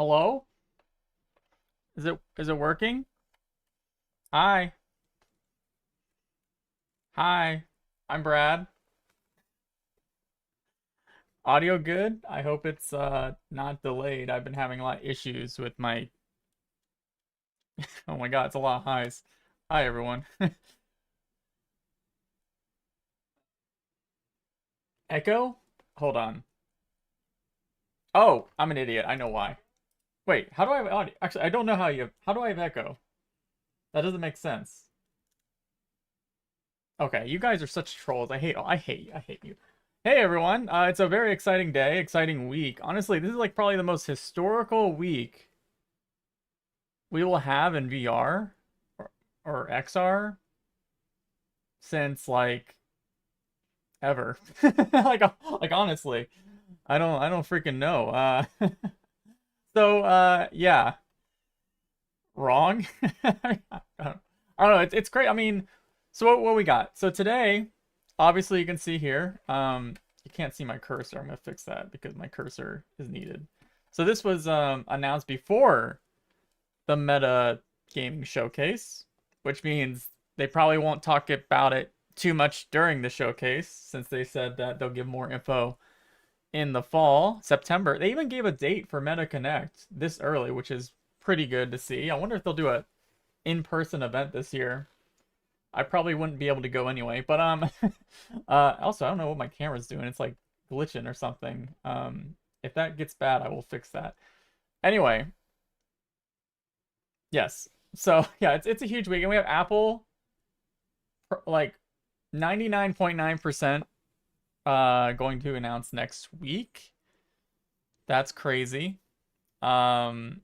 Hello? Is it working? Hi. Hi. I'm Brad. Audio good? I hope it's not delayed. I've been having a lot of issues with my Oh my God, it's a lot of highs. Hi everyone. Echo? Hold on. Oh, I'm an idiot. I know why. Wait, how do I have audio? Actually, I don't know how do I have echo? That doesn't make sense. Okay, you guys are such trolls. I hate you. Hey everyone, it's a very exciting day, exciting week. Honestly, this is like probably the most historical week we will have in VR or XR since like ever. like honestly, I don't freaking know. Yeah, wrong. I don't know. It's great. I mean, so what we got? So today, obviously you can see here. You can't see my cursor. I'm gonna fix that because my cursor is needed. So this was announced before the Meta Gaming Showcase, which means they probably won't talk about it too much during the showcase since they said that they'll give more info in the fall, September. They even gave a date for Meta Connect this early, which is pretty good to see. I wonder if they'll do a in-person event this year. I probably wouldn't be able to go anyway, but also I don't know what my camera's doing. It's like glitching or something. If that gets bad, I will fix that. Anyway, yes. So yeah, it's a huge week, and we have Apple like 99.9% going to announce next week. That's crazy. Um,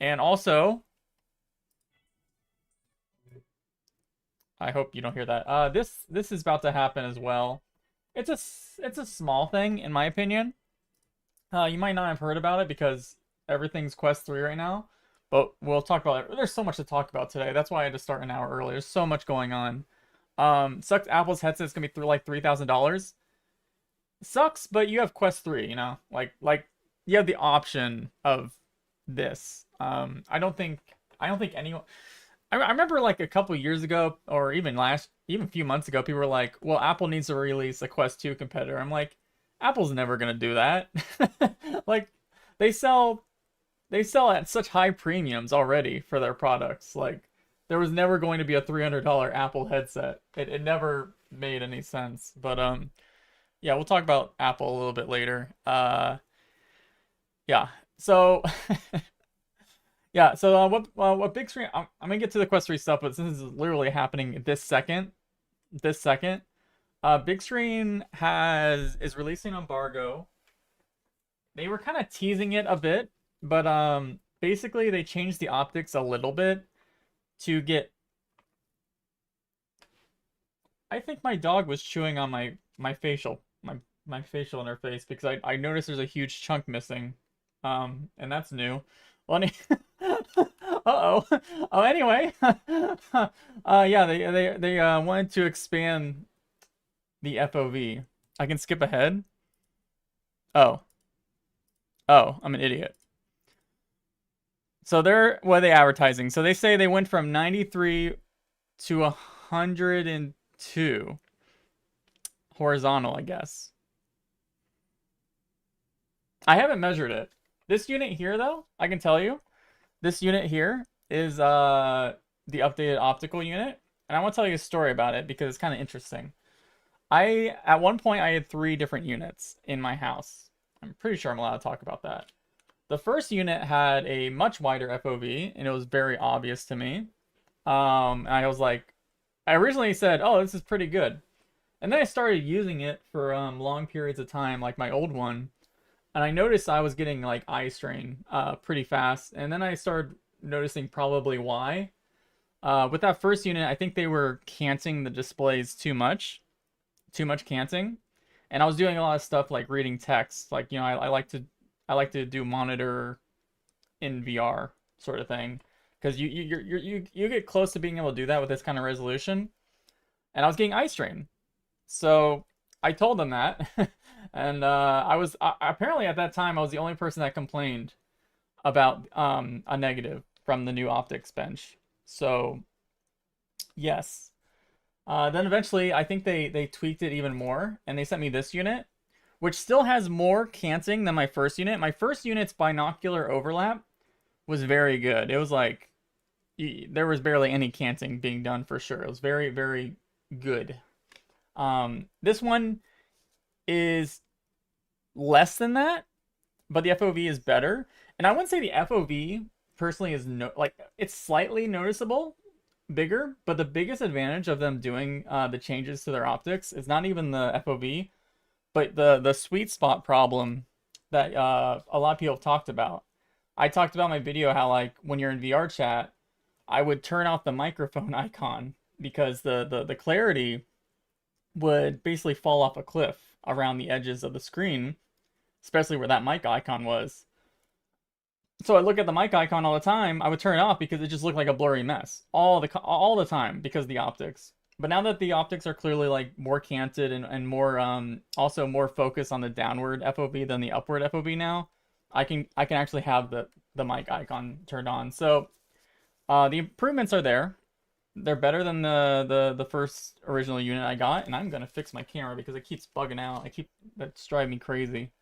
and also, I hope you don't hear that. This is about to happen as well. It's a small thing in my opinion. You might not have heard about it because everything's Quest 3 right now, but we'll talk about it. There's so much to talk about today. That's why I had to start an hour early. There's so much going on. Sucks Apple's headset's gonna be through like $3,000. Sucks, but you have Quest 3, you know? Like you have the option of this. I don't think anyone I remember like a couple years ago or even a few months ago, people were like, well, Apple needs to release a Quest 2 competitor. I'm like, Apple's never gonna do that. Like they sell they sell at such high premiums already for their products. Like there was never going to be a $300 Apple headset. It never made any sense. But yeah, we'll talk about Apple a little bit later. Yeah. So what big screen? I'm gonna get to the Quest 3 stuff, but since this is literally happening this second, Big Screen is releasing embargo. They were kind of teasing it a bit, but basically they changed the optics a little bit to get. I think my dog was chewing on my facial interface because I noticed there's a huge chunk missing, and that's new. Well, uh-oh. Oh, anyway, yeah, they wanted to expand the FOV. I can skip ahead. Oh, I'm an idiot. So what are they advertising? So they say they went from 93 to 102 horizontal, I guess. I haven't measured it. This unit here, though, I can tell you, this unit here is the updated optical unit, and I want to tell you a story about it because it's kind of interesting. At one point I had 3 different units in my house. I'm pretty sure I'm allowed to talk about that. The first unit had a much wider FOV, and it was very obvious to me. And I was like, I originally said, "Oh, this is pretty good," and then I started using it for long periods of time, like my old one, and I noticed I was getting like eye strain pretty fast, and then I started noticing probably why. With that first unit, I think they were canting the displays too much canting, and I was doing a lot of stuff like reading text. Like I like to do monitor in VR sort of thing because you get close to being able to do that with this kind of resolution, and I was getting eye strain. So I told them that, and apparently at that time I was the only person that complained. about a negative from the new optics bench. So yes. Then eventually, I think they tweaked it even more, and they sent me this unit, which still has more canting than my first unit. My first unit's binocular overlap was very good. It was like there was barely any canting being done for sure. It was very, very good. This one is less than that, but the FOV is better. And I wouldn't say the FOV personally is it's slightly noticeable bigger, but the biggest advantage of them doing the changes to their optics is not even the FOV, but the sweet spot problem that a lot of people have talked about. I talked about in my video how like when you're in VR chat, I would turn off the microphone icon because the clarity would basically fall off a cliff around the edges of the screen, especially where that mic icon was. So I look at the mic icon all the time. I would turn it off because it just looked like a blurry mess all the time because of the optics. But now that the optics are clearly like more canted and more also more focused on the downward FOV than the upward FOV now, I can actually have the mic icon turned on. So the improvements are there. They're better than the first original unit I got, and I'm gonna fix my camera because it keeps bugging out. That's driving me crazy.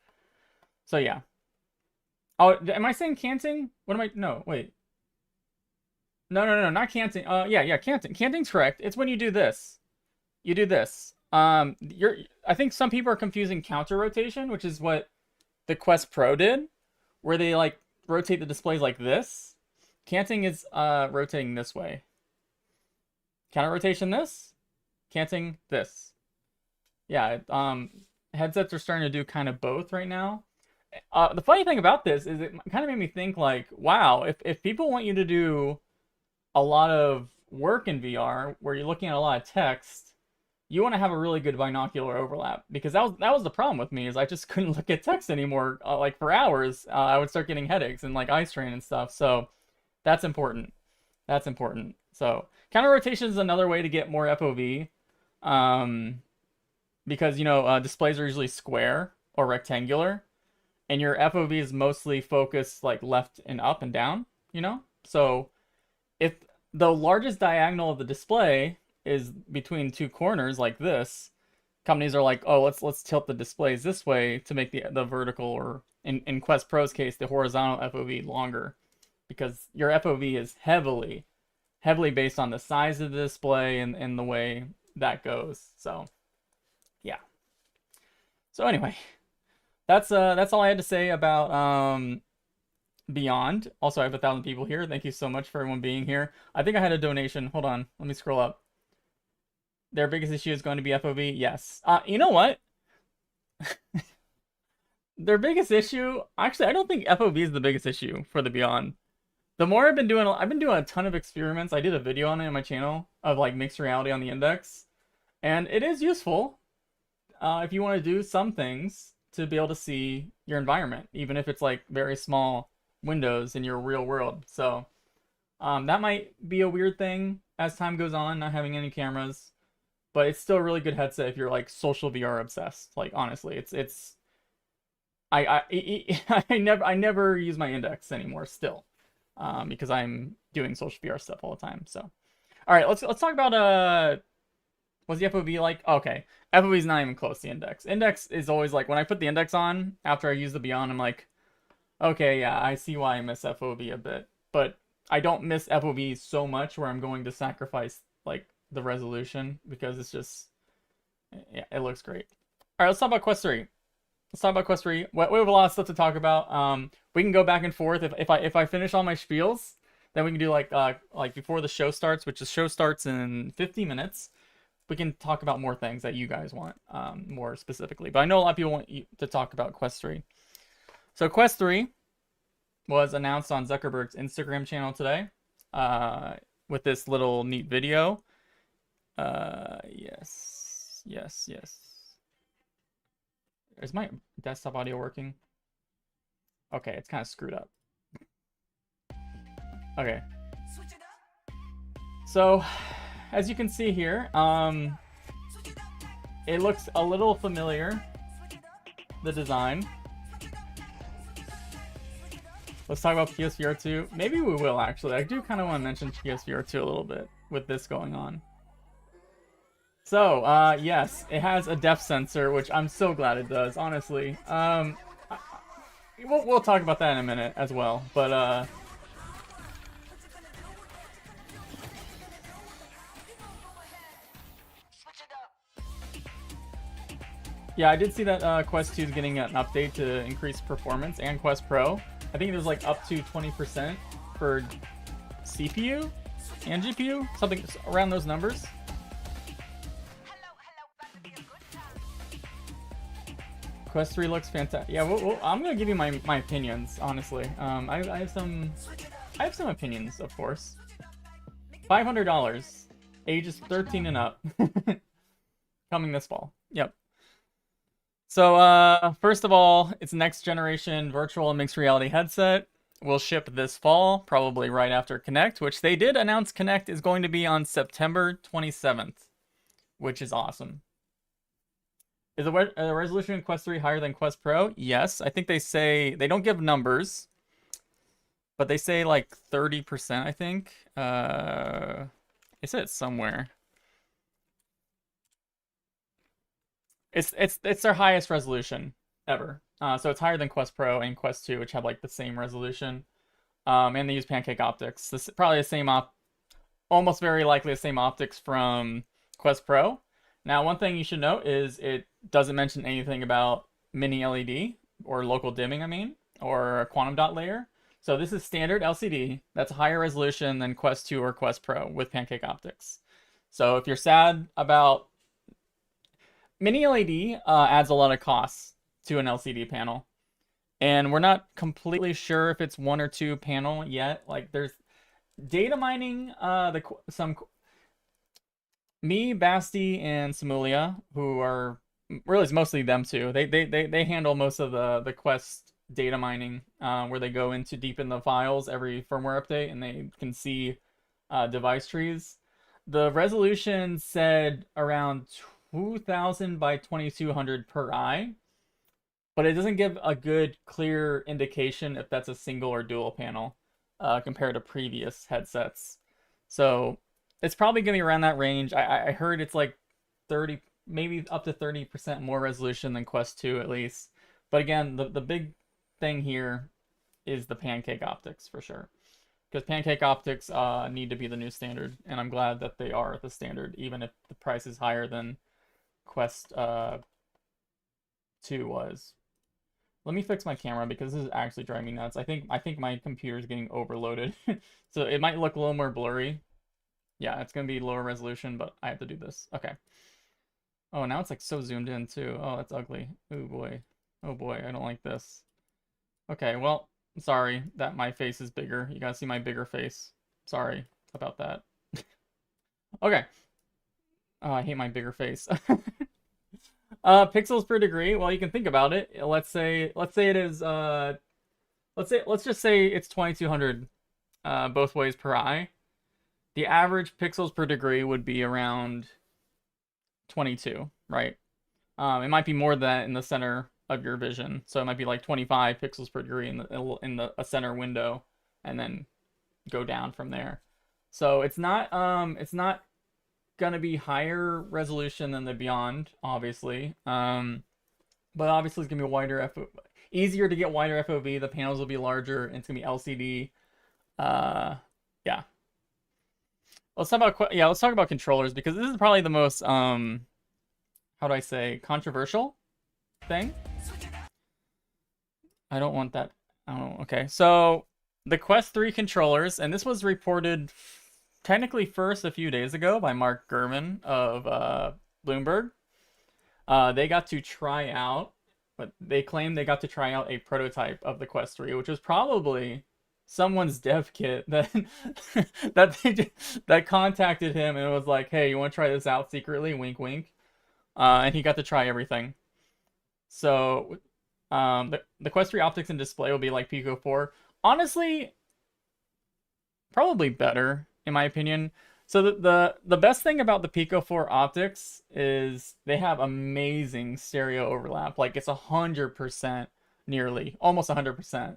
So yeah. Oh, am I saying canting? What am I? No, wait. No, not canting. Yeah, canting. Canting's correct. It's when you do this. You do this. I think some people are confusing counter rotation, which is what the Quest Pro did, where they like rotate the displays like this. Canting is rotating this way. Counter rotation this. Canting this. Yeah, headsets are starting to do kind of both right now. The funny thing about this is it kind of made me think like, wow, if people want you to do a lot of work in VR where you're looking at a lot of text, you want to have a really good binocular overlap, because that was the problem with me, is I just couldn't look at text anymore like for hours. I would start getting headaches and like eye strain and stuff. So that's important. That's important. So counter rotation is another way to get more FOV, because displays are usually square or rectangular, and your FOV is mostly focused like left and up and down, So if the largest diagonal of the display is between two corners like this, companies are like, oh, let's tilt the displays this way to make the vertical, or in Quest Pro's case, the horizontal FOV longer, because your FOV is heavily based on the size of the display and the way that goes. So yeah. So anyway, that's all I had to say about Beyond. Also, I have 1,000 people here. Thank you so much for everyone being here. I think I had a donation. Hold on, let me scroll up. Their biggest issue is going to be FOV. Yes. You know what? Their biggest issue, actually, I don't think FOV is the biggest issue for the Beyond. The more I've been doing a ton of experiments. I did a video on it on my channel of like mixed reality on the index, and it is useful if you want to do some things to be able to see your environment, even if it's like very small windows in your real world. So that might be a weird thing as time goes on, not having any cameras, but it's still a really good headset if you're like social VR obsessed. Like honestly, it's I never use my index anymore still, because I'm doing social VR stuff all the time. So all right, let's talk about what's the FOV like? Okay, FOV is not even close to the index. Index is always like, when I put the index on after I use the Beyond, I'm like, okay, yeah, I see why I miss FOV a bit, but I don't miss FOV so much where I'm going to sacrifice like the resolution, because it's just, yeah, it looks great. All right, let's talk about Quest 3. Let's talk about Quest 3. We have a lot of stuff to talk about. We can go back and forth. If I finish all my spiels, then we can do like before the show starts, which the show starts in 50 minutes. We can talk about more things that you guys want, more specifically. But I know a lot of people want you to talk about Quest 3. So Quest 3 was announced on Zuckerberg's Instagram channel today, with this little neat video. Yes. Is my desktop audio working? Okay, it's kind of screwed up. Okay. So, as you can see here, it looks a little familiar, the design. Let's talk about PSVR 2. Maybe we will, actually. I do kind of want to mention PSVR 2 a little bit with this going on. So, yes, it has a depth sensor, which I'm so glad it does, honestly. We'll talk about that in a minute as well, but, yeah, I did see that Quest 2 is getting an update to increase performance, and Quest Pro. I think there's like up to 20% for CPU and GPU, something around those numbers. Quest 3 looks fantastic. Yeah, I'm gonna give you my opinions, honestly. I have some opinions, of course. $500, ages 13 and up, coming this fall. Yep. So, first of all, it's next generation virtual and mixed reality headset. Will ship this fall, probably right after Connect, which they did announce Connect is going to be on September 27th, which is awesome. Is the resolution in Quest 3 higher than Quest Pro? Yes. I think they say, they don't give numbers, but they say like 30%, I think. They said it somewhere. It's their highest resolution ever. So it's higher than Quest Pro and Quest 2, which have like the same resolution. And they use pancake optics. This is probably the same almost very likely the same optics from Quest Pro. Now, one thing you should note is it doesn't mention anything about mini LED or local dimming, I mean, or a quantum dot layer. So this is standard LCD that's higher resolution than Quest 2 or Quest Pro with pancake optics. So if you're sad about mini LED, adds a lot of costs to an LCD panel, and we're not completely sure if it's one or two panel yet. Like there's data mining, me, Basti, and Samulia, who are really it's mostly them two. They handle most of the Quest data mining, where they go into deep in the files every firmware update, and they can see device trees. The resolution said around 2000 by 2200 per eye, but it doesn't give a good clear indication if that's a single or dual panel compared to previous headsets. So it's probably gonna be around that range. I heard it's like 30, maybe up to 30% more resolution than Quest 2 at least. But again, the big thing here is the pancake optics for sure, because pancake optics need to be the new standard, and I'm glad that they are the standard, even if the price is higher than Quest 2 was. Let me fix my camera because this is actually driving me nuts. I think my computer is getting overloaded, so it might look a little more blurry. Yeah, it's gonna be lower resolution, but I have to do this. Okay. Oh, now it's like so zoomed in too. Oh, that's ugly. Oh boy. Oh boy, I don't like this. Okay, well, sorry that my face is bigger. You gotta see my bigger face. Sorry about that. Okay. Oh, I hate my bigger face. Pixels per degree. Well, you can think about it. Let's say it is let's just say it's 2200 both ways per eye. The average pixels per degree would be around 22, right? It might be more than that in the center of your vision, so it might be like 25 pixels per degree in a center window, and then go down from there. So it's not gonna be higher resolution than the Beyond, obviously. But obviously it's gonna be wider easier to get wider FOV. The panels will be larger, and it's gonna be LCD. Yeah. Let's talk about controllers, because this is probably the most how do I say, controversial thing. I don't want that. I don't know. Okay, so the Quest 3 controllers, and this was reported technically first a few days ago by Mark Gurman of Bloomberg. They got to try out, but they claim they got to try out a prototype of the Quest 3, which was probably someone's dev kit that that contacted him and was like, "Hey, you want to try this out secretly?" Wink, wink. And he got to try everything. So, the Quest 3 optics and display will be like Pico 4. Honestly, probably better in my opinion. So the best thing about the Pico 4 optics is they have amazing stereo overlap. Like it's 100%, nearly almost 100%.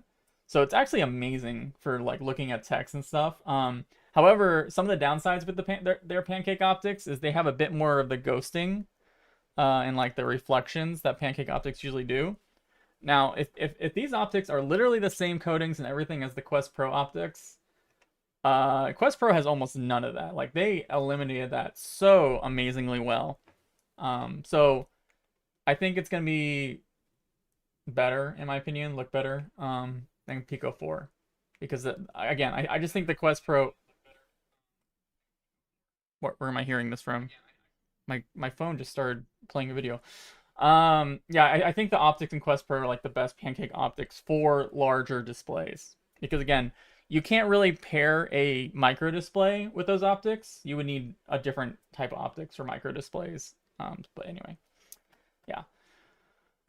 So it's actually amazing for like looking at text and stuff. However, some of the downsides with their pancake optics is they have a bit more of the ghosting and like the reflections that pancake optics usually do. Now, if these optics are literally the same coatings and everything as the Quest Pro optics, Quest Pro has almost none of that. Like they eliminated that so amazingly well. So I think it's gonna be better in my opinion, look better than Pico 4 because again, I just think the Quest Pro. Where am I hearing this from? My phone just started playing a video. Yeah, I think the optics in Quest Pro are like the best pancake optics for larger displays because again, you can't really pair a micro display with those optics. You would need a different type of optics for micro displays. But anyway, yeah.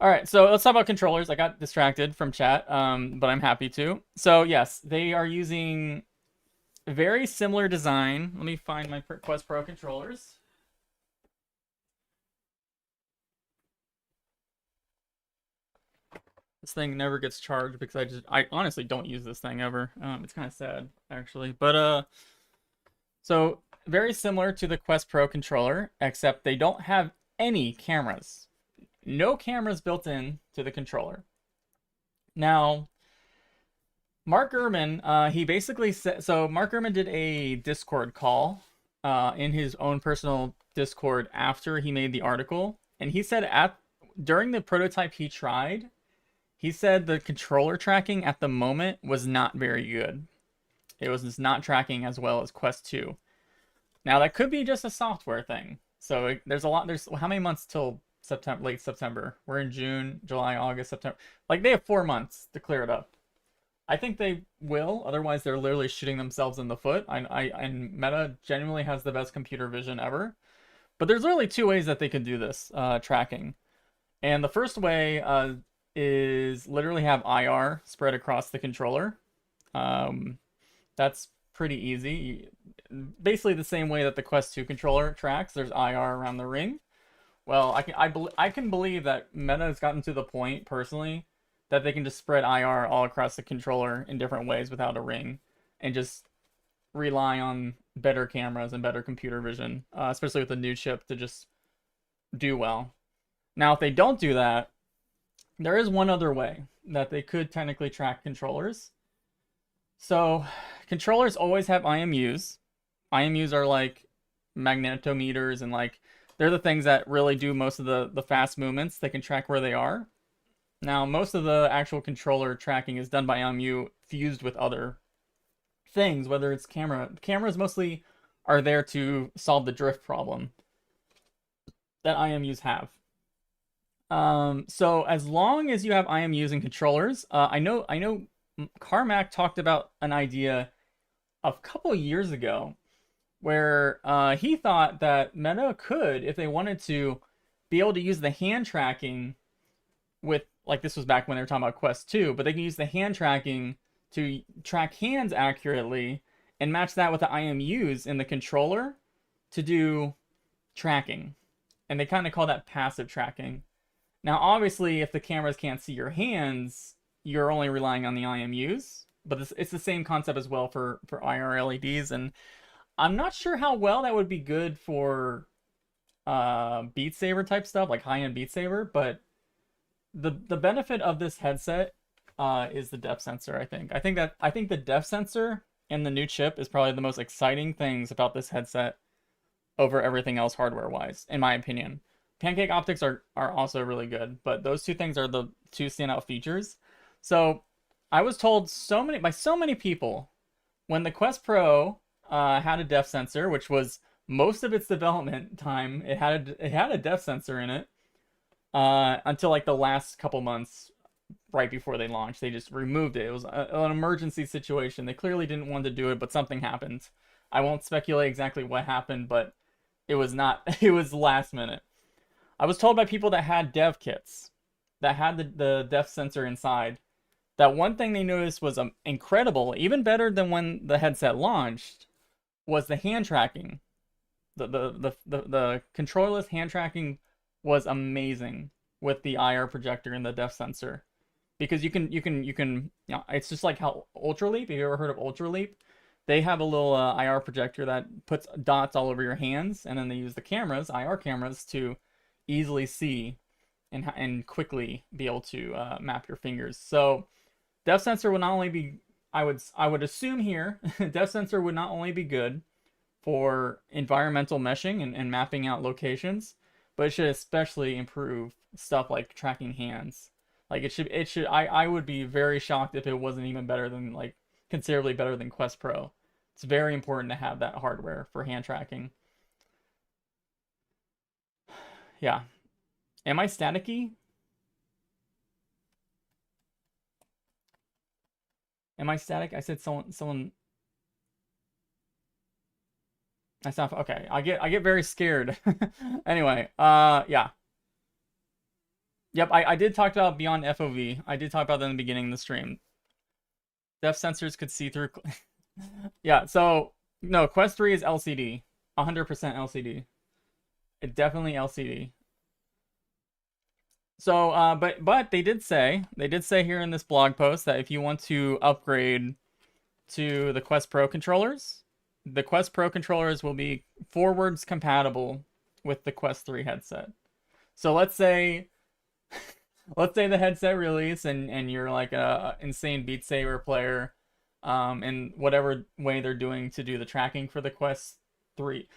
All right, so let's talk about controllers. I got distracted from chat, but I'm happy to. So yes, they are using very similar design. Let me find my Quest Pro controllers. This thing never gets charged because I honestly don't use this thing ever. It's kind of sad actually, but so very similar to the Quest Pro controller, except they don't have any cameras. No cameras built in to the controller. Now, Mark Gurman, he basically said, so Mark Gurman did a Discord call in his own personal Discord after he made the article, and he said during the prototype he tried, he said the controller tracking at the moment was not very good. It was just not tracking as well as Quest 2. Now that could be just a software thing. So there's how many months till September, late September? We're in June, July, August, September. Like they have 4 months to clear it up. I think they will. Otherwise, they're literally shooting themselves in the foot. And Meta genuinely has the best computer vision ever. But there's literally 2 ways that they could do this tracking. And the first way is literally have IR spread across the controller. That's pretty easy. Basically the same way that the Quest 2 controller tracks. There's IR around the ring. Well, I can believe that Meta has gotten to the point, personally, that they can just spread IR all across the controller in different ways without a ring, and just rely on better cameras and better computer vision, especially with the new chip, to just do well. Now, if they don't do that, there is one other way that they could technically track controllers. So, controllers always have IMUs. IMUs are like magnetometers, and like they're the things that really do most of the fast movements. They can track where they are. Now, most of the actual controller tracking is done by IMU fused with other things, whether it's camera. Cameras mostly are there to solve the drift problem that IMUs have. So as long as you have IMUs and controllers, I know Carmack talked about an idea a couple years ago where he thought that Meta could, if they wanted to, be able to use the hand tracking with, like this was back when they were talking about Quest 2, but they can use the hand tracking to track hands accurately and match that with the IMUs in the controller to do tracking. And they kind of call that passive tracking. Now, obviously, if the cameras can't see your hands, you're only relying on the IMUs, but it's the same concept as well for IR LEDs, and I'm not sure how well that would be good for Beat Saber type stuff, like high-end Beat Saber, but the benefit of this headset is the depth sensor, I think. I think the depth sensor and the new chip is probably the most exciting things about this headset over everything else hardware-wise, in my opinion. Pancake optics are also really good, but those 2 things are the 2 standout features. So I was told by so many people when the Quest Pro had a depth sensor, which was most of its development time, it had a depth sensor in it until like the last couple months right before they launched. They just removed it. It was an emergency situation. They clearly didn't want to do it, but something happened. I won't speculate exactly what happened, but it was last minute. I was told by people that had dev kits that had the depth sensor inside that one thing they noticed was incredible, even better than when the headset launched, was the hand tracking. The controllerless hand tracking was amazing with the IR projector and the depth sensor, because it's just like how Ultraleap, have you ever heard of Ultraleap? They have a little IR projector that puts dots all over your hands, and then they use the cameras, IR cameras, to easily see and quickly be able to map your fingers. So depth sensor would not only be, I would assume here, depth sensor would not only be good for environmental meshing and mapping out locations, but it should especially improve stuff like tracking hands. Like it should I would be very shocked if it wasn't even better than, like, considerably better than Quest Pro. It's very important to have that hardware for hand tracking. Yeah. Am I staticky? Am I static? I said someone. That's not okay. I get very scared. Anyway, yeah. Yep, I did talk about Beyond FOV. I did talk about that in the beginning of the stream. Depth sensors could see through. Yeah, so no, Quest 3 is LCD. 100% LCD. It definitely LCD. So, but they did say here in this blog post that if you want to upgrade to the Quest Pro controllers, the Quest Pro controllers will be forwards compatible with the Quest 3 headset. So let's say the headset release and you're like a insane Beat Saber player, in whatever way they're doing to do the tracking for the Quest 3.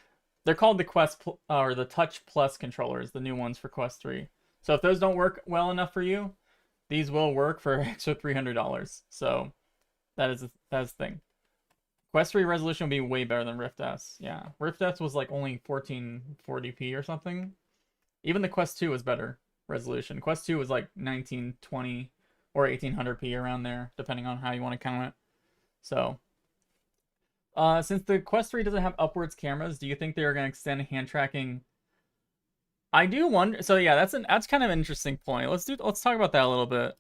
They're called the or the Touch Plus controllers, the new ones for Quest 3. So if those don't work well enough for you, these will work for extra $300. So that is the thing. Quest 3 resolution will be way better than Rift S. Yeah, Rift S was like only 1440p or something. Even the Quest 2 was better resolution. Quest 2 was like 1920 or 1800p, around there, depending on how you want to count it. So, since the Quest 3 doesn't have upwards cameras, do you think they are going to extend hand tracking? I do wonder. So yeah, that's kind of an interesting point. Let's talk about that a little bit.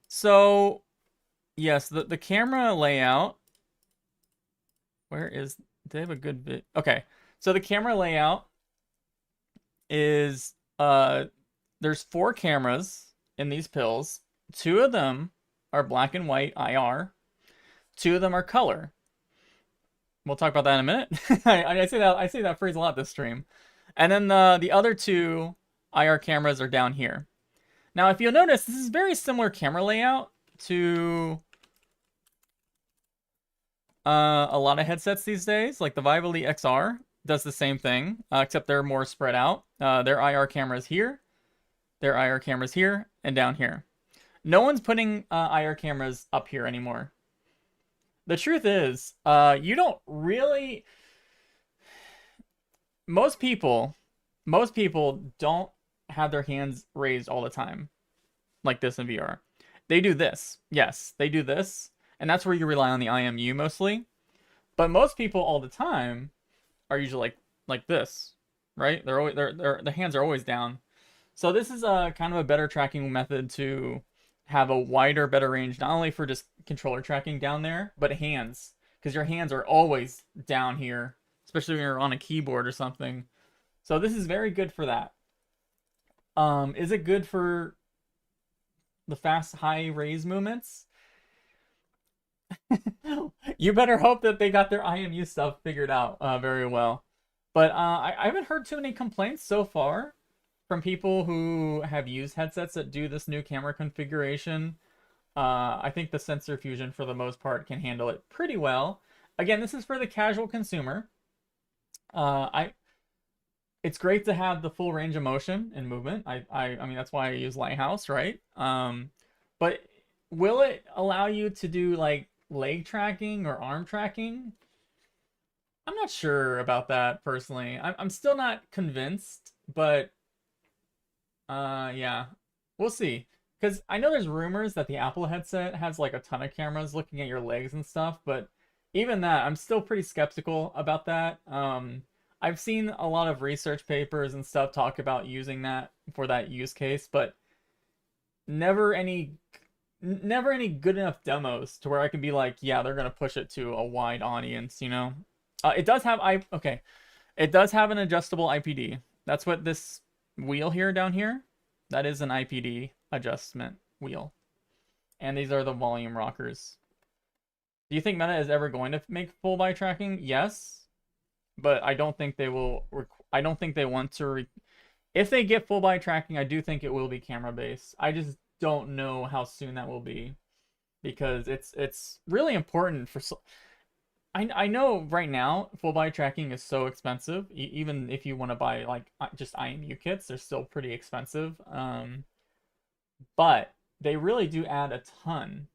So yes, the camera layout. Do they have a good bit? Okay, so the camera layout is there's 4 cameras in these pills. 2 of them are black and white IR. 2 of them are color. We'll talk about that in a minute. I say that phrase a lot this stream. And then the other 2 IR cameras are down here. Now, if you'll notice, this is very similar camera layout to a lot of headsets these days. Like the Vive Elite XR does the same thing, except they're more spread out. Their IR cameras here, their IR cameras here, and down here. No one's putting IR cameras up here anymore. The truth is, you don't really... Most people don't have their hands raised all the time, like this in VR. They do this. Yes, they do this, and that's where you rely on the IMU mostly. But most people all the time are usually like this, right? Their hands are always down. So this is a kind of a better tracking method to have a wider, better range, not only for just controller tracking down there, but hands, because your hands are always down here, especially when you're on a keyboard or something. So this is very good for that. Is it good for the fast, high raise movements? You better hope that they got their IMU stuff figured out very well. But I haven't heard too many complaints so far from people who have used headsets that do this new camera configuration. I think the sensor fusion, for the most part, can handle it pretty well. Again, this is for the casual consumer. It's great to have the full range of motion and movement. I mean, that's why I use Lighthouse, right? But will it allow you to do like leg tracking or arm tracking? I'm not sure about that personally. I'm still not convinced, but yeah, we'll see. Because I know there's rumors that the Apple headset has like a ton of cameras looking at your legs and stuff, but even that, I'm still pretty skeptical about that. I've seen a lot of research papers and stuff talk about using that for that use case, but never any good enough demos to where I can be like, yeah, they're gonna push it to a wide audience, you know? It does have it does have an adjustable IPD. That's what this wheel here down here, that is an IPD adjustment. wheel. And these are the volume rockers. Do you think Meta is ever going to make full body tracking? Yes, but I don't think they will. I don't think they want to. If they get full body tracking, I do think it will be camera based. I just don't know how soon that will be, because it's really important for. I know right now full body tracking is so expensive. Even if you want to buy like just IMU kits, they're still pretty expensive. But they really do add a ton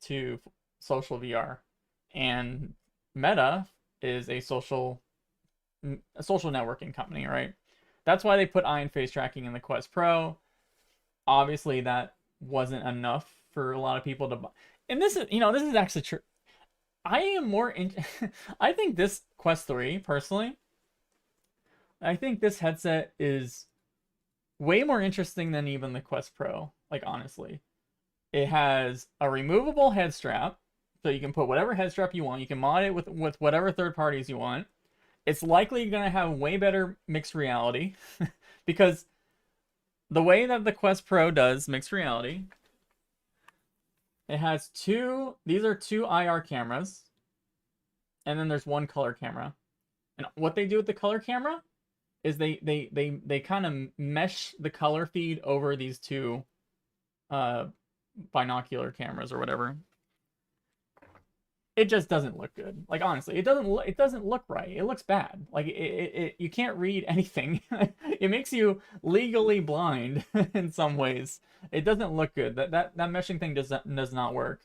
to social VR, and Meta is a social networking company, right? That's why they put eye and face tracking in the Quest Pro. Obviously, that wasn't enough for a lot of people to buy. And this is, this is actually true. I am more in. I think this Quest 3, personally, I think this headset is way more interesting than even the Quest Pro. Like, honestly, it has a removable head strap, so you can put whatever head strap you want. You can mod it with whatever third parties you want. It's likely going to have way better mixed reality because the way that the Quest Pro does mixed reality, it has these are two IR cameras, and then there's one color camera. And what they do with the color camera is they kind of mesh the color feed over these two binocular cameras or whatever. It just doesn't look good. Like, honestly, it doesn't look right. It looks bad. Like, you can't read anything. It makes you legally blind in some ways. It doesn't look good. That meshing thing does not work.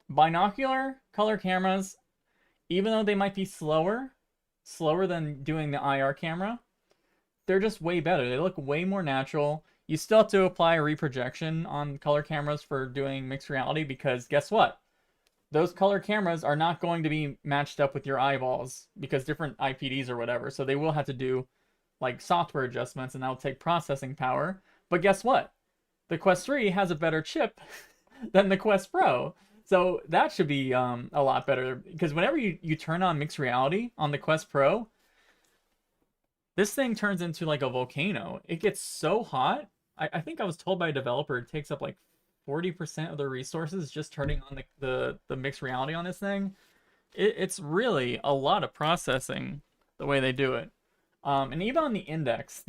Binocular color cameras, even though they might be slower than doing the IR camera, they're just way better. They look way more natural. You still have to apply a reprojection on color cameras for doing mixed reality, because guess what? Those color cameras are not going to be matched up with your eyeballs because different IPDs or whatever. So they will have to do like software adjustments, and that will take processing power. But guess what? The Quest 3 has a better chip than the Quest Pro. So that should be a lot better, because whenever you turn on mixed reality on the Quest Pro, this thing turns into like a volcano. It gets so hot. I think I was told by a developer it takes up like 40% of the resources just turning on the mixed reality on this thing. It's really a lot of processing the way they do it. And even on the index,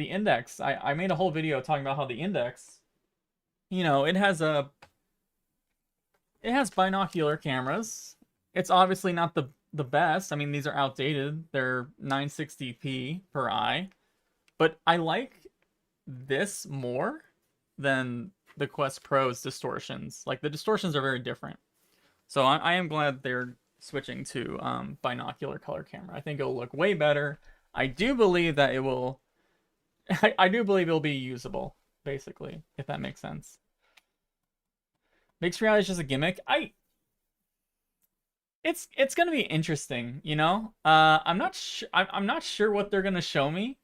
I made a whole video talking about how the index, it has binocular cameras. It's obviously not the best. I mean, these are outdated. They're 960p per eye. But I like this more than the Quest Pro's distortions. Like, the distortions are very different. So I am glad they're switching to binocular color camera. I think it'll look way better. I do believe that it will... I do believe it'll be usable, basically, if that makes sense. Mixed reality is just a gimmick. It's gonna be interesting, I'm not sure what they're gonna show me.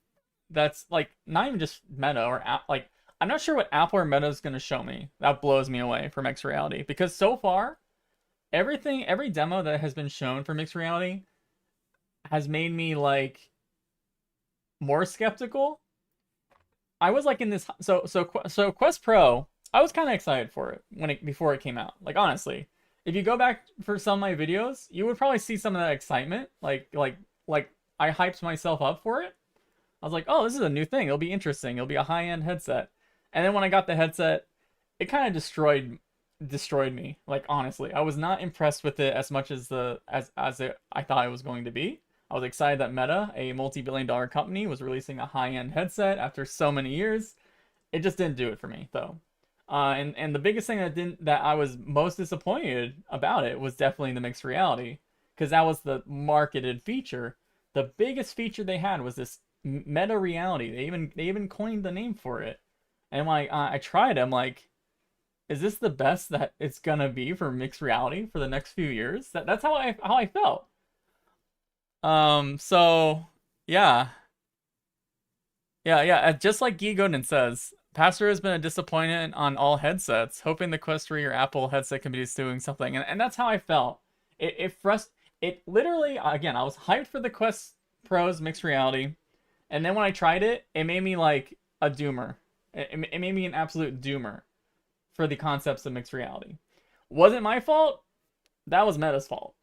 That's like not even just Meta or like, I'm not sure what Apple or Meta is gonna show me. That blows me away for mixed reality, because so far, every demo that has been shown for mixed reality has made me like more skeptical. I was like in this so Quest Pro, I was kind of excited for it before it came out. Like, honestly, if you go back for some of my videos, you would probably see some of that excitement. Like I hyped myself up for it. I was like, oh, this is a new thing. It'll be interesting. It'll be a high-end headset. And then when I got the headset, it kind of destroyed me. Like, honestly, I was not impressed with it as much as I thought it was going to be. I was excited that Meta, a multi-billion-dollar company, was releasing a high-end headset after so many years. It just didn't do it for me, though. And the biggest thing that I was most disappointed about it was definitely the mixed reality, because that was the marketed feature. The biggest feature they had was this meta reality. They even coined the name for it. And when I tried it, I'm like, is this the best that it's gonna be for mixed reality for the next few years? That's how I felt. So yeah. Yeah. Just like Guy Godin says, Pastor has been a disappointment on all headsets, hoping the Quest 3 or Apple headset can be doing something. And that's how I felt. It literally, again, I was hyped for the Quest Pro's mixed reality. And then when I tried it, it made me like a doomer. It made me an absolute doomer for the concepts of mixed reality. Wasn't my fault. That was Meta's fault.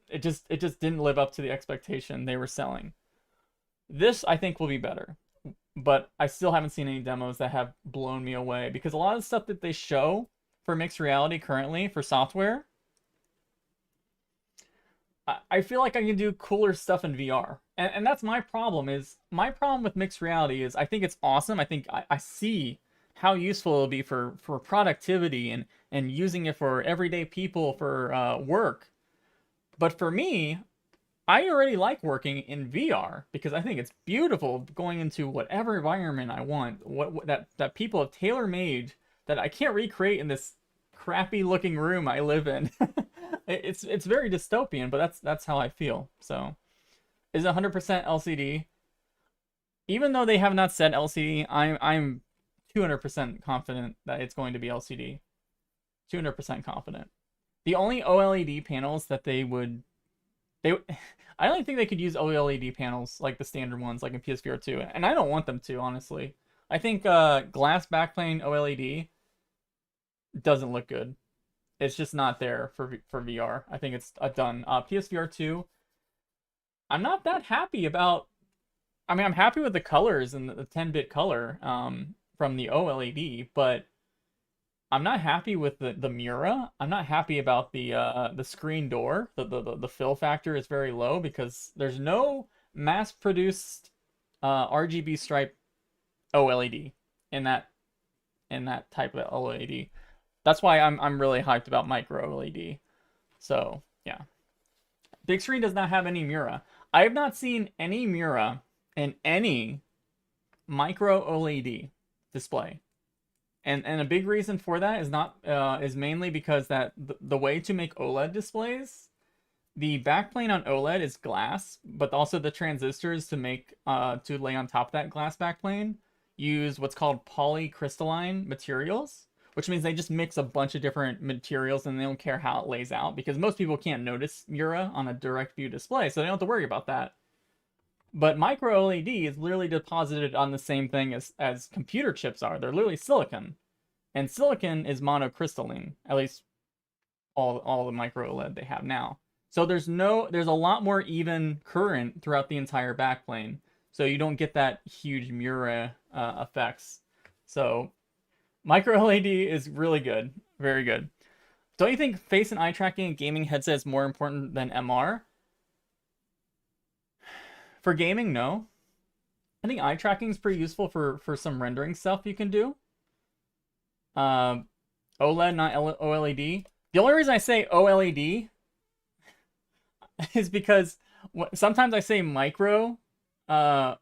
It just didn't live up to the expectation they were selling. This I think will be better, but I still haven't seen any demos that have blown me away, because a lot of the stuff that they show for mixed reality currently for software, I feel like I can do cooler stuff in VR. And that's my problem. Is my problem with mixed reality is I think it's awesome. I think I see how useful it'll be for productivity and using it for everyday people for work. But for me, I already like working in VR because I think it's beautiful going into whatever environment I want. What that people have tailor-made that I can't recreate in this crappy looking room I live in. It's very dystopian, but that's how I feel. So, is it 100% LCD? Even though they have not said LCD, I'm 200% confident that it's going to be LCD. 200% confident. The only OLED panels that they I don't think they could use OLED panels like the standard ones, like in PSVR 2, and I don't want them to, honestly. I think glass backplane OLED doesn't look good. It's just not there for VR. I think it's done. PSVR 2, I'm not that happy about. I mean, I'm happy with the colors and the 10-bit color from the OLED, but I'm not happy with the Mura. I'm not happy about the screen door. The fill factor is very low because there's no mass-produced RGB stripe OLED in that type of OLED. That's why I'm really hyped about micro OLED. So yeah, Bigscreen does not have any Mura. I have not seen any Mura in any micro OLED display. And a big reason for that is mainly because that the way to make OLED displays, the backplane on OLED is glass, but also the transistors to lay on top of that glass backplane use what's called polycrystalline materials, which means they just mix a bunch of different materials and they don't care how it lays out, because most people can't notice Mura on a direct view display, so they don't have to worry about that. But micro LED is literally deposited on the same thing as computer chips are. They're literally silicon. And silicon is monocrystalline, at least all the micro OLED they have now. So there's a lot more even current throughout the entire backplane. So you don't get that huge Mura effects. So micro LED is really good. Very good. Don't you think face and eye tracking in gaming headset is more important than MR? For gaming, no. I think eye tracking is pretty useful for some rendering stuff you can do. OLED, not OLED. The only reason I say OLED is because sometimes I say micro OLED,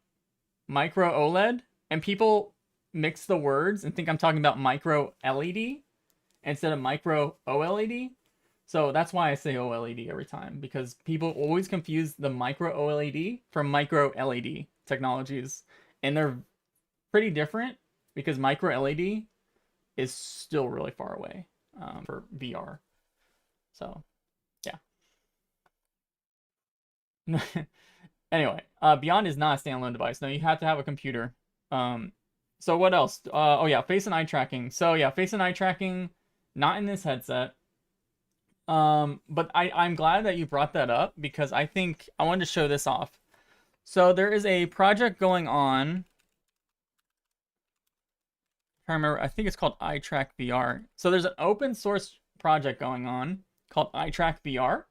and people mix the words and think I'm talking about micro LED instead of micro OLED. So that's why I say OLED every time, because people always confuse the micro OLED from micro LED technologies, and they're pretty different because micro LED is still really far away for VR. So, yeah. Anyway, Beyond is not a standalone device. No, you have to have a computer. So what else? Oh yeah, face and eye tracking. So yeah, face and eye tracking, not in this headset. But I'm glad that you brought that up, because I think I wanted to show this off. So there is a project going on. I remember, I think it's called iTrack VR. So there's an open source project going on called iTrack VR.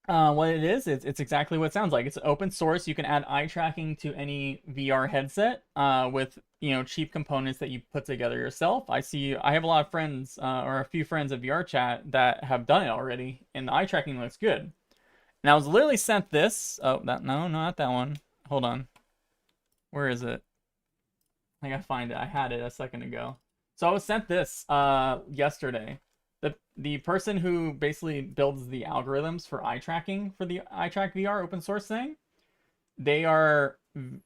What it is, it's exactly what it sounds like. It's open source. You can add eye tracking to any VR headset with cheap components that you put together yourself. I have a lot of friends or a few friends of VR chat that have done it already, and the eye tracking looks good. And I was literally sent this. Oh, no, not that one. Hold on. Where is it? I gotta find it. I had it a second ago. So I was sent this yesterday. The person who basically builds the algorithms for eye tracking for the iTrack VR open source thing, they are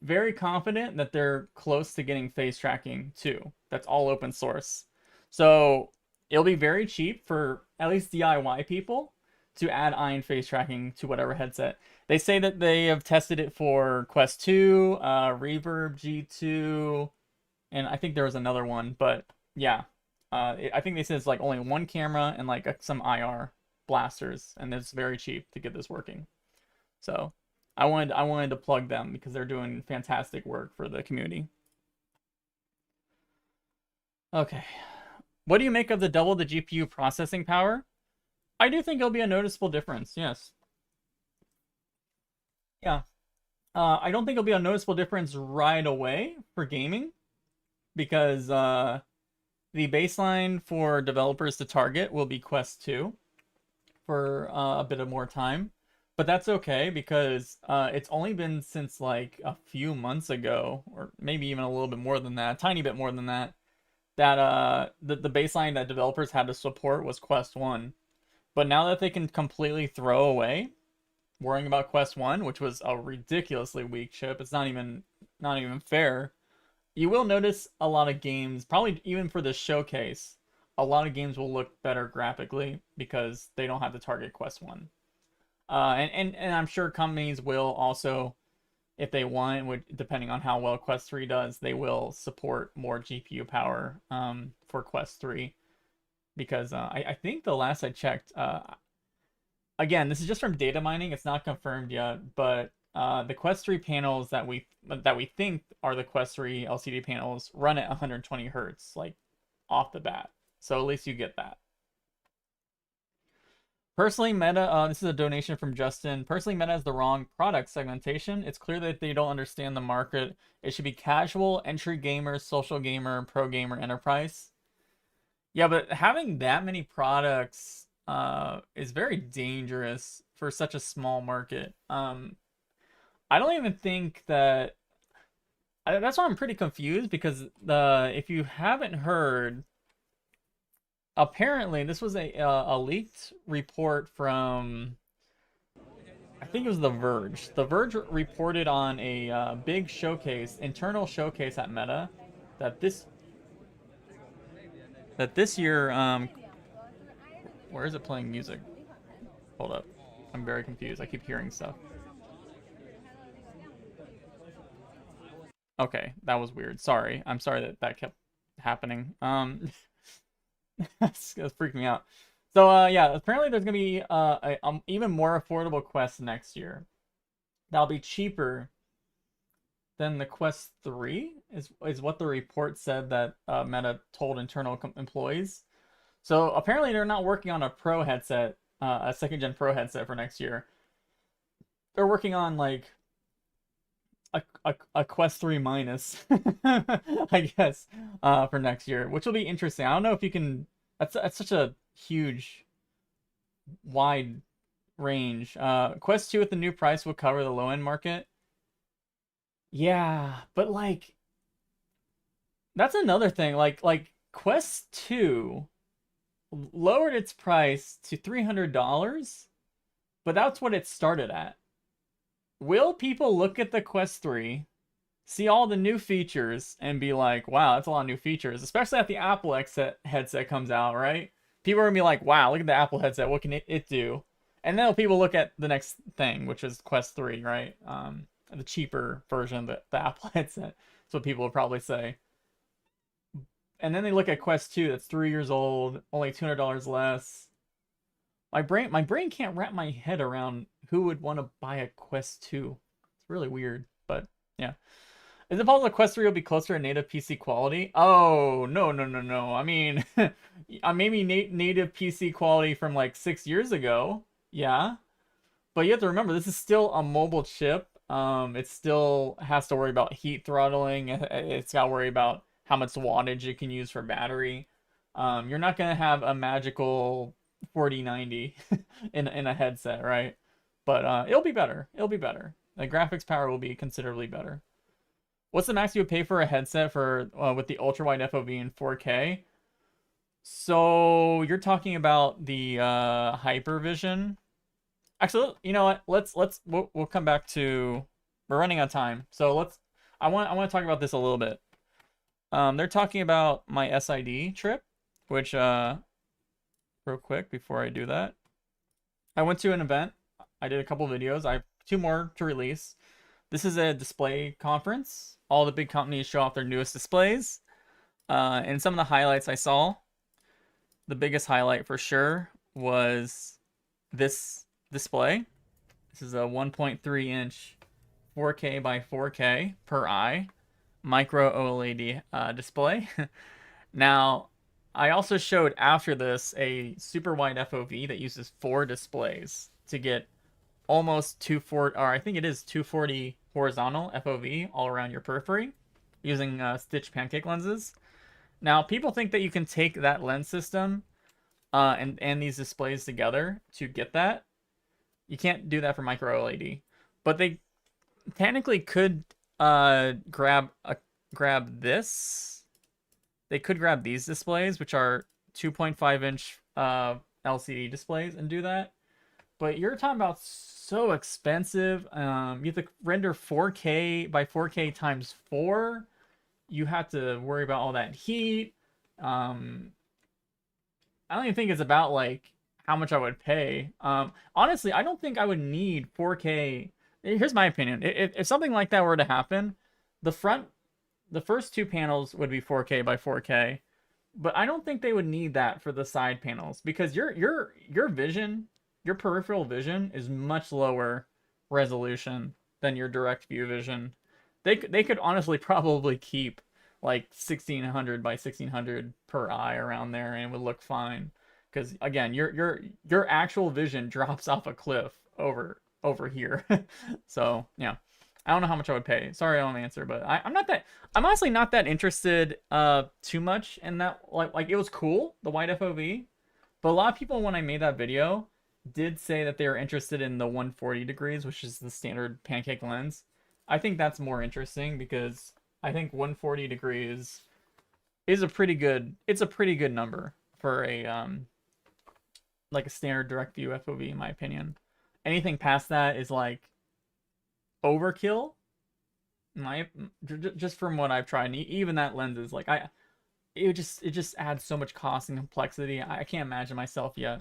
very confident that they're close to getting face tracking too. That's all open source. So it'll be very cheap for at least DIY people to add eye and face tracking to whatever headset. They say that they have tested it for Quest 2, Reverb G2, and I think there was another one, but yeah, I think they said it's like only one camera and like some IR blasters, and it's very cheap to get this working. So I wanted to plug them because they're doing fantastic work for the community. Okay, what do you make of the double the GPU processing power? I do think it'll be a noticeable difference. Yes. Yeah. I don't think it'll be a noticeable difference right away for gaming because the baseline for developers to target will be Quest 2 for a bit of more time. But that's okay because it's only been since like a few months ago, or maybe even a little bit more than that, a tiny bit more than that, that the baseline that developers had to support was Quest 1. But now that they can completely throw away worrying about Quest 1, which was a ridiculously weak chip, it's not even fair. You will notice a lot of games, probably even for this showcase, a lot of games will look better graphically because they don't have to target Quest 1. And I'm sure companies will also, if they want, depending on how well Quest 3 does, they will support more GPU power for Quest 3. Because I think the last I checked, again, this is just from data mining, it's not confirmed yet, but the Quest 3 panels that we think are the Quest 3 LCD panels run at 120 hertz, like off the bat. So at least you get that. Personally, Meta, this is a donation from Justin. Personally, Meta has the wrong product segmentation. It's clear that they don't understand the market. It should be casual, entry gamer, social gamer, pro gamer, enterprise. Yeah, but having that many products is very dangerous for such a small market. I don't even think that that's why I'm pretty confused because if you haven't heard, apparently this was a leaked report from, I think it was The Verge. The Verge reported on a big showcase, internal showcase at Meta, that this year, where is it playing music? Hold up, I'm very confused. I keep hearing stuff. Okay, that was weird. Sorry. I'm sorry that that kept happening. That's freaking me out. So yeah, apparently there's gonna be a even more affordable Quest next year. That'll be cheaper than the Quest 3 is what the report said that Meta told internal employees. So apparently they're not working on a pro headset, a second gen pro headset for next year. They're working on like a Quest 3 minus, I guess, for next year, which will be interesting. I don't know if you can. That's such a huge, wide range. Quest 2 at the new price will cover the low end market. Yeah, but like that's another thing. Like Quest 2 lowered its price to $300, but that's what it started at. Will people look at the Quest 3, see all the new features, and be like, wow, that's a lot of new features, especially if the Apple headset comes out, right? People are going to be like, wow, look at the Apple headset, what can it do? And then people look at the next thing, which is Quest 3, right? The cheaper version of the Apple headset. That's what people will probably say. And then they look at Quest 2, that's 3 years old, only $200 less. My brain can't wrap my head around who would want to buy a Quest 2. It's really weird, but yeah. Is it possible Quest 3 will be closer to native PC quality? Oh, no, no, no, no. I mean, maybe native PC quality from like 6 years ago. Yeah. But you have to remember, this is still a mobile chip. It still has to worry about heat throttling. It's got to worry about how much wattage it can use for battery. You're not going to have a magical 4090 in a headset, right? But it'll be better. It'll be better. The graphics power will be considerably better. What's the max you would pay for a headset for with the ultra wide FOV in 4K? So you're talking about the Hypervision. Actually, you know what? We'll come back to. We're running out of time, so I want to talk about this a little bit. They're talking about my SID trip, which real quick before I do that, I went to an event. I did a couple videos. I have 2 more to release. This is a display conference. All the big companies show off their newest displays. And some of the highlights I saw, the biggest highlight for sure was this display. This is a 1.3 inch 4K by 4K per eye micro OLED display. Now, I also showed after this a super wide FOV that uses 4 displays to get almost 240, or I think it is 240 horizontal FOV all around your periphery using stitch pancake lenses. Now, people think that you can take that lens system and these displays together to get that. You can't do that for micro LED, but they technically could grab this. They could grab these displays, which are 2.5 inch LCD displays, and do that. But you're talking about so expensive. You have to render 4K by 4K times 4. You have to worry about all that heat. I don't even think it's about like how much I would pay. Honestly, I don't think I would need 4K. Here's my opinion. If something like that were to happen, the first 2 panels would be 4K by 4K, but I don't think they would need that for the side panels because your vision, your peripheral vision is much lower resolution than your direct view vision. They could honestly probably keep like 1600 by 1600 per eye around there and it would look fine. Because again, your actual vision drops off a cliff over here. So yeah, I don't know how much I would pay. Sorry, I don't answer, but I'm honestly not that interested too much in that. Like it was cool, the wide FOV, but a lot of people when I made that video did say that they were interested in the 140 degrees, which is the standard pancake lens. I think that's more interesting because I think 140 degrees is a pretty good number for a like a standard direct view FOV in my opinion. Anything past that is like overkill. Just from what I've tried, and even that lens is like it just adds so much cost and complexity. I can't imagine myself yet.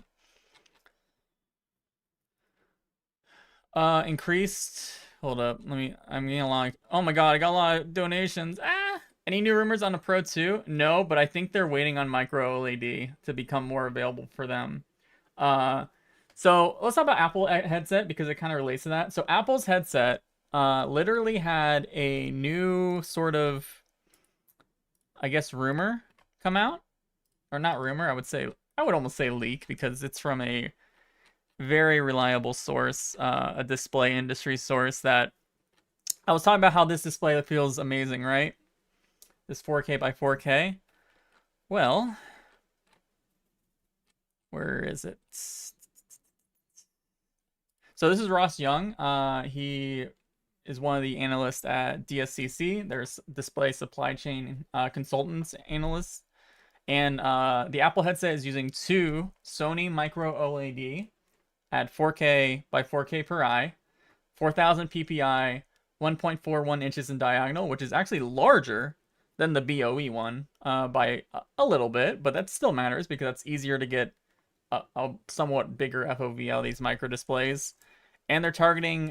Increased. Hold up. I'm getting a lot. Oh my god, I got a lot of donations. Any new rumors on the Pro 2? No, but I think they're waiting on micro LED to become more available for them. So let's talk about Apple headset because it kind of relates to that. So Apple's headset literally had a new sort of, I guess, rumor come out. Or not rumor, I would almost say leak because it's from a very reliable source, a display industry source that I was talking about how this display feels amazing, right? This 4K by 4K. Well, where is it? So this is Ross Young. He is one of the analysts at DSCC. There's display supply chain consultants analysts. And the Apple headset is using 2 Sony micro OLED at 4K by 4K per eye, 4000 PPI, 1.41 inches in diagonal, which is actually larger than the BOE one by a little bit, but that still matters because that's easier to get a somewhat bigger FOV out of these micro displays. And they're targeting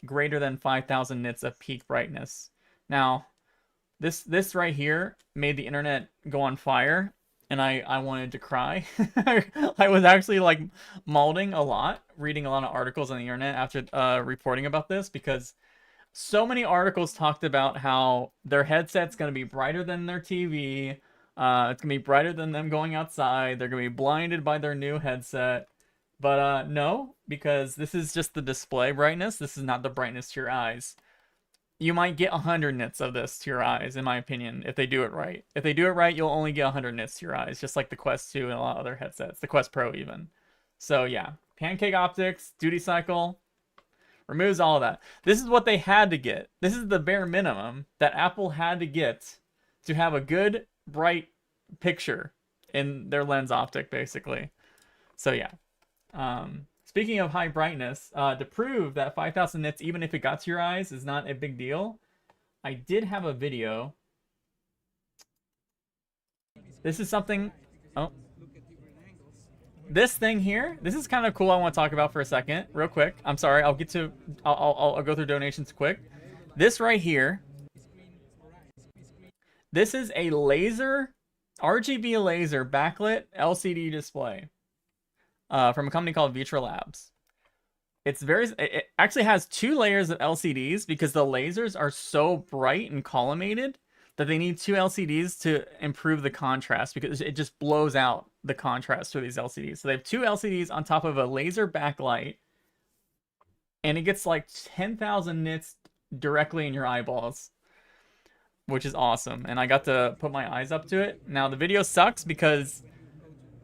greater than 5000 nits of peak brightness. Now, this right here made the internet go on fire, and I wanted to cry. I was actually like malding a lot, reading a lot of articles on the internet after reporting about this because so many articles talked about how their headset's going to be brighter than their TV. It's going to be brighter than them going outside. They're going to be blinded by their new headset. But no, because this is just the display brightness. This is not the brightness to your eyes. You might get 100 nits of this to your eyes, in my opinion, if they do it right. If they do it right, you'll only get 100 nits to your eyes, just like the Quest 2 and a lot of other headsets. The Quest Pro even. So yeah, pancake optics, duty cycle, removes all of that. This is what they had to get. This is the bare minimum that Apple had to get to have a good, bright picture in their lens optic, basically. So yeah. Speaking of high brightness, to prove that 5000 nits, even if it got to your eyes, is not a big deal, I did have a video. This is something... Oh. This thing here, this is kind of cool. I want to talk about for a second, real quick. I'm sorry, I'll go through donations quick. This right here, This is a laser, RGB laser backlit LCD display from a company called Vitra Labs. It actually has 2 layers of LCDs because the lasers are so bright and collimated that they need 2 LCDs to improve the contrast because it just blows out the contrast for these LCDs. So they have 2 LCDs on top of a laser backlight, and it gets like 10,000 nits directly in your eyeballs, which is awesome. And I got to put my eyes up to it. Now the video sucks because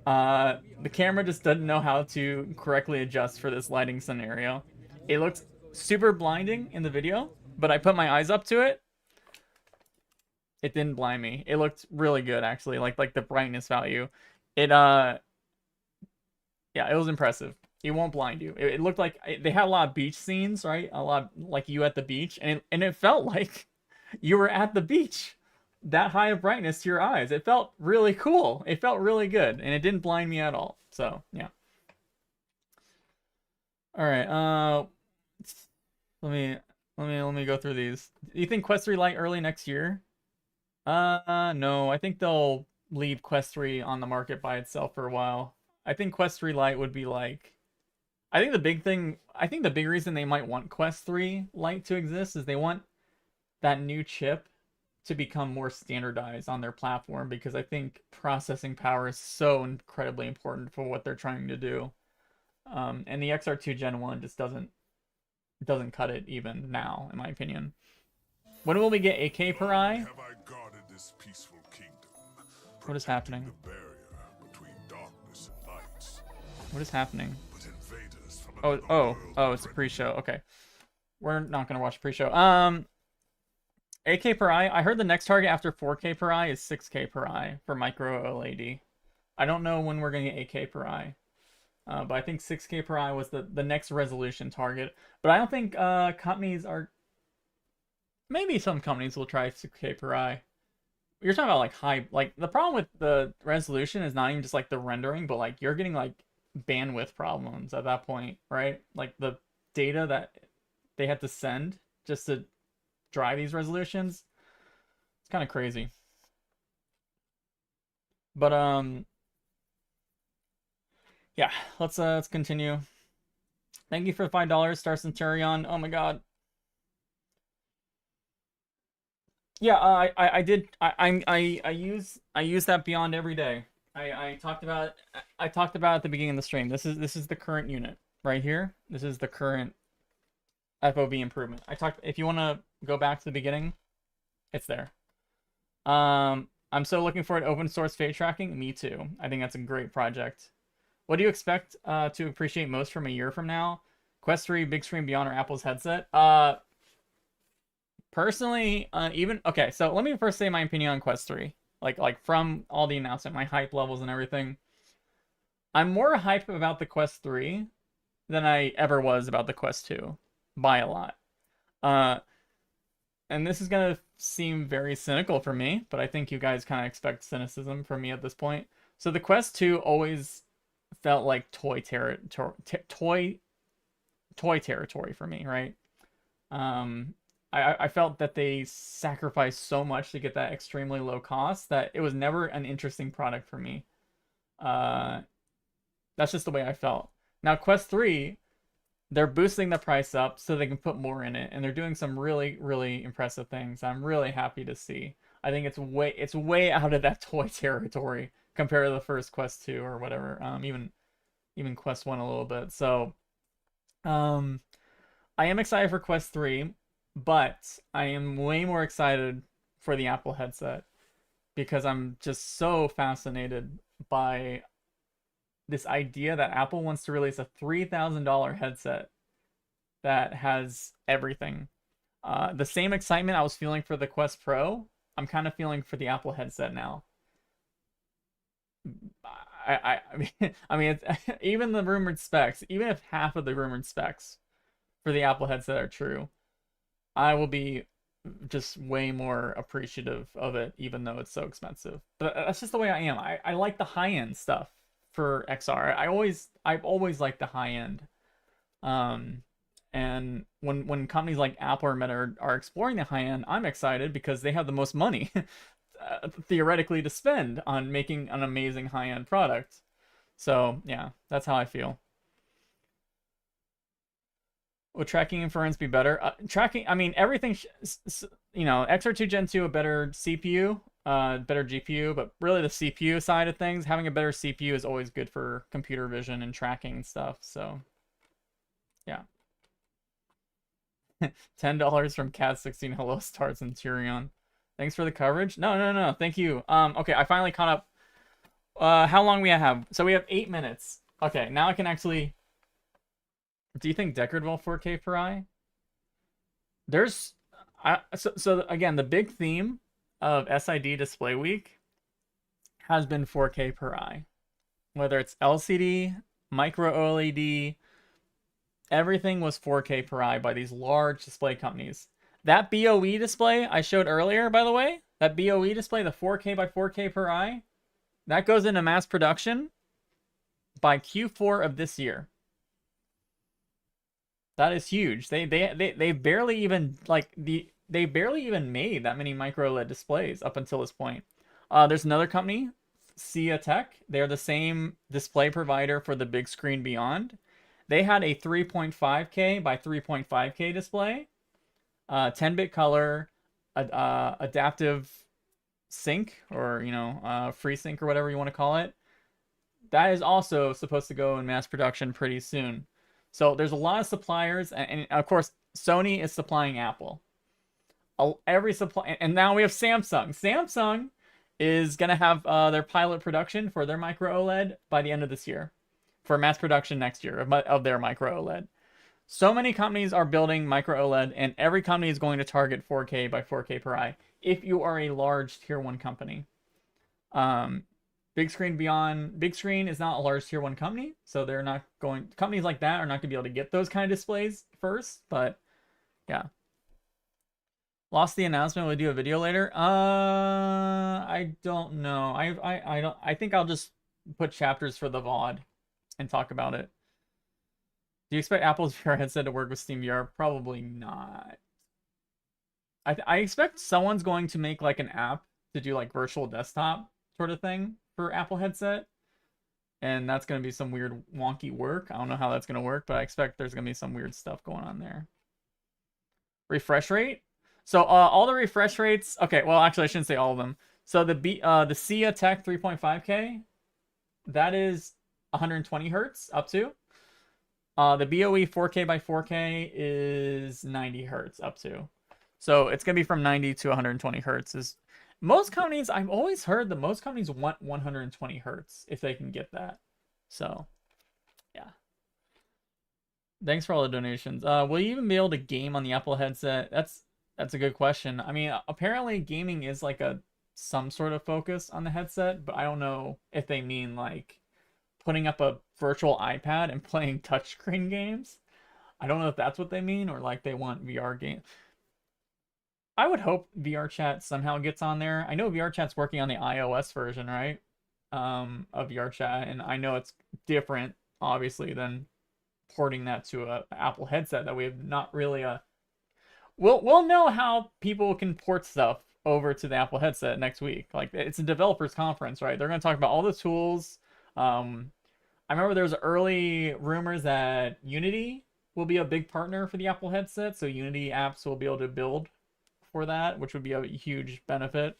the camera just doesn't know how to correctly adjust for this lighting scenario. It looks super blinding in the video, but I put my eyes up to it. It didn't blind me. It looked really good, actually. Like the brightness value. Yeah, it was impressive. It won't blind you. It looked like they had a lot of beach scenes, right? A lot like you at the beach, and it felt like you were at the beach. That high of brightness to your eyes. It felt really cool. It felt really good, and it didn't blind me at all. So yeah. All right. Let me go through these. Do you think Quest 3 Lite early next year? No. I think they'll leave Quest 3 on the market by itself for a while. I think Quest 3 Lite would be like. I think the big reason they might want Quest 3 Lite to exist is they want that new chip to become more standardized on their platform, because I think processing power is so incredibly important for what they're trying to do. And the XR2 Gen 1 just doesn't cut it even now, in my opinion. When will we get 8K per eye? What is happening? What is happening? Oh, it's a pre-show. Okay. We're not gonna watch pre-show. 8K per eye. I heard the next target after 4K per eye is 6K per eye for micro OLED. I don't know when we're gonna get 8K per eye. But I think 6K per eye was the next resolution target. But I don't think companies are. Maybe some companies will try 6K per eye. You're talking about like the problem with the resolution is not even just like the rendering, but like you're getting like bandwidth problems at that point, right? Like the data that they had to send just to drive these resolutions. It's kind of crazy. But yeah, let's continue. Thank you for the $5, Star Centurion. Oh my god. Yeah, I did. I use that Beyond every day. I talked about it at the beginning of the stream. This is the current unit right here. This is the current FOV improvement. If you want to go back to the beginning, it's there. I'm so looking forward to open source fade tracking. Me too. I think that's a great project. What do you expect to appreciate most from a year from now? Quest 3, Bigscreen Beyond, or Apple's headset? Personally, okay, so let me first say my opinion on Quest 3. Like from all the announcement, my hype levels and everything. I'm more hyped about the Quest 3 than I ever was about the Quest 2. By a lot. And this is gonna seem very cynical for me, but I think you guys kind of expect cynicism from me at this point. So the Quest 2 always felt like toy territory for me, right? I felt that they sacrificed so much to get that extremely low cost that it was never an interesting product for me. That's just the way I felt. Now Quest 3, they're boosting the price up so they can put more in it, and they're doing some really, really impressive things. I'm really happy to see. I think it's way out of that toy territory compared to the first Quest 2 or whatever. Even Quest 1 a little bit. So I am excited for Quest 3, but I am way more excited for the Apple headset because I'm just so fascinated by this idea that Apple wants to release a $3,000 headset that has everything. The same excitement I was feeling for the Quest Pro, I'm kind of feeling for the Apple headset now. I mean, even the rumored specs, even if half of the rumored specs for the Apple headset are true, I will be just way more appreciative of it, even though it's so expensive. But that's just the way I am. I like the high-end stuff for XR. I've always liked the high-end. And when companies like Apple or Meta are exploring the high-end, I'm excited because they have the most money. theoretically to spend on making an amazing high-end product. So yeah, that's how I feel. Would tracking inference be better? Tracking, I mean, everything, XR2 Gen 2, a better CPU, better GPU, but really the CPU side of things, having a better CPU is always good for computer vision and tracking and stuff. So, yeah. $10 from Cat16 Hello Stars and Tyrion. Thanks for the coverage. No. Thank you. Okay, I finally caught up. How long we have? So we have 8 minutes. Okay, now I can actually. Do you think Deckard will 4K per eye? There's, so again, the big theme of SID Display Week has been 4K per eye. Whether it's LCD, micro OLED, everything was 4K per eye by these large display companies. That BOE display I showed earlier, by the way, that BOE display, the 4K by 4K per eye, that goes into mass production by Q4 of this year. That is huge. They barely even they barely even made that many micro OLED displays up until this point. There's another company, Sia Tech. They're the same display provider for the Bigscreen Beyond. They had a 3.5K by 3.5K display, 10-bit color, adaptive sync, or free sync, or whatever you want to call it. That is also supposed to go in mass production pretty soon. So there's a lot of suppliers, and of course Sony is supplying Apple. Every supply, and now we have Samsung. Samsung is gonna have their pilot production for their micro OLED by the end of this year, for mass production next year of their micro OLED. So many companies are building micro OLED, and every company is going to target 4K by 4K per eye if you are a large tier 1 company. Bigscreen Beyond, Bigscreen is not a large tier 1 company, so they're not going, companies like that are not going to be able to get those kind of displays first, but yeah. Lost the announcement, we'll do a video later. I don't know. I think I'll just put chapters for the VOD and talk about it. Do you expect Apple's VR headset to work with Steam VR? Probably not. I expect someone's going to make like an app to do like virtual desktop sort of thing for Apple headset, and that's going to be some weird wonky work. I don't know how that's going to work, but I expect there's going to be some weird stuff going on there. Refresh rate. So all the refresh rates. Okay, well actually I shouldn't say all of them. So the Sia Tech 3.5K, that is 120 hertz up to. The BOE 4K by 4K is 90 hertz up to. So it's gonna be from 90 to 120 hertz. Is most companies, I've always heard that most companies want 120 hertz if they can get that. So yeah. Thanks for all the donations. Will you even be able to game on the Apple headset? That's a good question. I mean, apparently gaming is like some sort of focus on the headset, but I don't know if they mean like putting up a virtual iPad and playing touchscreen games. I don't know if that's what they mean, or like they want VR games. I would hope VR chat somehow gets on there. I know VR chat's working on the iOS version, right? Of VR chat, and I know it's different, obviously, than porting that to a Apple headset that we have not really we'll know how people can port stuff over to the Apple headset next week. Like, it's a developers conference, right? They're going to talk about all the tools. I remember there was early rumors that Unity will be a big partner for the Apple headset, so Unity apps will be able to build for that, which would be a huge benefit.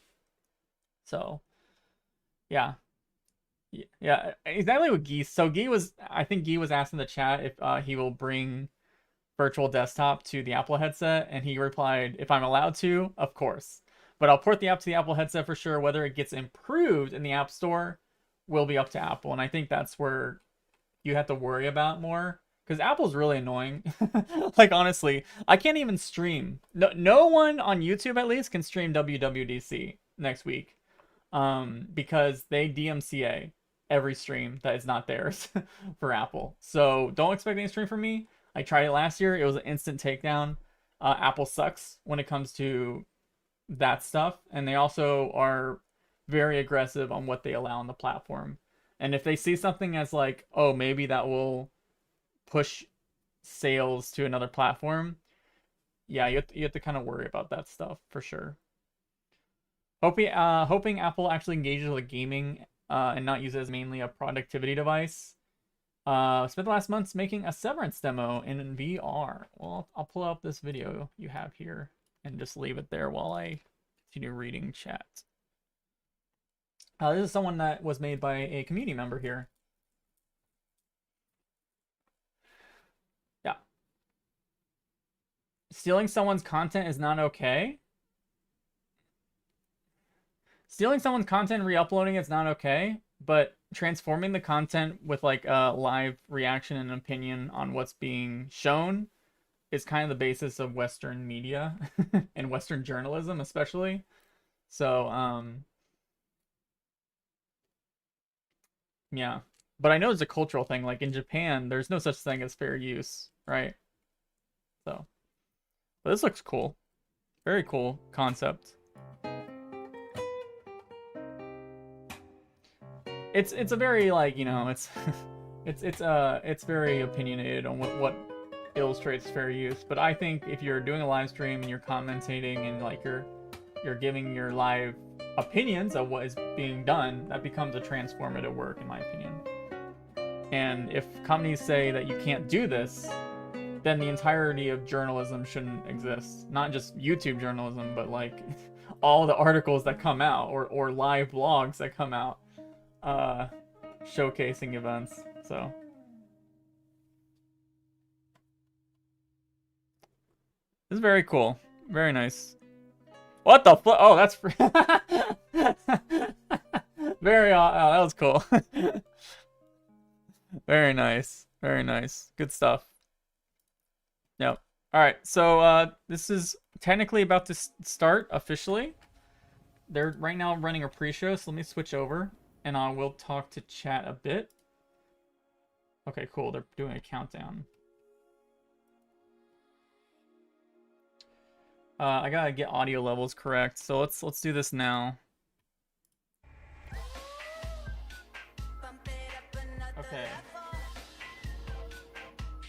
So yeah. Yeah, exactly what Guy. So I think Guy was asked in the chat if he will bring virtual desktop to the Apple headset, and he replied, if I'm allowed to, of course. But I'll port the app to the Apple headset for sure. Whether it gets improved in the App Store will be up to Apple, and I think that's where you have to worry about more, because Apple's really annoying. Like, honestly, I can't even stream. No one on YouTube, at least, can stream WWDC next week, because they DMCA every stream that is not theirs for Apple. So don't expect any stream from me. I tried it last year. It was an instant takedown. Apple sucks when it comes to that stuff, and they also are very aggressive on what they allow on the platform. And if they see something as like, oh, maybe that will push sales to another platform, yeah, you have to kind of worry about that stuff for sure. Hoping Apple actually engages with gaming and not use it as mainly a productivity device. Spent the last months making a Severance demo in VR. Well, I'll pull up this video you have here and just leave it there while I continue reading chat. This is someone that was made by a community member here. Yeah. Stealing someone's content is not okay. Stealing someone's content and re-uploading it's not okay, but transforming the content with like a live reaction and opinion on what's being shown is kind of the basis of Western media and Western journalism especially. So, yeah. But I know it's a cultural thing. Like in Japan, there's no such thing as fair use, right? So, but this looks cool. Very cool concept. It's a very like, you know, it's it's very opinionated on what illustrates fair use. But I think if you're doing a live stream and you're commentating and like you're giving your live opinions of what is being done, that becomes a transformative work in my opinion. And if companies say that you can't do this, then the entirety of journalism shouldn't exist. Not just YouTube journalism, but like all the articles that come out or live blogs that come out showcasing events. So this is very cool. Very nice. What the fuck? Oh, that's very that was cool. Very nice. Very nice. Good stuff. Yep. All right. So this is technically about to start officially. They're right now running a pre-show, so let me switch over and I will talk to chat a bit. Okay, cool. They're doing a countdown. I gotta get audio levels correct, so let's do this now. Okay.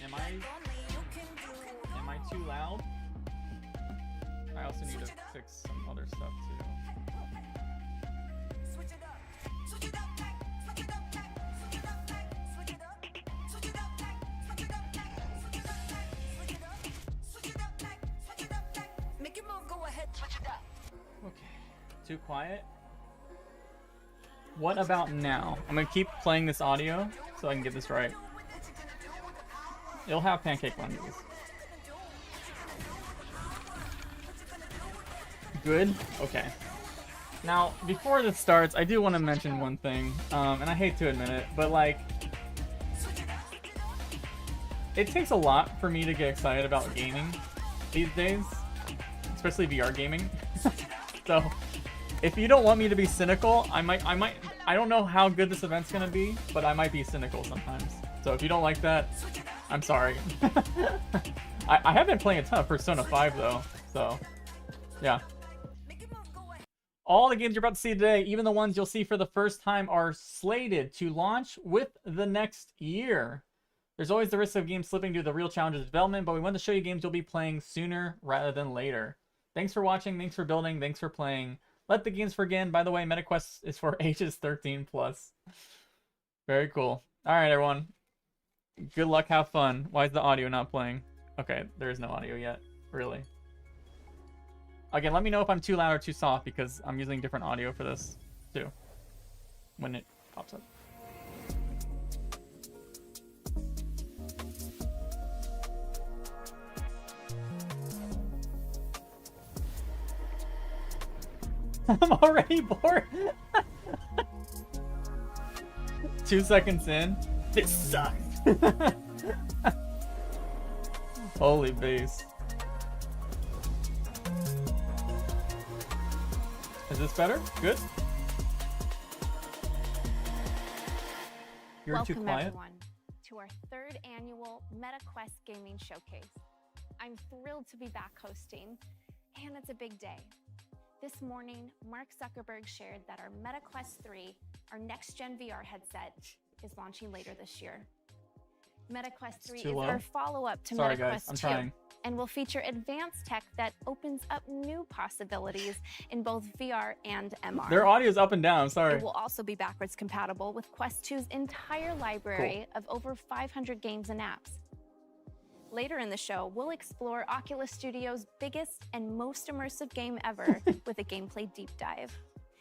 Am I too loud? I also need to fix some other stuff too. Okay, too quiet. What about now? I'm gonna keep playing this audio so I can get this right. It'll have pancake lunges. Good? Okay. Now, before this starts, I do want to mention one thing, and I hate to admit it, but like, it takes a lot for me to get excited about gaming these days, especially VR gaming. So, if you don't want me to be cynical, I don't know how good this event's gonna be, but I might be cynical sometimes. So if you don't like that, I'm sorry. I have been playing a ton of Persona 5 though, so yeah. All the games you're about to see today, even the ones you'll see for the first time, are slated to launch with the next year. There's always the risk of games slipping due to the real challenges of development, but we want to show you games you'll be playing sooner rather than later. Thanks for watching, thanks for building, thanks for playing. Let the games begin. By the way, MetaQuest is for ages 13+. Very cool. Alright, everyone. Good luck, have fun. Why is the audio not playing? Okay, there is no audio yet. Really. Again, let me know if I'm too loud or too soft because I'm using different audio for this too when it pops up. I'm already bored. 2 seconds in. This sucks. Holy base. Is this better? Good? You're Welcome too quiet. Everyone, to our 3rd annual MetaQuest Gaming Showcase. I'm thrilled to be back hosting, and it's a big day. This morning, Mark Zuckerberg shared that our MetaQuest 3, our next-gen VR headset, is launching later this year. MetaQuest 3 too is low? our follow-up to Sorry, MetaQuest guys. I'm 2 trying. and will feature advanced tech that opens up new possibilities in both VR and MR. Their audio's up and down. Sorry. It will also be backwards compatible with Quest 2's entire library of over 500 games and apps. Later in the show, we'll explore Oculus Studio's biggest and most immersive game ever with a gameplay deep dive.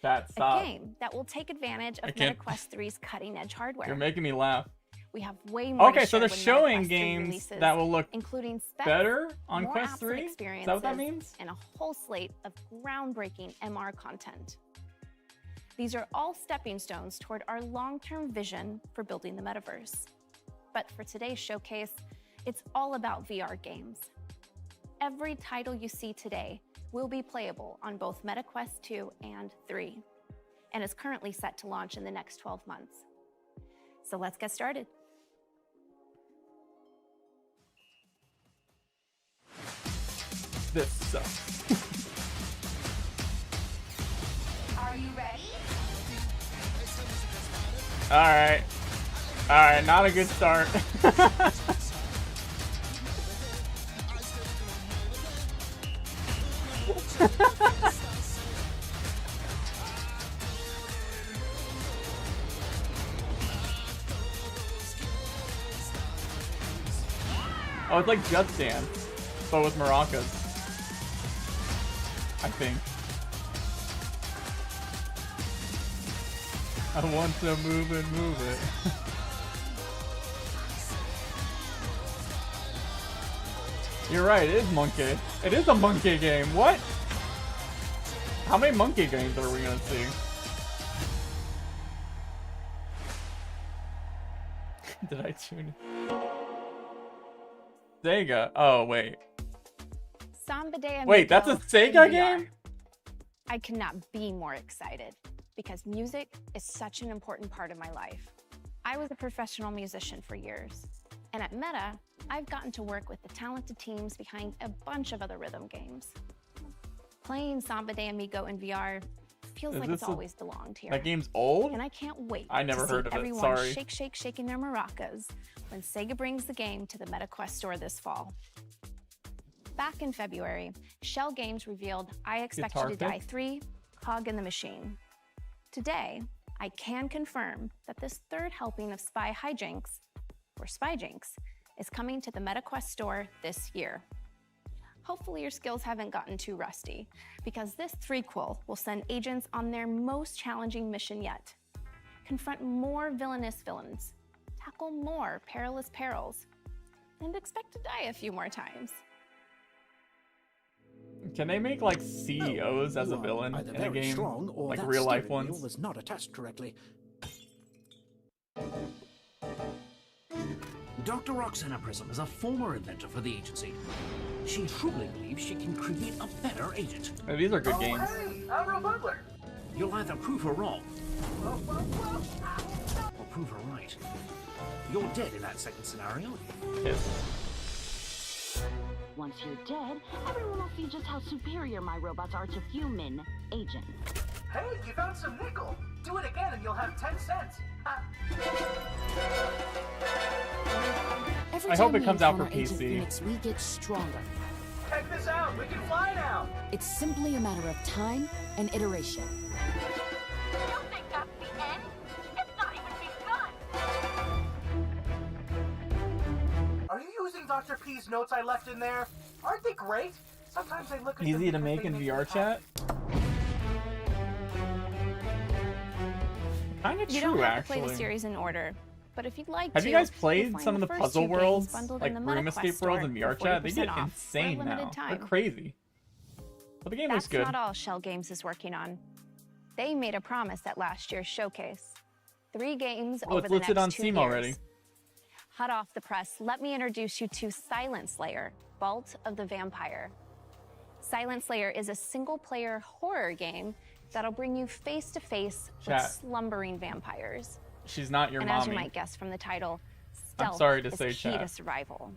Chat, A stop. game that will take advantage of can't- MetaQuest 3's cutting-edge hardware. You're making me laugh. We have way more Okay, to so share they're when showing MetaQuest 3 games releases, that will look including specs, better on more Quest apps and 3? Is that experiences, what that means? and a whole slate of groundbreaking MR content. These are all stepping stones toward our long-term vision for building the metaverse. But for today's showcase, it's all about VR games. Every title you see today will be playable on both MetaQuest 2 and 3, and is currently set to launch in the next 12 months. So let's get started. This sucks. Are you ready? Alright. Alright, not a good start. Oh, it's like Just Dance, but with maracas. I think. I want to move and move it. You're right, it is Monkey. It is a monkey game. What? How many monkey games are we gonna see? Did I tune in? Sega. Oh, wait. Samba de Amigo Wait, that's a in Sega VR. game? I could not be more excited because music is such an important part of my life. I was a professional musician for years, and at Meta, I've gotten to work with the talented teams behind a bunch of other rhythm games. Playing Samba de Amigo in VR feels Is like this it's always belonged here. That game's old? And I can't wait I never to heard see of it, everyone sorry. shake, shake, shaking their maracas when Sega brings the game to the MetaQuest store this fall. Back in February, Shell Games revealed I Expect You Guitar to Die pick? 3, Cog in the Machine. Today, I can confirm that this third helping of Spy Hijinks, or Spyjinks, is coming to the MetaQuest store this year. Hopefully your skills haven't gotten too rusty, because this threequel will send agents on their most challenging mission yet. Confront more villainous villains, tackle more perilous perils, and expect to die a few more times. Can they make like CEOs as a You are villain either in a very game? strong or Like that real life steering wheel ones? was not attached correctly. Dr. Roxana Prism is a former inventor for the agency. She truly believes she can create a better agent. Oh, these are good games. Hey, I'm Real Butler. You'll either prove her wrong or prove her right. You're dead in that second scenario. Kiss. Once you're dead, everyone will see just how superior my robots are to human agents. Hey, you found some nickel. Do it again and you'll have 10 cents. Every I hope time it we comes out for encounter Agent PC. Phoenix, we get stronger. Check this out. We can fly now. It's simply a matter of time and iteration. You think that's the end? It's not even begun! Are you using Dr. P's notes I left in there? Aren't they great? Sometimes I look at them Easy to because make they in me VR happy. chat? Kind of You true, don't have to play the actually. series in order, but if you'd like Have to, you guys you'll played find some of the first puzzle two games worlds? bundled Like in the Room MetaQuest Escape store Worlds in VR for chat? They 40% get off for a insane limited now. They're time. crazy. But the game looks That's good. not all Shell Games is working on. They made a promise at last year's showcase. 3 games Oh, over it's the next listed on 2 Steam years. already. Hot off the press, let me introduce you to Silent Slayer, Vault of the Vampire. Silent Slayer is a single-player horror game that'll bring you face-to-face with Chat. slumbering vampires. She's not your And mommy. as you might guess from the title, I'm stealth sorry to is say, key chat. to survival.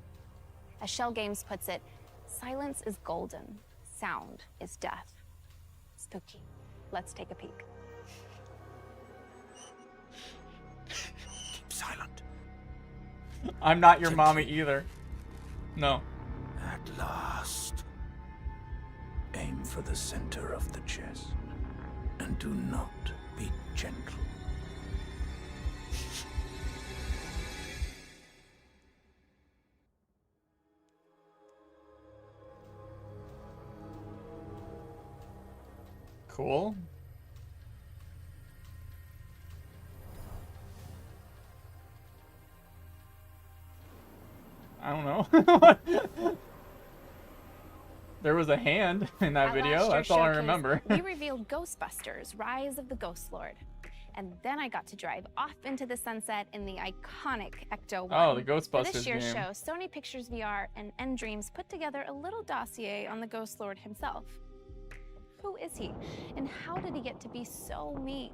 As Shell Games puts it, silence is golden, sound is death. Spooky. Let's take a peek. Keep silent. I'm not your mommy either. No. At last. Aim for the center of the chest. And do not be gentle. Cool. I don't know. There was a hand in that At video. last year's That's all I showcase, remember. We revealed Ghostbusters: Rise of the Ghost Lord. And then I got to drive off into the sunset in the iconic Ecto-1. Oh, the For Ghostbusters this year's game. show, Sony Pictures VR and N-Dreams put together a little dossier on the Ghost Lord himself. Who is he? And how did he get to be so mean?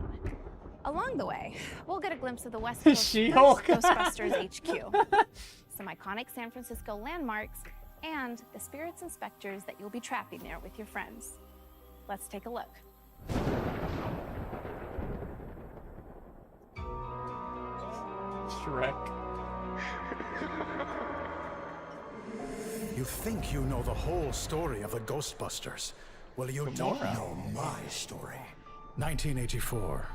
Along the way, we'll get a glimpse of the West Coast She-Hulk. Ghostbusters HQ, some iconic San Francisco landmarks, and the spirits and specters that you'll be trapping there with your friends. Let's take a look. Shrek. You think you know the whole story of the Ghostbusters. Well, you don't Gamora. know my story. 1984.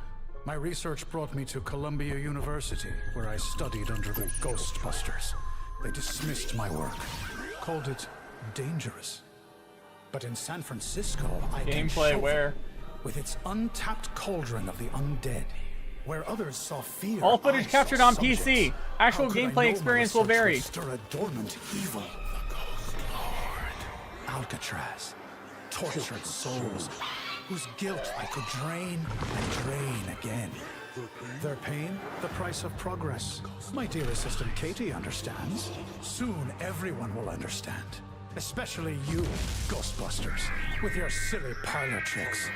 My research brought me to Columbia University, where I studied under the Ghostbusters. They dismissed my work, called it dangerous. But in San Francisco, I can Gameplay show where? them, with its untapped cauldron of the undead. Where others saw fear, All footage I captured saw on subjects. PC. Actual How could I gameplay know my experience will research vary. would stir a dormant evil. The Ghost Lord. Alcatraz. Tortured souls whose guilt I could drain and drain again. Their pain, the price of progress. My dear assistant Katie understands. Soon everyone will understand. Especially you, Ghostbusters, with your silly parlor tricks.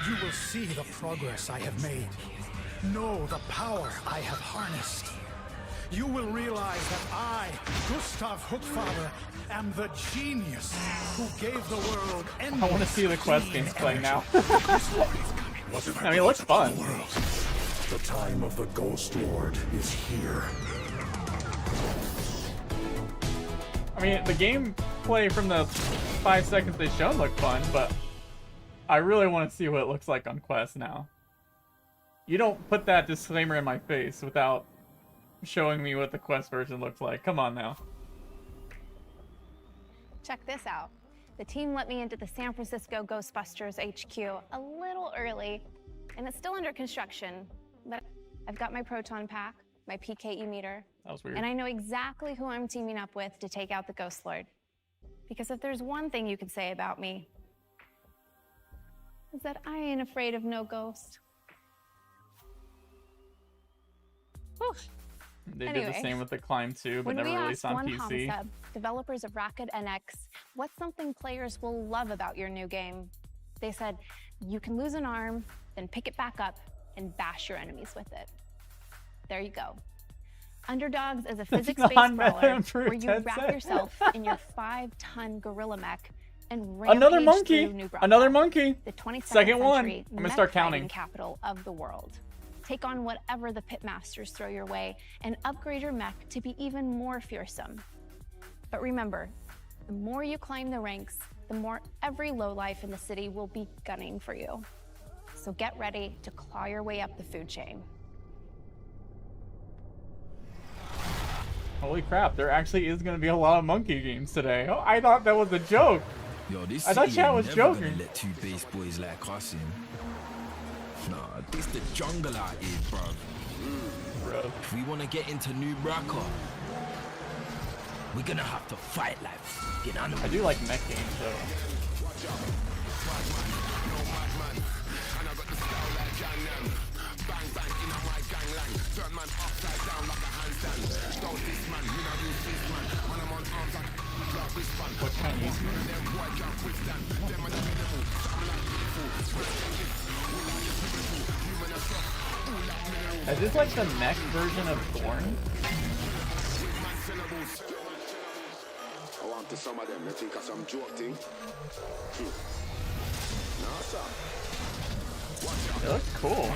You will see the progress I have made. Know the power I have harnessed. You will realize that I, Gustav Hookfather, am the genius who gave the world endless I want to see the quest clean games play energy. now. I mean, it looks fun. The time of the Ghost Lord is here. I mean, the gameplay from the 5 seconds they showed looked fun, but I really want to see what it looks like on Quest now. You don't put that disclaimer in my face without showing me what the Quest version looks like. Come on now. Check this out. The team let me into the San Francisco Ghostbusters HQ a little early, and it's still under construction, but I've got my proton pack, my PKE meter, That was weird. and I know exactly who I'm teaming up with to take out the Ghost Lord. Because if there's one thing you can say about me, is that I ain't afraid of no ghost. Whew. They did Anyway, the same with the Climb 2, but When never we released asked on One PC. Homsub, developers of Rocket NX, what's something players will love about your new game? They said, you can lose an arm, then pick it back up and bash your enemies with it. There you go. Underdogs is a physics-based brawler improved where you wrap headset. yourself in your 5-ton gorilla mech and rampage Another monkey! through New Another Braunfels, monkey! the 27th Second one. century I'm gonna start mech fighting counting. capital of the world. Take on whatever the pitmasters throw your way and upgrade your mech to be even more fearsome. But remember, the more you climb the ranks, the more every lowlife in the city will be gunning for you. So get ready to claw your way up the food chain. Holy crap, there actually is going to be a lot of monkey games today. Oh, I thought that was a joke. Yo, this I thought city chat ain't was never gonna joking. let two base boys like us in. Nah, this the jungle out here, bruv. Bro. If we wanna get into New Braca, we're gonna have to fight like fucking animals. I do like mech games though. What Chinese? Is this like the mech version of Thorn? I want to some of them, they think of some joke thing. No, sir. It looks cool.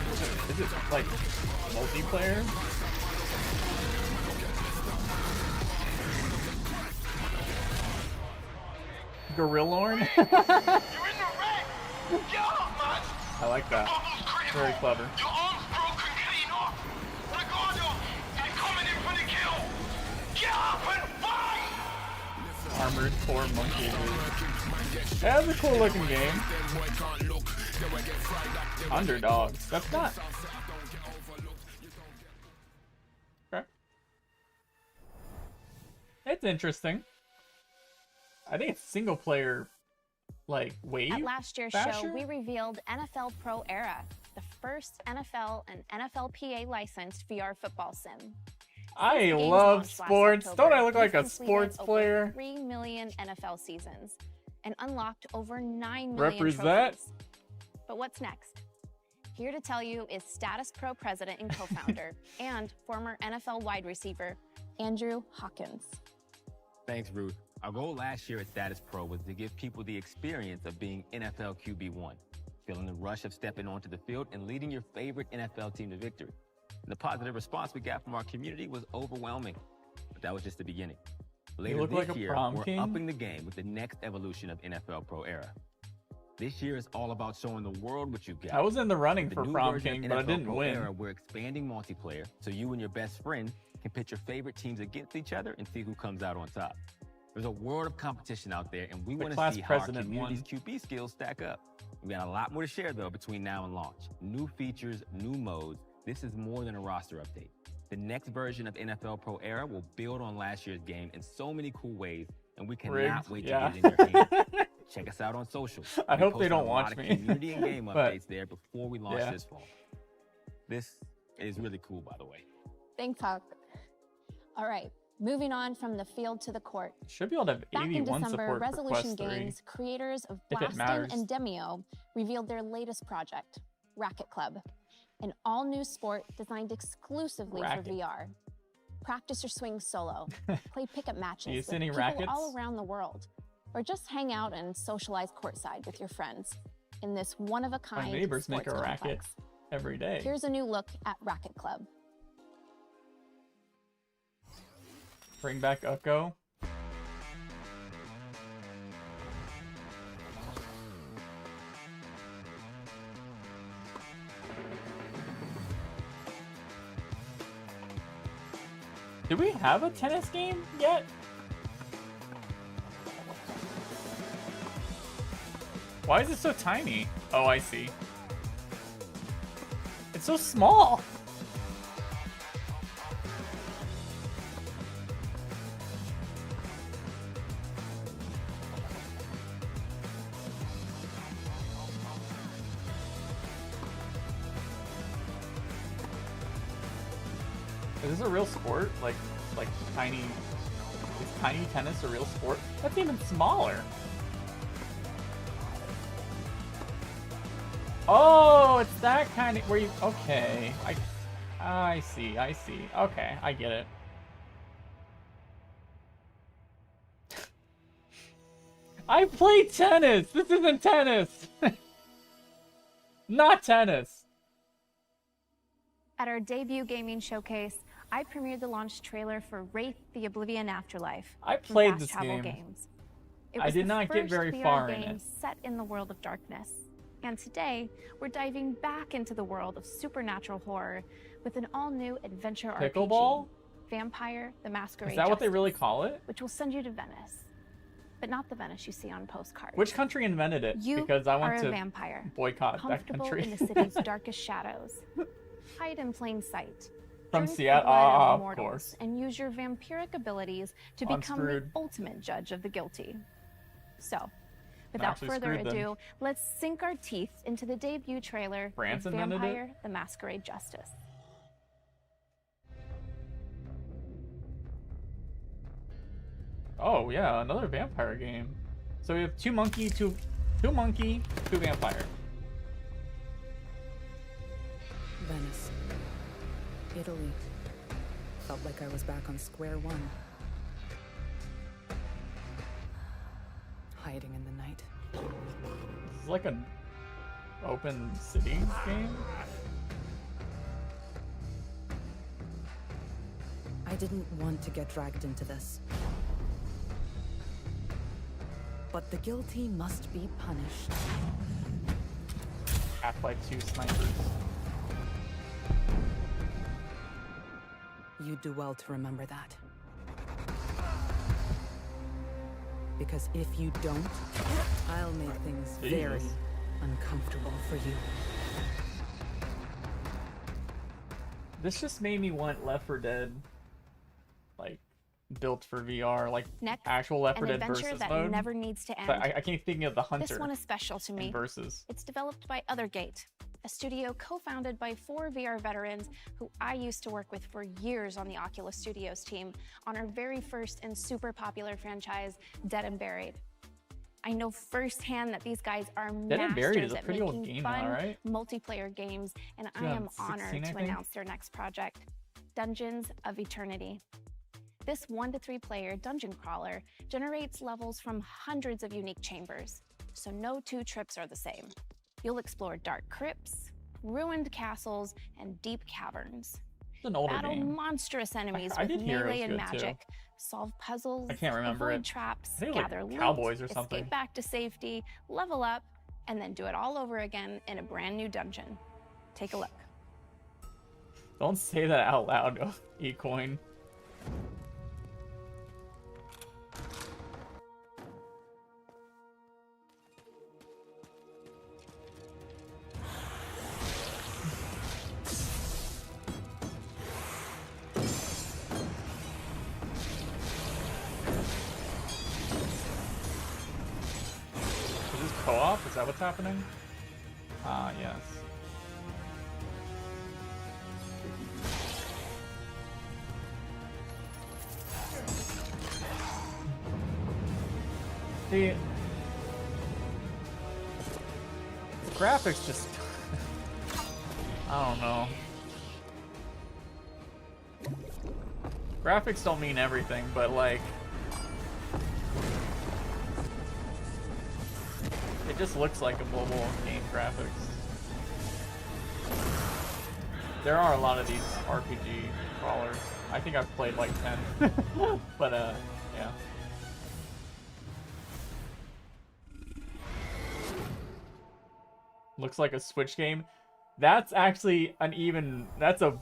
Is it like multiplayer? Gorillorn. You're in the red! Get up, man! I like that. Bubble's critical. Very clever. Your arm's broken clean off! Ricardo, they're coming in for the kill! Get up and fight! Armored core monkey dude. Yeah, that's a cool looking game. Underdogs. That's not. Okay. It's interesting. I think it's single player, like, wave. At last year's show, we revealed NFL Pro Era, the first NFL and NFLPA licensed VR football sim. I love sports. Don't I look like a sports player? 3 million NFL seasons and unlocked over 9 million Represent. trophies. But what's next? Here to tell you is Status Pro president and co-founder and former NFL wide receiver, Andrew Hawkins. Thanks, Ruth. Our goal last year at Status Pro was to give people the experience of being NFL QB1, feeling the rush of stepping onto the field and leading your favorite NFL team to victory. And the positive response we got from our community was overwhelming, but that was just the beginning. Later look this like a year, prom we're king. upping the game with the next evolution of NFL Pro Era. This year is all about showing the world what you've got. I was in the running The for new prom version of king, but I NFL didn't Pro win. Era, we're expanding multiplayer so you and your best friend can pit your favorite teams against each other and see who comes out on top. There's a world of competition out there, and we want to class see how our president community's QB skills stack up. We got a lot more to share, though, between now and launch. New features, new modes. This is more than a roster update. The next version of NFL Pro Era will build on last year's game in so many cool ways, and we cannot Rigged, wait yeah. to get it in your hands. Check us out on social. I We hope post they don't a watch lot of me. community and game But, updates there before we launch yeah. this fall. This is really cool, by the way. Thanks, Hawk. All right, moving on from the field to the court. Should be able to have Back in 81 December, support for Resolution Quest 3. Games, creators of If it Blasting matters. and Demio, revealed their latest project, Racket Club, an all-new sport designed exclusively Racket. for VR. Practice your swing solo, play pickup matches You with see any people rackets? all around the world, or just hang out and socialize courtside with your friends in this one-of-a-kind My neighbors make sports a racket complex. every day. Here's a new look at Racket Club. Bring back Ucko. Do we have a tennis game yet? Why is it so tiny? Oh, I see. It's so small. Is this a real sport? Like tiny... Is tiny tennis a real sport? That's even smaller. Oh, it's that kind of... Where you... Okay. I see. Okay, I get it. I play tennis! This isn't tennis! Not tennis! At our debut gaming showcase, I premiered the launch trailer for Wraith: The Oblivion Afterlife. I from played Fast this Travel game. Games. It I was did the not get first very VR far in game it. set in the world of darkness. And today, we're diving back into the world of supernatural horror with an all-new adventure Pickleball? RPG, Vampire: The Masquerade Is that what they really Justice, call it? which will send you to Venice. But not the Venice you see on postcards. Which country invented it? You Because I are want a to vampire, boycott that comfortable country. in the city's darkest shadows. Hide in plain sight. From Drink the Seattle, blood of of mortals course. and use your vampiric abilities to I'm become the screwed. ultimate judge of the guilty. So, I'm without actually further screwed then. ado, let's sink our teeth into the debut trailer France of invented it? Vampire: The Masquerade Justice. Oh yeah, another vampire game. So we have two monkey, two vampire. Venice. Italy. Felt like I was back on square one. Hiding in the night. This is like an open city game. I didn't want to get dragged into this. but the guilty must be punished. Half-Life 2 snipers. You do well to remember that. Because if you don't, I'll make things very Jesus. uncomfortable for you. This just made me want Left 4 Dead, like, built for VR, like Next, actual Left 4 an Dead adventure versus that mode. never needs to end. But I keep thinking of the Hunter. This one is special to me. in Versus. It's developed by Othergate, a studio co-founded by 4 VR veterans who I used to work with for years on the Oculus Studios team on our very first and super popular franchise, Dead and Buried. I know firsthand that these guys are Dead and Buried is masters a at pretty old making game fun now, right? multiplayer games, and I am 2016, honored I to think? announce their next project, Dungeons of Eternity. This 1 to 3 player dungeon crawler generates levels from hundreds of unique chambers, so no 2 trips are the same. You'll explore dark crypts, ruined castles, and deep caverns. It's an older Battle game. monstrous enemies I with did hear it was melee and good, too. magic, solve puzzles, I can't remember avoid it. traps, I think it was gather like loot, Cowboys or something. escape back to safety, level up, and then do it all over again in a brand new dungeon. Take a look. Don't say that out loud, eCoin. Is this co-op? Is that what's happening? Ah, yes. See, the graphics just, I don't know. Graphics don't mean everything, but like, it just looks like a mobile game graphics. There are a lot of these RPG crawlers. I think I've played like 10, but yeah. Looks like a Switch game. That's actually an even, that's a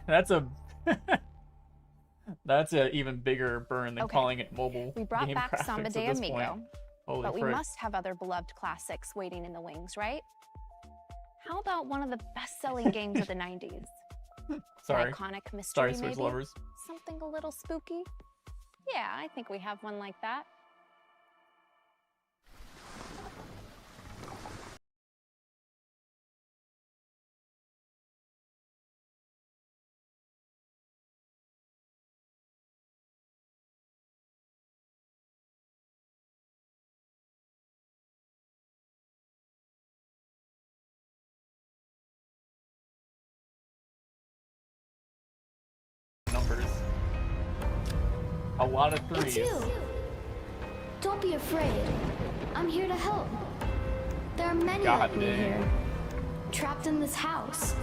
that's a even bigger burn than calling it mobile. We brought game back graphics Samba at de this Amigo, point. Holy but we frick. must have other beloved classics waiting in the wings, right? How about one of the best-selling games of the 90s? Sorry. An iconic mystery, Sorry, Switch maybe? lovers. Something a little spooky? Yeah, I think we have one like that. Numbers. A lot of threes. It's you. Don't be afraid. I'm here to help. There are many like me here, trapped in this house.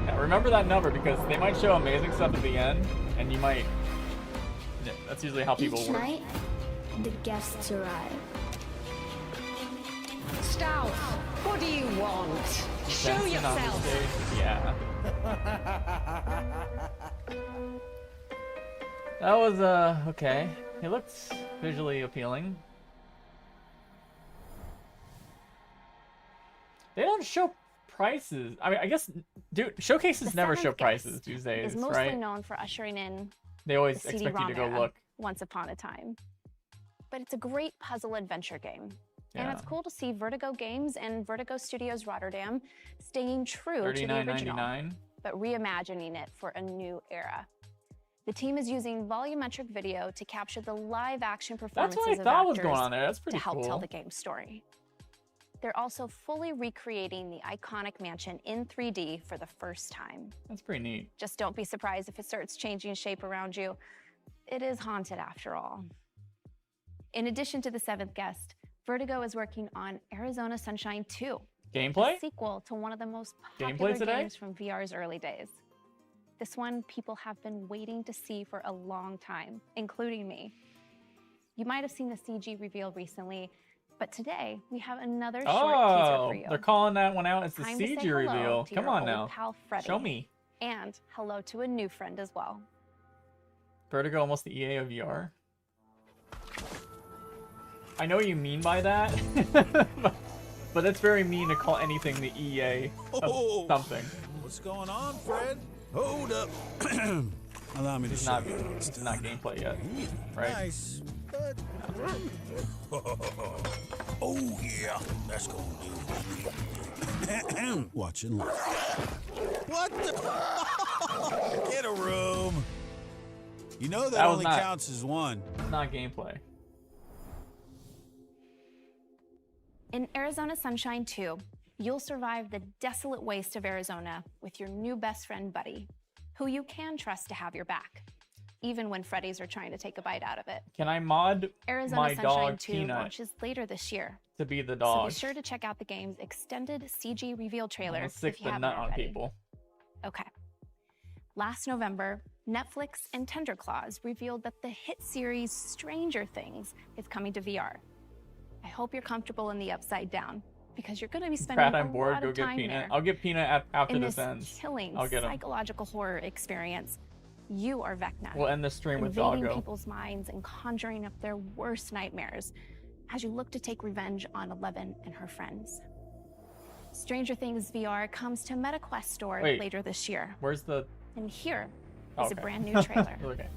Yeah, remember that number because they might show amazing stuff at the end, and you might. Yeah, that's usually how people Each work. night, the guests arrive. Stout, what do you want? Show Dancing on the yourself. stage, yeah. That was okay. It looked visually appealing. They don't show prices. I mean, I guess, dude, showcases The never show Seventh Guest prices these days, is mostly right? known for ushering in They always the expect you to CD-ROM go era, look. once upon a time. But it's a great puzzle adventure game. And Yeah. it's cool to see Vertigo Games and Vertigo Studios Rotterdam staying true to the original, $39.99. but reimagining it for a new era. The team is using volumetric video to capture the live-action That's performances what I of thought was actors going on there. That's pretty to help cool. tell the game's story. They're also fully recreating the iconic mansion in 3D for the first time. That's pretty neat. Just don't be surprised if it starts changing shape around you. It is haunted after all. In addition to The Seventh Guest, Vertigo is working on Arizona Sunshine 2. Gameplay? A sequel to one of the most Gameplay popular today? games from VR's early days. This one people have been waiting to see for a long time, including me. You might have seen the CG reveal recently, but today we have another short teaser for you. They're calling that one out as the Time to say CG hello reveal. to Come your on old now. pal Freddy. Show me. And hello to a new friend as well. Vertigo, almost the EA of VR. I know what you mean by that, but it's very mean to call anything the EA of something. What's going on, Fred? Hold up. Allow me to It's show not, you. it's not gameplay yet, right? Nice, but... Oh, yeah. That's gonna do. Watch and learn. What the? Get a room. You know that only counts as one. It's not gameplay. In Arizona Sunshine 2, you'll survive the desolate waste of Arizona with your new best friend, Buddy, who you can trust to have your back, even when Freddy's are trying to take a bite out of it. Can I mod Arizona my Sunshine dog 2 Peanut launches later this year. to be the So dog? be sure to check out the game's extended CG reveal trailer Stick if you the haven't nut on already. people. Okay. Last November, Netflix and Tender Claws revealed that the hit series Stranger Things is coming to VR. I hope you're comfortable in the upside down, because you're going to be spending Brad, a I'm bored. lot Go of get time Peanut. there. I'll get Peanut after In this this ends. killing I'll get him. psychological horror experience, you are Vecna. We'll end the stream with invading Doggo. people's minds and conjuring up their worst nightmares as you look to take revenge on Eleven and her friends. Stranger Things VR comes to MetaQuest Store Wait, later this year. Where's the... And here is a Okay. brand new trailer. Okay.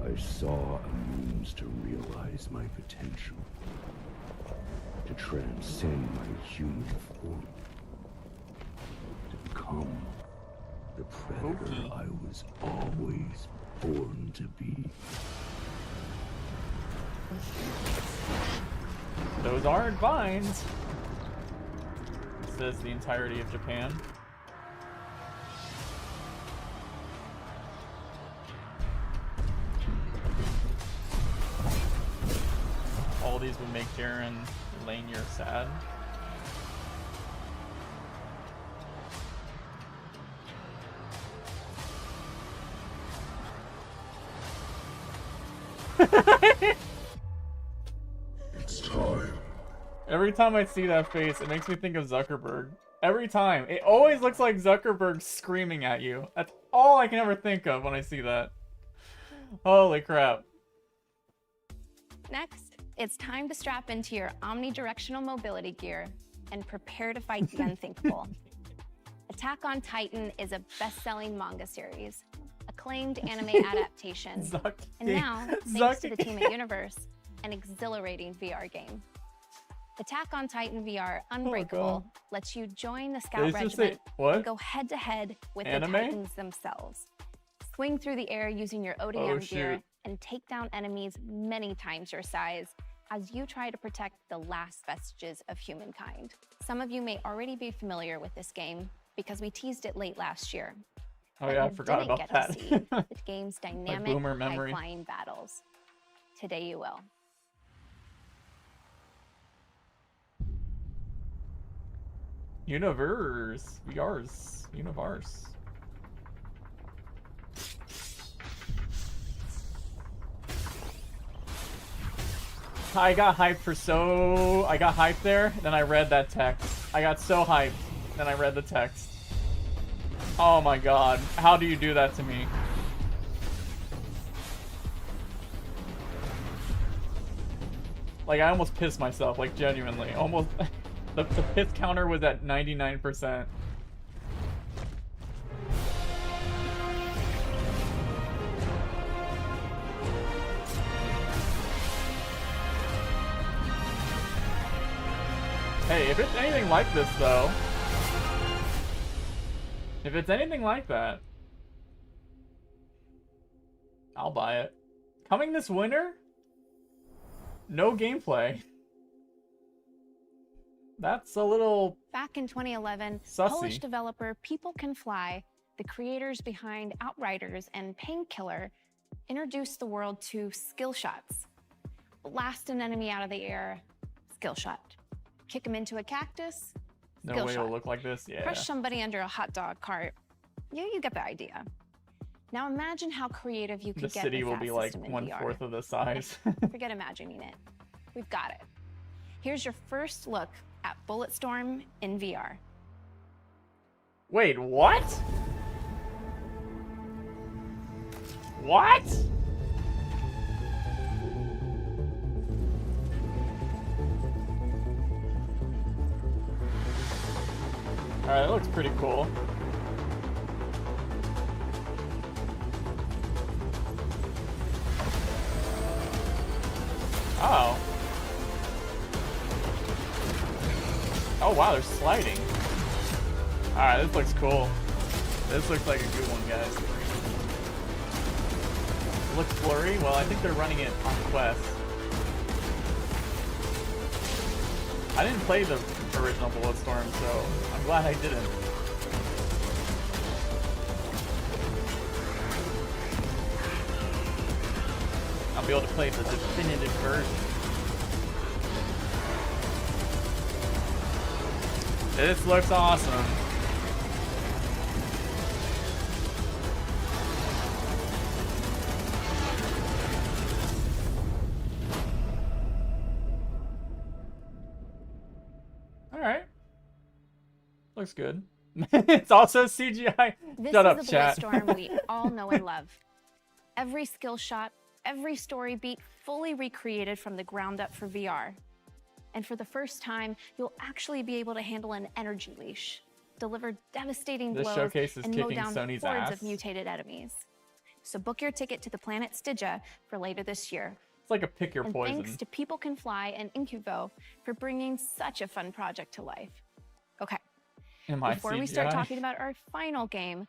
I saw a means to realize my potential, to transcend my human form, to become the predator I was always born to be. Those aren't vines. Says the entirety of Japan. All these would make Darren Lanier sad. It's time. Every time I see that face, it makes me think of Zuckerberg. Every time. It always looks like Zuckerberg screaming at you. That's all I can ever think of when I see that. Holy crap. Next, it's time to strap into your omnidirectional mobility gear and prepare to fight the unthinkable. Attack on Titan is a best-selling manga series, acclaimed anime adaptation, and now, thanks to the team at Universe, an exhilarating VR game. Attack on Titan VR Unbreakable lets you join the Scout Did it just say- Regiment what? and go head-to-head with Anime? the Titans themselves. Swing through the air using your ODM Oh, gear shoot. and take down enemies many times your size as you try to protect the last vestiges of humankind. Some of you may already be familiar with this game because we teased it late last year. Oh but yeah, I you forgot didn't about get that. to see the game's dynamic, boomer memory. high-flying battles. Today you will. Universe. VR's. Universe. I got hyped I got hyped there, then I read that text. I got so hyped, then I read the text. Oh my god. How do you do that to me? Like, I almost pissed myself, like, genuinely. Almost. The piss counter was at 99%. Hey, if it's anything like this, though. If it's anything like that, I'll buy it. Coming this winter? No gameplay. That's a little... Back in 2011, Sussy. Polish developer People Can Fly, the creators behind Outriders and Painkiller, introduced the world to skill shots. Blast an enemy out of the air, skill shot. Kick him into a cactus, No skill way shot. it'll look like this. Yeah. Crush somebody under a hot dog cart. You get the idea. Now imagine how creative you could The get city with will that be like system in 1/4 VR. of the size. Forget imagining it. We've got it. Here's your first look at Bulletstorm in VR. Wait, what? What? Alright, that looks pretty cool. Oh. Oh wow, they're sliding. Alright, this looks cool. This looks like a good one, guys. It looks blurry. Well, I think they're running it on Quest. I didn't play the original Bulletstorm, so I'm glad I didn't. I'll be able to play the definitive version. This looks awesome. Alright. Looks good. It's also CGI. This Shut up, is the chat. Bulletstorm we all know and love. Every skill shot, every story beat fully recreated from the ground up for VR. And for the first time, you'll actually be able to handle an energy leash, deliver devastating This blows, showcase is and mow kicking down Sony's hordes ass. of mutated enemies. So book your ticket to the planet Stygia for later this year. It's like a pick your And poison. thanks to People Can Fly and Incuvo for bringing such a fun project to life. Okay, Am I before we start CGI? talking about our final game,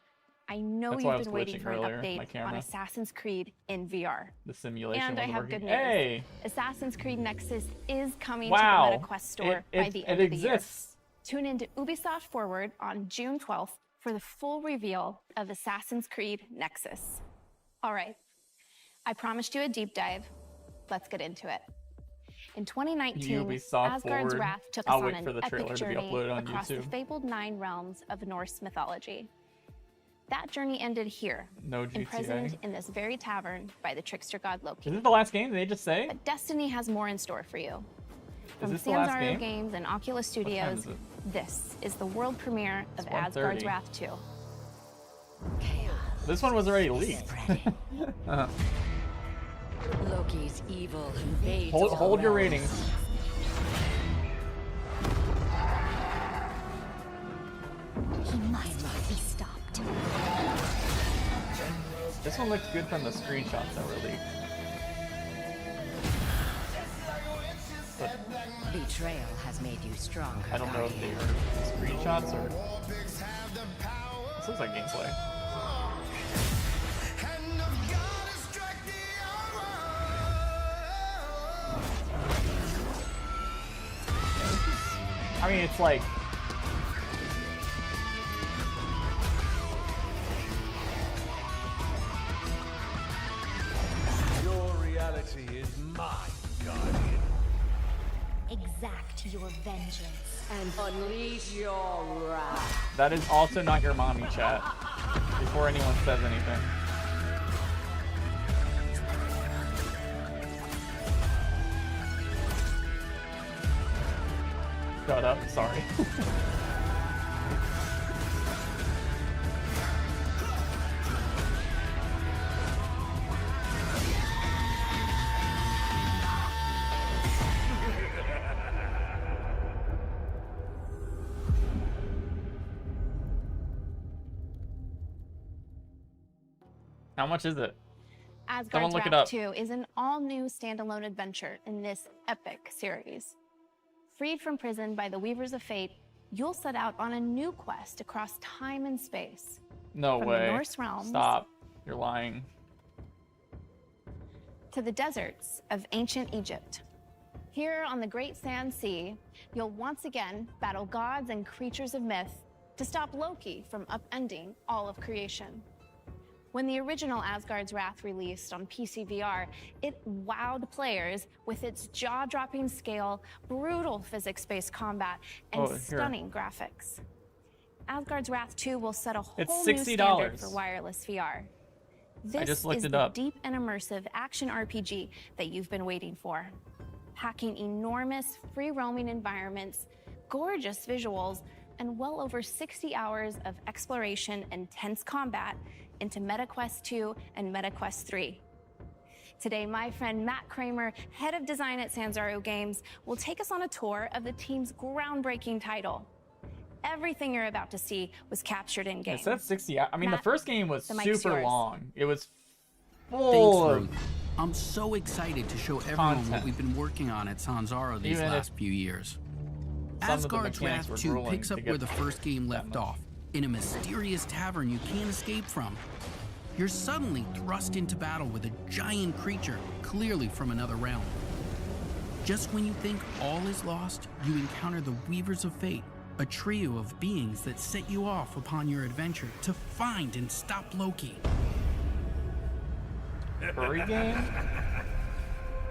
I know That's why I was you've been waiting glitching for an earlier, my update on camera. Assassin's Creed in VR. The simulation And I wasn't have working. good news. Hey! Assassin's Creed Nexus is coming Wow. to the MetaQuest store It- by it- the it end of the year. exists. Tune in to Ubisoft Forward on June 12th for the full reveal of Assassin's Creed Nexus. All right, I promised you a deep dive. Let's get into it. In 2019, Ubisoft Asgard's Forward. Wrath took I'll us on wait an for the trailer epic to be journey uploaded on across the YouTube. fabled 9 realms of Norse mythology. That journey ended here, No GTA. imprisoned in this very tavern by the trickster god Loki. Is it the last game? Did they just say? But Destiny has more in store for you. From this the last Sanzario game? Games and Oculus time Studios, is it? this is the world premiere of It's Asgard's 1:30. Wrath 2. This one was already leaked. Loki's evil invades Hold your all ratings. realms. He must be stopped. This one looks good from the screenshots that were leaked. But Betrayal has made you stronger. I don't know if they are screenshots or... This looks like gameplay. I mean, it's like... Your reality is my guardian. Exact your vengeance. And unleash your wrath. That is also not your mommy, chat. Before anyone says anything. Shut up, sorry. How much is it? Asgard's Someone look it Wrath up. 2 is an all-new standalone adventure in this epic series. Freed from prison by the Weavers of Fate, you'll set out on a new quest across time and space. No From way. the Norse realms Stop. You're lying. to the deserts of ancient Egypt. Here on the Great Sand Sea, you'll once again battle gods and creatures of myth to stop Loki from upending all of creation. When the original Asgard's Wrath released on PC VR, it wowed players with its jaw-dropping scale, brutal physics-based combat, and stunning graphics. Asgard's Wrath 2 will set a whole new standard for wireless VR. This is the deep and immersive action RPG that you've been waiting for. Packing enormous, free-roaming environments, gorgeous visuals, and well over 60 hours of exploration and tense combat into MetaQuest 2 and MetaQuest 3. Today, my friend Matt Kramer, head of design at Sanzaro Games, will take us on a tour of the team's groundbreaking title. Everything you're about to see was captured in game. It said 60 hours. I mean, Matt, the first game was super long. It was full of I'm so excited to show everyone what we've been working on at Sanzaro these last few years. Asgard's Wrath 2 picks up where the first game left off, in a mysterious tavern you can't escape from. You're suddenly thrust into battle with a giant creature, clearly from another realm. Just when you think all is lost, you encounter the Weavers of Fate, a trio of beings that set you off upon your adventure to find and stop Loki. Furry game?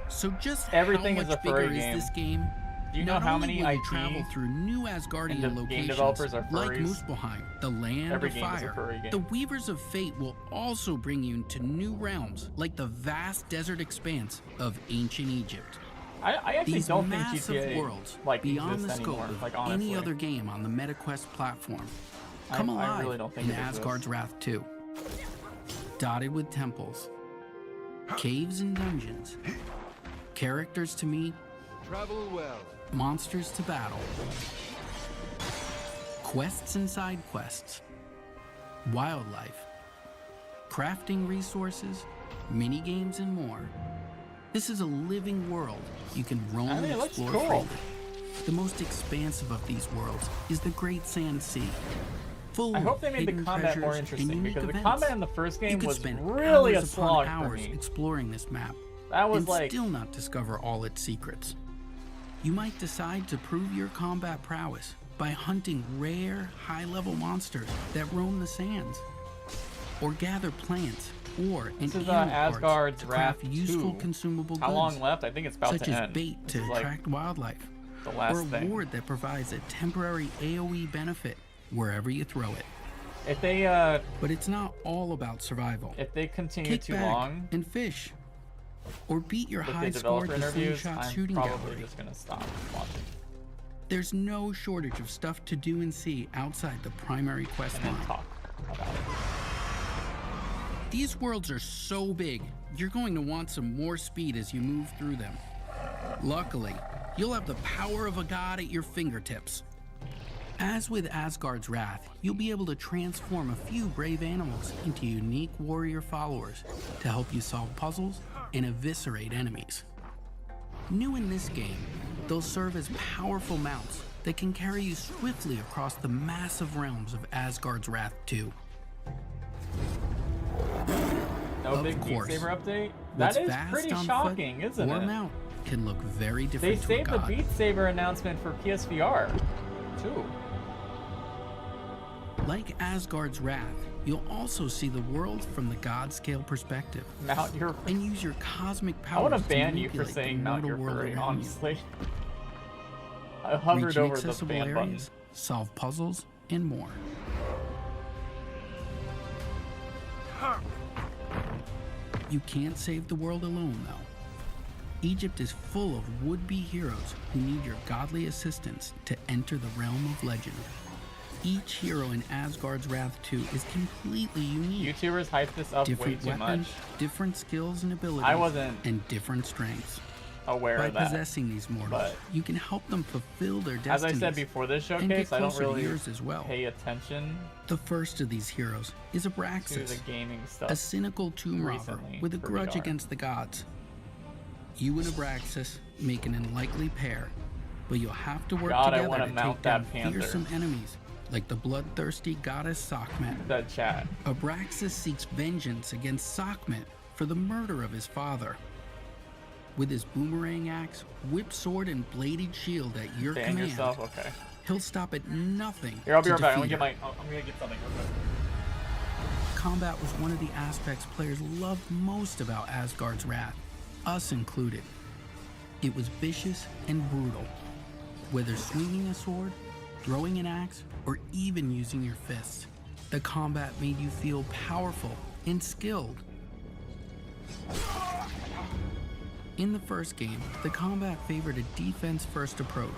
So just everything how is much a furry bigger game. Is this game? Do you know how many will IP you travel through new Asgardian game locations developers are like furries? Muspelheim, the land Every of game is a fire. furry game. The Weavers of Fate will also bring you into new realms like the vast desert expanse of ancient Egypt. I actually These don't think massive GTA worlds, like beyond the exists scope anymore, of like honestly. any other game on the MetaQuest platform, come I alive really don't think in it exists. Asgard's Wrath 2. Dotted with temples, caves and dungeons, characters to meet, travel well, monsters to battle, quests and side quests, wildlife, crafting resources, mini games, and more. This is a living world you can roam and explore freely. The most expansive of these worlds is the Great Sand Sea. Full I hope they made the hidden combat more treasures and interesting unique because the events. combat in the first You game could was spend really a hours slog upon for hours me. exploring this map That was and like still not discover all its secrets. You might decide to prove your combat prowess by hunting rare, high-level monsters that roam the sands, or gather plants or this is animal Asgard's parts to Wrath craft useful 2. consumable goods. How long left? I think it's about such to as end. bait to This is like attract wildlife, the last or a thing. ward that provides a temporary AoE benefit wherever you throw it. If they but it's not all about survival. If they continue Kick too back long and fish, or beat your with the high score developer at the interviews, slingshot I'm shooting probably gallery. just gonna stop watching. There's no shortage of stuff to do and see outside the primary quest And then line. talk about it. These worlds are so big, you're going to want some more speed as you move through them. Luckily, you'll have the power of a god at your fingertips. As with Asgard's Wrath, you'll be able to transform a few brave animals into unique warrior followers to help you solve puzzles and eviscerate enemies. New in this game, they'll serve as powerful mounts that can carry you swiftly across the massive realms of Asgard's Wrath 2. No big Beat Saber update? That is pretty shocking, isn't it? Mount can look very They different to a saved the god. Beat Saber announcement for PSVR, too. Like Asgard's Wrath, you'll also see the world from the god scale perspective. Mount your and use your cosmic I powers want to ban you for manipulate saying the mount mortal your world furry, around you. honestly. I hovered Reach over the inaccessible ban button. areas, solve puzzles, and more. You can't save the world alone, though. Egypt is full of would-be heroes who need your godly assistance to enter the realm of legend. Each hero in Asgard's Wrath 2 is completely unique. YouTubers hype this up Different way too weapons, much. different skills and abilities, I wasn't and different strengths. aware By of that. possessing these mortals, but you can help them fulfill their as I destinies. said before this and showcase, get I don't closer to really yours as well. pay attention The first of these heroes is to Abraxas, the gaming stuff. a cynical tomb robber recently with a for grudge VR. against the gods. You and Abraxas make an unlikely pair, but you'll have to work God, I together wanna to mount take down that panther. fearsome enemies like the bloodthirsty goddess Sekhmet. That chat. Abraxas seeks vengeance against Sekhmet for the murder of his father. With his boomerang axe, whip sword, and bladed shield at your Ban command, yourself? Okay. he'll stop at nothing. Here, I'll be to right back. I'm defeat gonna her. get something real quick. Combat was one of the aspects players loved most about Asgard's Wrath, us included. It was vicious and brutal. Whether swinging a sword, throwing an axe, or even using your fists, the combat made you feel powerful and skilled. In the first game, the combat favored a defense-first approach,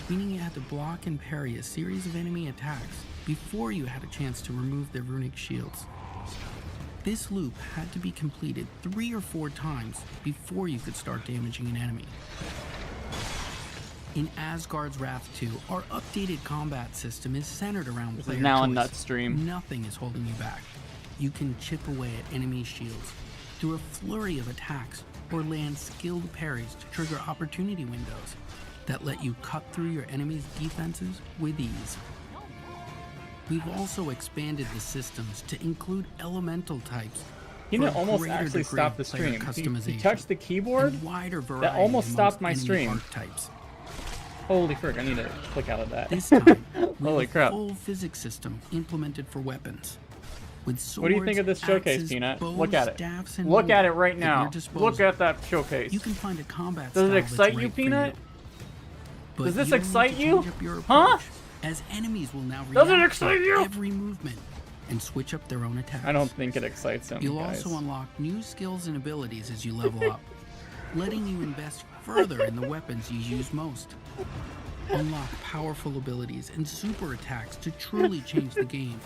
meaning you had to block and parry a series of enemy attacks before you had a chance to remove their runic shields. This loop had to be completed 3 or 4 times before you could start damaging an enemy. In Asgard's Wrath 2, our updated combat system is centered around player choice. Now a nut stream. Nothing is holding you back. You can chip away at enemy shields through a flurry of attacks or land skilled parries to trigger opportunity windows that let you cut through your enemy's defenses with ease. We've also expanded the systems to include elemental types. You know, almost actually stopped the stream. He touched the keyboard. That almost stopped my stream. Archetypes. Holy frick! I need to click out of that. This time, holy crap! Full physics system implemented for weapons. With swords, what do you think of this showcase, axes, Peanut? bows, Look at it. staffs, and Look at it right at now. your disposal. Look at that showcase. You can find a combat Does style it excite that's you, right Peanut? For you. Does this But excite need to you? change up your Huh? approach, as enemies will now Does it react excite to you? every movement and switch up their own attacks. I don't think it excites him. You'll guys. also unlock new skills and abilities as you level up, letting you invest further in the weapons you use most. Unlock powerful abilities and super attacks to truly change the game.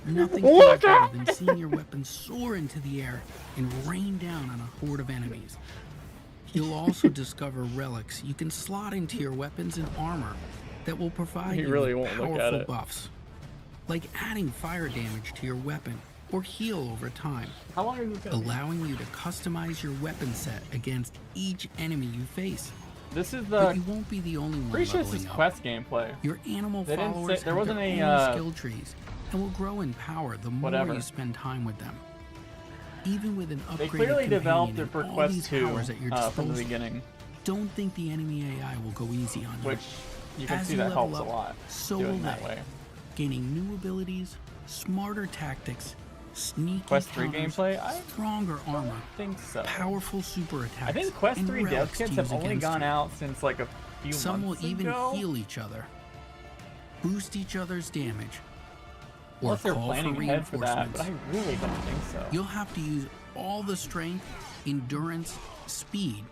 Nothing feels better than seeing your weapon soar into the air and rain down on a horde of enemies. You'll also discover relics you can slot into your weapons and armor that will provide you with powerful buffs, like adding fire damage to your weapon or heal over time, How long are you gonna allowing you to customize your weapon set against each enemy you face. This is But the. you won't be the only one Pretty sure this leveling is up. quest gameplay. Your animal They didn't followers say- there have wasn't their a, own skill trees and will grow in power the more whatever. you spend time with them. Even with an upgraded They clearly developed companion it for and all Quest these 2 powers at your from the disposal, beginning, don't think the enemy AI will go easy on you. which you can As see you that level helps a up, lot. so doing will that they, way. gaining new abilities, smarter tactics, sneaky Quest 3 counters, gameplay? I stronger armor, think so. powerful super attacks. I think Quest and 3 dev relics kits to have use only against gone you. out since like a few Some will months even ago. heal each other, boost each other's damage, or Unless they're call for planning ahead for that, reinforcements. but I really don't think so. You'll have to use all the strength, endurance, speed,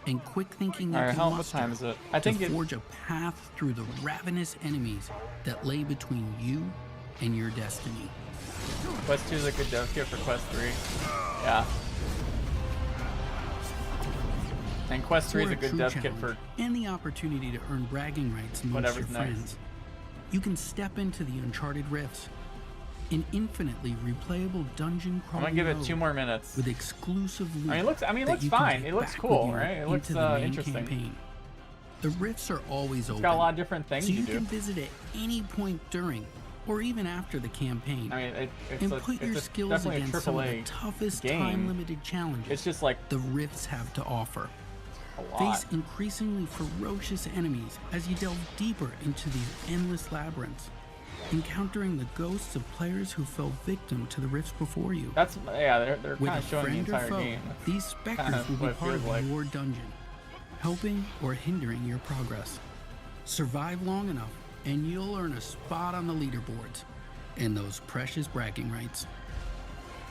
and quick thinking you Alright, can what muster time is it? I think to it- forge a path through the ravenous enemies that lay between you and your destiny. Quest 2 is a good dev kit for Quest 3. Yeah. And Quest 3 is For a good true dev kit challenge for and the opportunity to earn bragging rights amongst your whatever's next. friends. You can step into the Uncharted Rifts, an infinitely replayable dungeon I'm crawling gonna give it mode 2 more minutes. with exclusive loot. I mean, it looks that you can fine. take It looks back cool, with you right? It looks into the main interesting. campaign. The rifts are always open. It's got a lot of different things so you you do. can visit at any point during or even after the campaign. I mean, and put your skills definitely against a some of the AAA toughest game. time-limited challenges It's just like the rifts have to offer. a lot. Face increasingly ferocious enemies as you delve deeper into these endless labyrinths, encountering the ghosts of players who fell victim to the rifts before you. That's they're With kind a of showing the friend or entire foe, game. these specters kind of will what be it part feels of like. your dungeon, helping or hindering your progress. Survive long enough, and you'll earn a spot on the leaderboards and those precious bragging rights.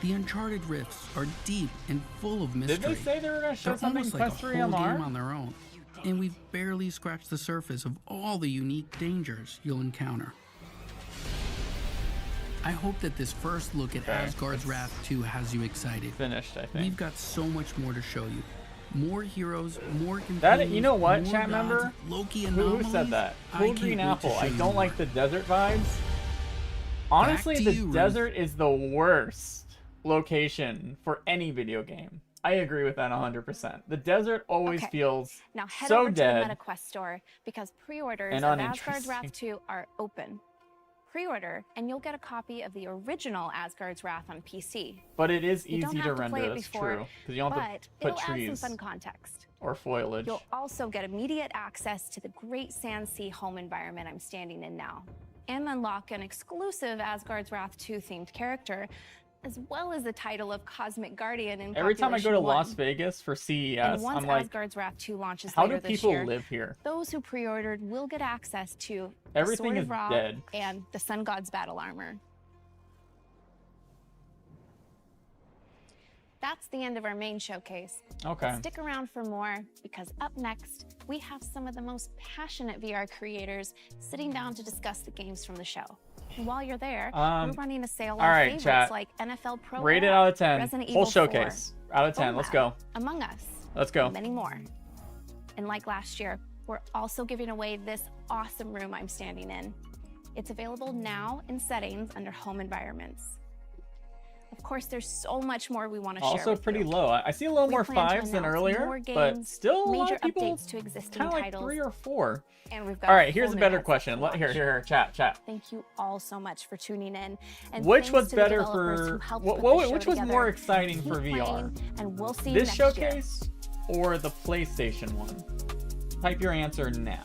The Uncharted Rifts are deep and full of mystery. Did they say they were going to show They're something almost like Quest a 3 whole MR? game on their own, and we've barely scratched the surface of all the unique dangers you'll encounter. I hope that this first look at Asgard's Wrath 2 has you excited. Finished, I think. We've got so much more to show you. More heroes, more companions, That you know what, more chat gods, member? Loki Who anomalies. said that? I Cool can't Green wait to Apple. show I you don't like more. the desert vibes. Honestly, to the you, Ruth. desert is the worst location for any video game. I agree with that 100%. The desert always Okay. feels Now head so over to dead. the MetaQuest store because pre-orders and of Asgard's uninteresting. Wrath 2 are open. Pre-order and you'll get a copy of the original Asgard's Wrath on PC. But it is You don't easy to have to play render, it that's before, true. Because you don't have but to put it'll add trees some fun context. or foliage. You'll also get immediate access to the Great Sand Sea home environment I'm standing in now, and unlock an exclusive Asgard's Wrath 2 themed character as well as the title of Cosmic Guardian in Every time I go to Population Las 1. Vegas for CES, And once I'm like, Asgard's Wrath 2 launches how later do this people year, live here? those who pre-ordered will get access to Everything the Sword is of Ra dead. and the Sun God's battle armor. That's the end of our main showcase. Okay. But stick around for more, because up next, we have some of the most passionate VR creators sitting down to discuss the games from the show. And while you're there, we're running a sale on favorites chat. like NFL Pro Rate it Era, out of 10. Resident Whole Evil 4, showcase. Out of 10. Let's go. Among Us. Let's go. And many more. And like last year, we're also giving away this awesome room I'm standing in. It's available now in settings under Home Environments. Of course, there's so much more we want to share. Also pretty low. I see a little more 5s than earlier, but still a lot of people updates to existing kind of like titles. 3 or 4. And we've got all right, here's a better question. Here, chat. Thank you all so much for tuning in. And which was to the better developers for who helped what? put the show Which was together. more exciting Keep for VR? playing, and we'll see you This next showcase or the PlayStation one? Type your answer now.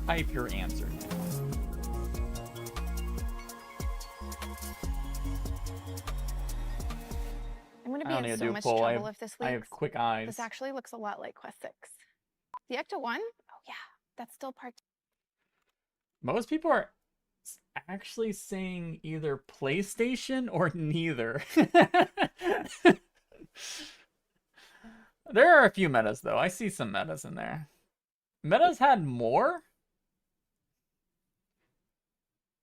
Type your answer now. I'm going to I be don't need in to so do a much poll. trouble if this I have leaks. quick eyes. This actually looks a lot like Quest 6. The Ecto 1? Oh yeah, that's still part. Most people are actually saying either PlayStation or neither. There are a few metas, though. I see some metas in there. Metas had more?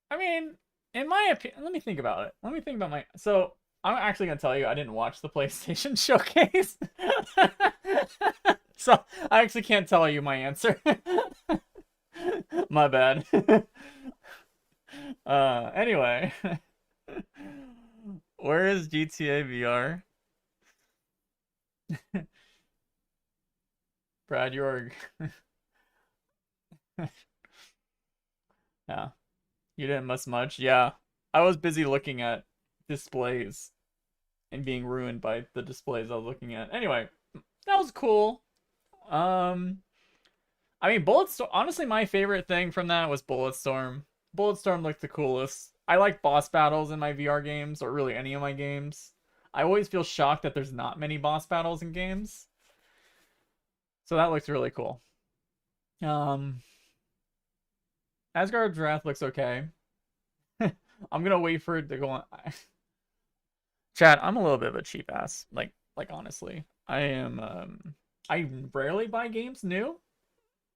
I mean, in my opinion, let me think about it. Let me think about my... So, I'm actually going to tell you I didn't watch the PlayStation showcase. So, I actually can't tell you my answer. My bad. Anyway. Where is GTA VR? Brad, you're... Yeah. You didn't miss much? Yeah. I was busy looking at displays and being ruined by the displays I was looking at. Anyway, that was cool. I mean, Bulletstorm, honestly, my favorite thing from that was Bulletstorm. Bulletstorm looked the coolest. I like boss battles in my VR games, or really any of my games. I always feel shocked that there's not many boss battles in games. So that looks really cool. Asgard's Wrath looks okay. I'm gonna wait for it to go on. Chat, I'm a little bit of a cheap ass. Like honestly. I am I rarely buy games new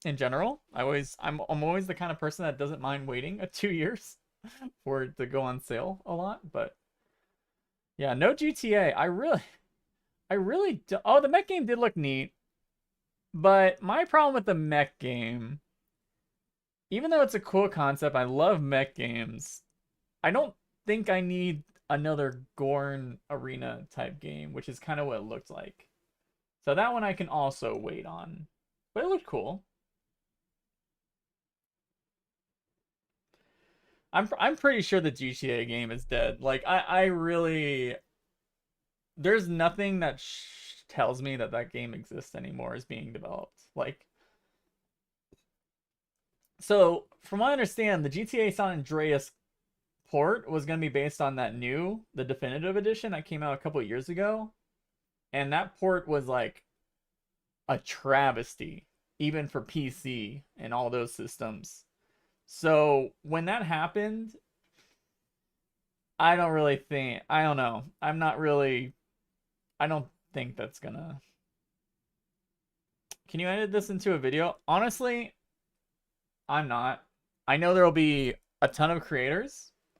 in general. I'm always the kind of person that doesn't mind waiting 2 years for it to go on sale a lot, but yeah, no GTA. I really do. Oh, the mech game did look neat. But my problem with the mech game, even though it's a cool concept, I love mech games. I don't think I need another Gorn Arena type game, which is kind of what it looked like. So that one I can also wait on. But it looked cool. I'm pretty sure the GTA game is dead. Like, I really... There's nothing that tells me that that game exists anymore is being developed. Like... So, from what I understand, the GTA San Andreas port was going to be based on the definitive edition that came out a couple of years ago. And that port was like a travesty, even for PC and all those systems. So when that happened, I don't know. I don't think that's gonna... Can you edit this into a video? Honestly, I'm not. I know there'll be a ton of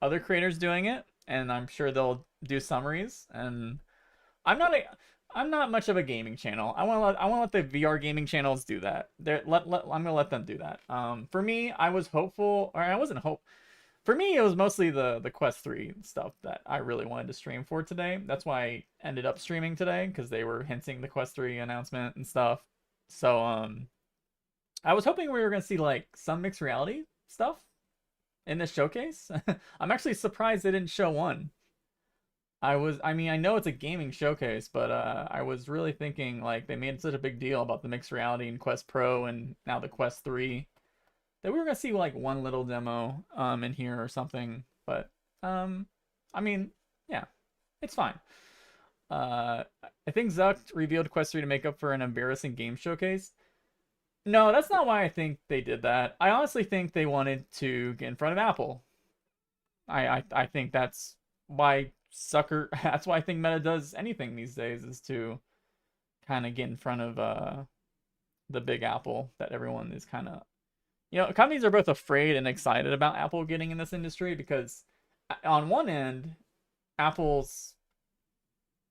other creators doing it, and I'm sure they'll do summaries, and I'm not much of a gaming channel. I want to let the VR gaming channels do that. I'm gonna let them do that. For me, I was hopeful, or I wasn't hope. For me, it was mostly the Quest 3 stuff that I really wanted to stream for today. That's why I ended up streaming today, because they were hinting the Quest 3 announcement and stuff. So I was hoping we were gonna see like some mixed reality stuff in this showcase. I'm actually surprised they didn't show one. I mean, I know it's a gaming showcase, but I was really thinking, like, they made such a big deal about the mixed reality in Quest Pro and now the Quest 3. that we were gonna see like one little demo in here or something, but I mean, yeah, it's fine. I think Zuck revealed Quest 3 to make up for an embarrassing game showcase. No, that's not why I think they did that. I honestly think they wanted to get in front of Apple. I think that's why that's why I think Meta does anything these days, is to kind of get in front of the big Apple that everyone is kind of, companies are both afraid and excited about Apple getting in this industry, because on one end, Apple's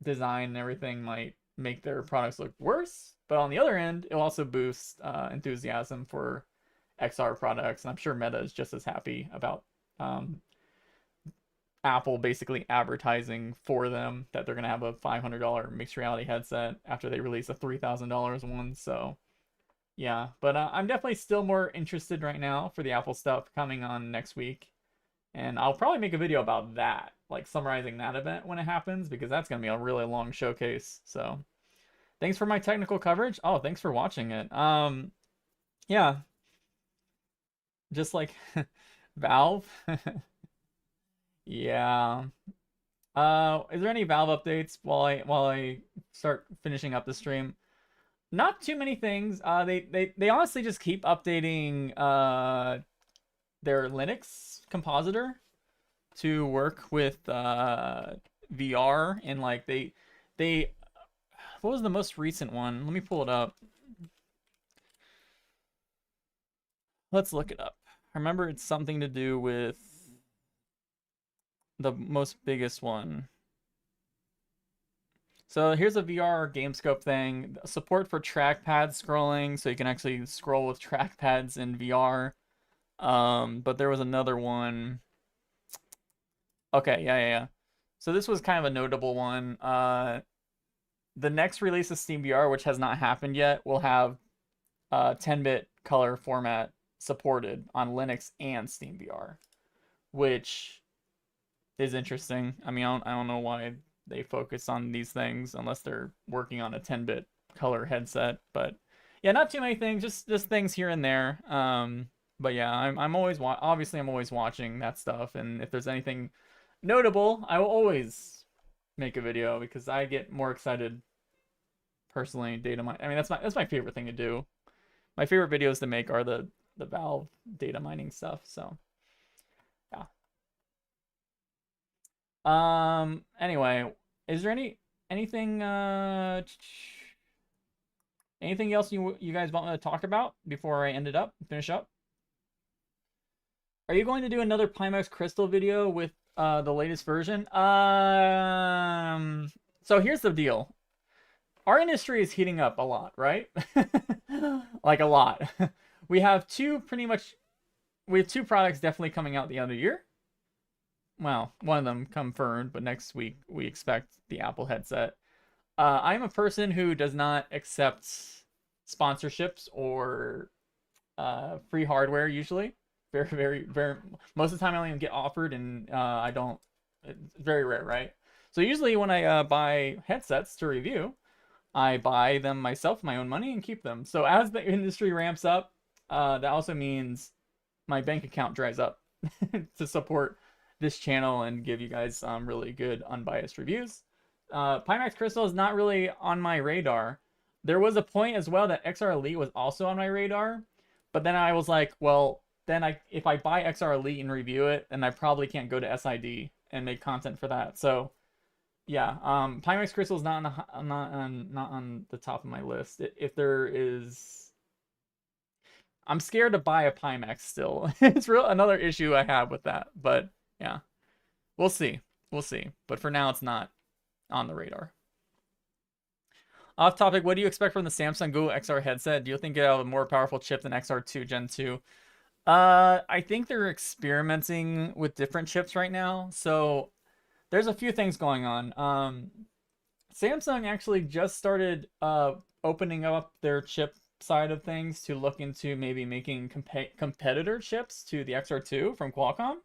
design and everything might make their products look worse, but on the other end, it'll also boost enthusiasm for XR products, and I'm sure Meta is just as happy about Apple basically advertising for them that they're going to have a $500 mixed reality headset after they release a $3,000 one. So yeah, but I'm definitely still more interested right now for the Apple stuff coming on next week, and I'll probably make a video about that, like summarizing that event when it happens, because that's going to be a really long showcase. So thanks for my technical coverage. Oh, thanks for watching it. Yeah, just like Valve. Yeah. Is there any Valve updates while I start finishing up the stream? Not too many things. They honestly just keep updating their Linux compositor to work with VR, and like they what was the most recent one? Let me pull it up. Let's look it up. I remember it's something to do with the most biggest one. So here's a VR game scope thing. Support for trackpad scrolling, so you can actually scroll with trackpads in VR. But there was another one. Okay, yeah. So this was kind of a notable one. The next release of SteamVR, which has not happened yet, will have 10-bit color format supported on Linux and SteamVR, which is interesting. I mean, I don't know why they focus on these things unless they're working on a 10-bit color headset. But yeah, not too many things, just things here and there. But yeah, I'm always obviously I'm always watching that stuff, and if there's anything notable, I will always make a video, because I get more excited personally. Data mine. I mean, that's my favorite thing to do. My favorite videos to make are the Valve data mining stuff. So yeah. Anyway, is there anything else you guys want to talk about before I finish up? Are you going to do another Pimax Crystal video with the latest version? So here's the deal. Our industry is heating up a lot, right? Like a lot. We have two products definitely coming out at the end of the year. Well, one of them confirmed, but next week we expect the Apple headset. I'm a person who does not accept sponsorships or free hardware usually. Very most of the time I don't even get offered, and I don't. It's very rare, right? So usually when I buy headsets to review, I buy them myself, my own money, and keep them. So as the industry ramps up, that also means my bank account dries up to support this channel and give you guys really good unbiased reviews. Pimax Crystal is not really on my radar. There was a point as well that XR Elite was also on my radar, but then I was like, well, then if I buy XR Elite and review it, then I probably can't go to SID and make content for that. So yeah, Pimax Crystal is not on the top of my list. If there is, I'm scared to buy a Pimax still. It's another issue I have with that, but yeah, we'll see. But for now, it's not on the radar. Off topic, what do you expect from the Samsung Google XR headset? Do you think it'll have a more powerful chip than XR2 Gen 2? I think they're experimenting with different chips right now. So there's a few things going on. Samsung actually just started opening up their chip side of things to look into maybe making competitor chips to the XR2 from Qualcomm.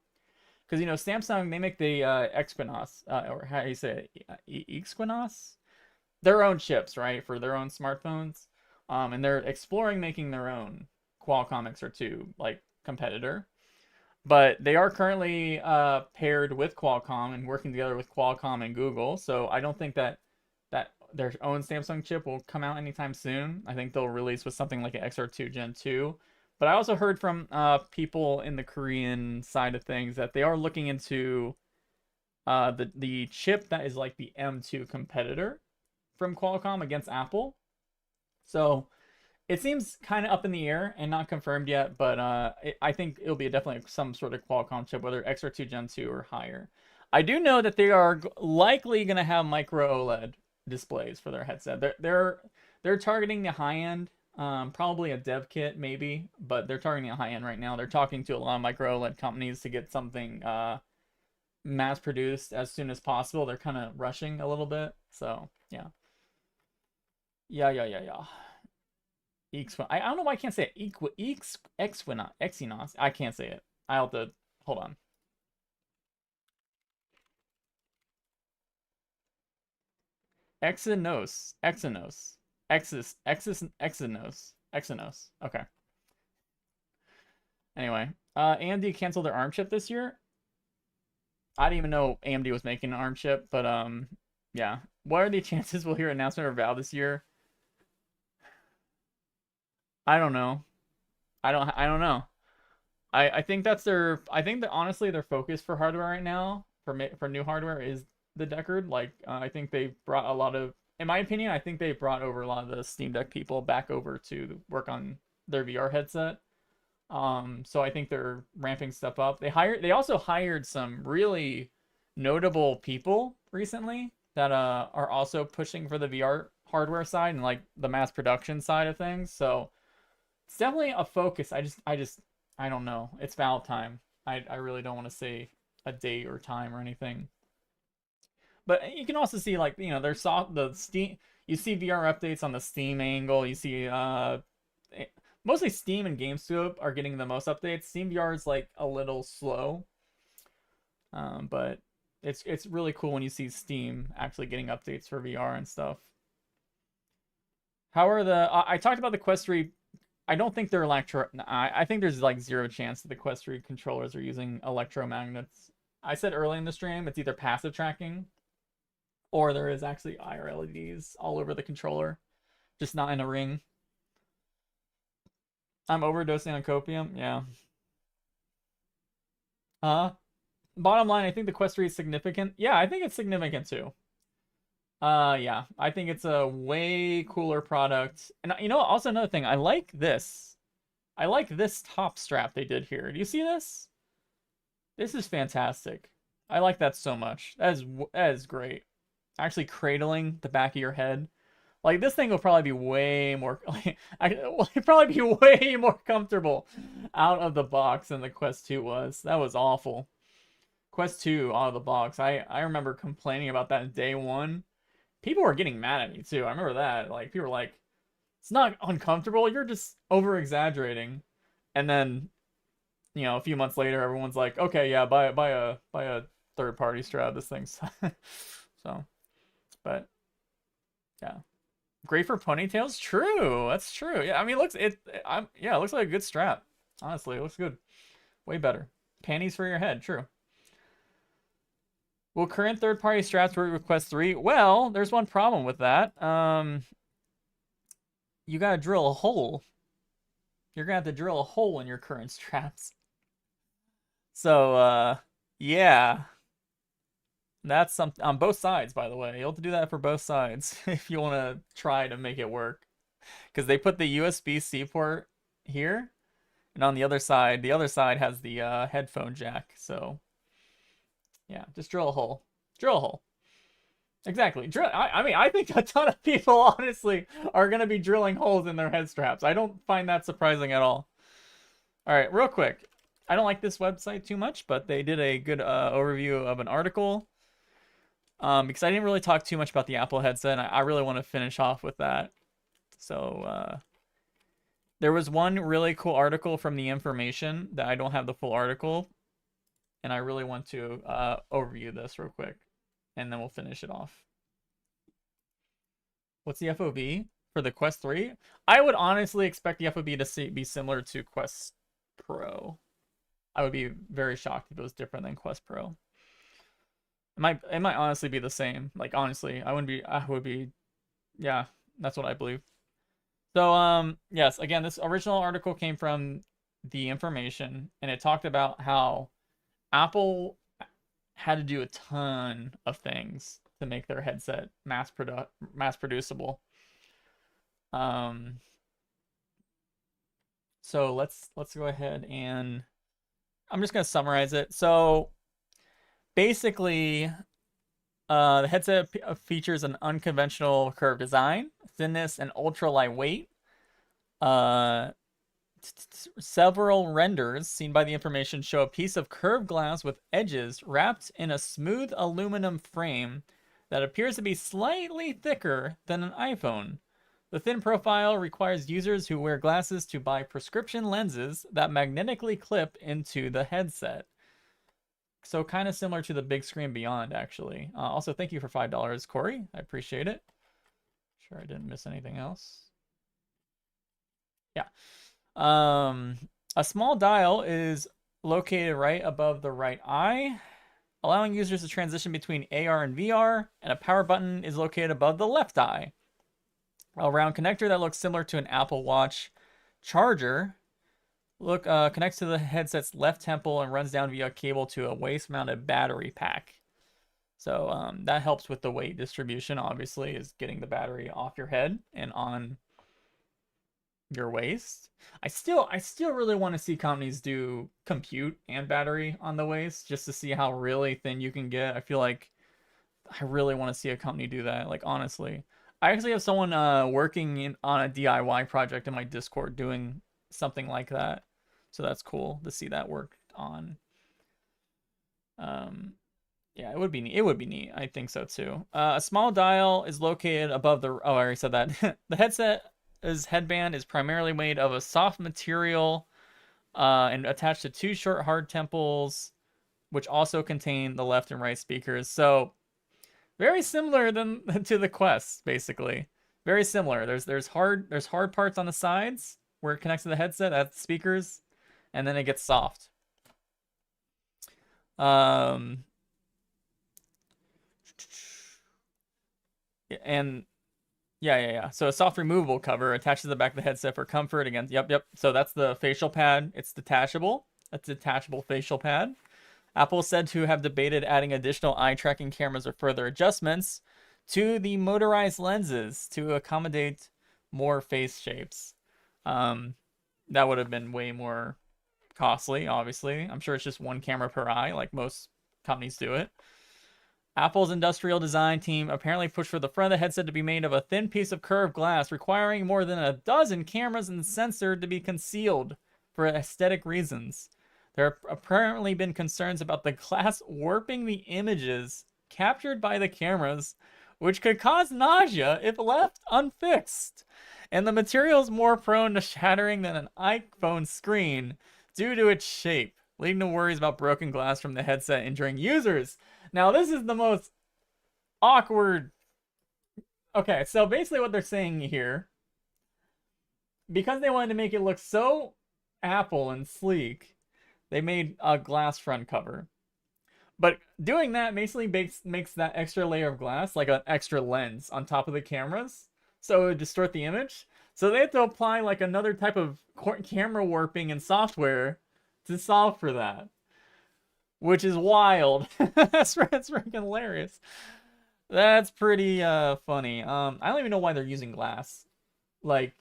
Because, you know, Samsung, they make the Exynos, or how do you say it? Exynos? Their own chips, right? For their own smartphones. And they're exploring making their own Qualcomm XR2, like competitor. But they are currently paired with Qualcomm and working together with Qualcomm and Google. So I don't think that their own Samsung chip will come out anytime soon. I think they'll release with something like an XR2 Gen 2. But I also heard from people in the Korean side of things that they are looking into the chip that is like the M2 competitor from Qualcomm against Apple. So it seems kind of up in the air and not confirmed yet, but I think it'll be definitely some sort of Qualcomm chip, whether XR2 Gen 2 or higher. I do know that they are likely going to have micro OLED displays for their headset. They're targeting the high end, probably a dev kit maybe, but they're targeting the high end right now. They're talking to a lot of micro OLED companies to get something mass produced as soon as possible. They're kind of rushing a little bit, so yeah. I don't know why I can't say it. Exynos. I can't say it. I'll have to hold on. Exynos. Okay. Anyway, AMD canceled their ARM chip this year. I didn't even know AMD was making an ARM chip, but yeah. What are the chances we'll hear an announcement of Valve this year? I don't know. I don't know. I think that's their. I think that honestly their focus for hardware right now for new hardware is the Deckard. Like I think they brought a lot of, in my opinion, I think they brought over a lot of the Steam Deck people back over to work on their VR headset. So I think they're ramping stuff up. They also hired some really notable people recently that are also pushing for the VR hardware side and like the mass production side of things. So it's definitely a focus. I don't know. It's Valve time. I really don't want to say a date or time or anything. But you can also see, like, you know, the Steam. You see VR updates on the Steam angle. You see mostly Steam and GameScoop are getting the most updates. Steam VR is like a little slow, but it's really cool when you see Steam actually getting updates for VR and stuff. How are I talked about the Quest 3. I don't think they're I think there's like 0 chance that the Quest 3 controllers are using electromagnets. I said early in the stream it's either passive tracking or there is actually IR LEDs all over the controller, just not in a ring. I'm overdosing on copium. Yeah. Bottom line, I think the Quest 3 is significant. Yeah, I think it's significant too. Yeah, I think it's a way cooler product. And you know, also another thing, I like this. I like this top strap they did here. Do you see this? This is fantastic. I like that so much. That is great. Actually cradling the back of your head. Like, this thing will probably be way more, like, it'll probably be way more comfortable out of the box than the Quest 2 was. That was awful. Quest 2 out of the box. I remember complaining about that in day one. People were getting mad at me too. I remember that. Like, people were like, it's not uncomfortable, you're just over-exaggerating. And then, you know, a few months later, everyone's like, okay, yeah, buy a third-party strap. This thing's so, but yeah. Great for ponytails? True. That's true. Yeah, I mean, it looks like a good strap. Honestly, it looks good. Way better. Panties for your head. True. Will current third-party straps work with Quest 3? Well, there's one problem with that. You gotta drill a hole. You're gonna have to drill a hole in your current straps. So, yeah. That's something on both sides, by the way. You'll have to do that for both sides if you want to try to make it work. Because they put the USB-C port here, and on the other side has the headphone jack. So, yeah, just drill a hole. Drill a hole. Exactly. I mean, I think a ton of people, honestly, are going to be drilling holes in their head straps. I don't find that surprising at all. All right, real quick. I don't like this website too much, but they did a good overview of an article. Because I didn't really talk too much about the Apple headset, and I really want to finish off with that. So, there was one really cool article from The Information that I don't have the full article, and I really want to overview this real quick, and then we'll finish it off. What's the FOV for the Quest 3? I would honestly expect the FOV to be similar to Quest Pro. I would be very shocked if it was different than Quest Pro. It might honestly be the same. Like, honestly, I would be, yeah, that's what I believe. So, yes, again, this original article came from The Information, and it talked about how Apple had to do a ton of things to make their headset mass producible. So let's go ahead and I'm just gonna summarize it. So basically, the headset features an unconventional curved design, thinness, and ultra lightweight. Several renders seen by The Information show a piece of curved glass with edges wrapped in a smooth aluminum frame that appears to be slightly thicker than an iPhone. The thin profile requires users who wear glasses to buy prescription lenses that magnetically clip into the headset. So kind of similar to the Bigscreen Beyond, actually. Also, thank you for $5, Corey. I appreciate it. Sure I didn't miss anything else. Yeah. A small dial is located right above the right eye, allowing users to transition between AR and VR, and a power button is located above the left eye. A round connector that looks similar to an Apple Watch charger connects to the headset's left temple and runs down via cable to a waist-mounted battery pack. So that helps with the weight distribution, obviously, is getting the battery off your head and on your waist. I still really want to see companies do compute and battery on the waist just to see how really thin you can get. I feel like I really want to see a company do that, like, honestly. I actually have someone working on a DIY project in my Discord doing something like that. So that's cool to see that worked on. Yeah, it would be neat. It would be neat. I think so too. A small dial is located above the... Oh, I already said that. The headset's headband is primarily made of a soft material and attached to two short hard temples, which also contain the left and right speakers. So very similar to the Quest, basically. Very similar. There's hard parts on the sides where it connects to the headset. That's speakers, and then it gets soft. And yeah. So a soft removable cover attached to the back of the headset for comfort. Again, yep. So that's the facial pad. It's detachable. That's a detachable facial pad. Apple is said to have debated adding additional eye tracking cameras or further adjustments to the motorized lenses to accommodate more face shapes. That would have been way more costly, obviously. I'm sure it's just one camera per eye, like most companies do it. Apple's industrial design team apparently pushed for the front of the headset to be made of a thin piece of curved glass, requiring more than a dozen cameras and sensor to be concealed for aesthetic reasons. There have apparently been concerns about the glass warping the images captured by the cameras, which could cause nausea if left unfixed. And the material is more prone to shattering than an iPhone screen due to its shape, leading to worries about broken glass from the headset injuring users. Now, this is the most awkward... Okay, so basically what they're saying here, because they wanted to make it look so Apple and sleek, they made a glass front cover. But doing that basically makes that extra layer of glass like an extra lens on top of the cameras, so it would distort the image. So they have to apply like another type of camera warping and software to solve for that, which is wild. That's freaking hilarious. That's pretty funny. I don't even know why they're using glass. Like,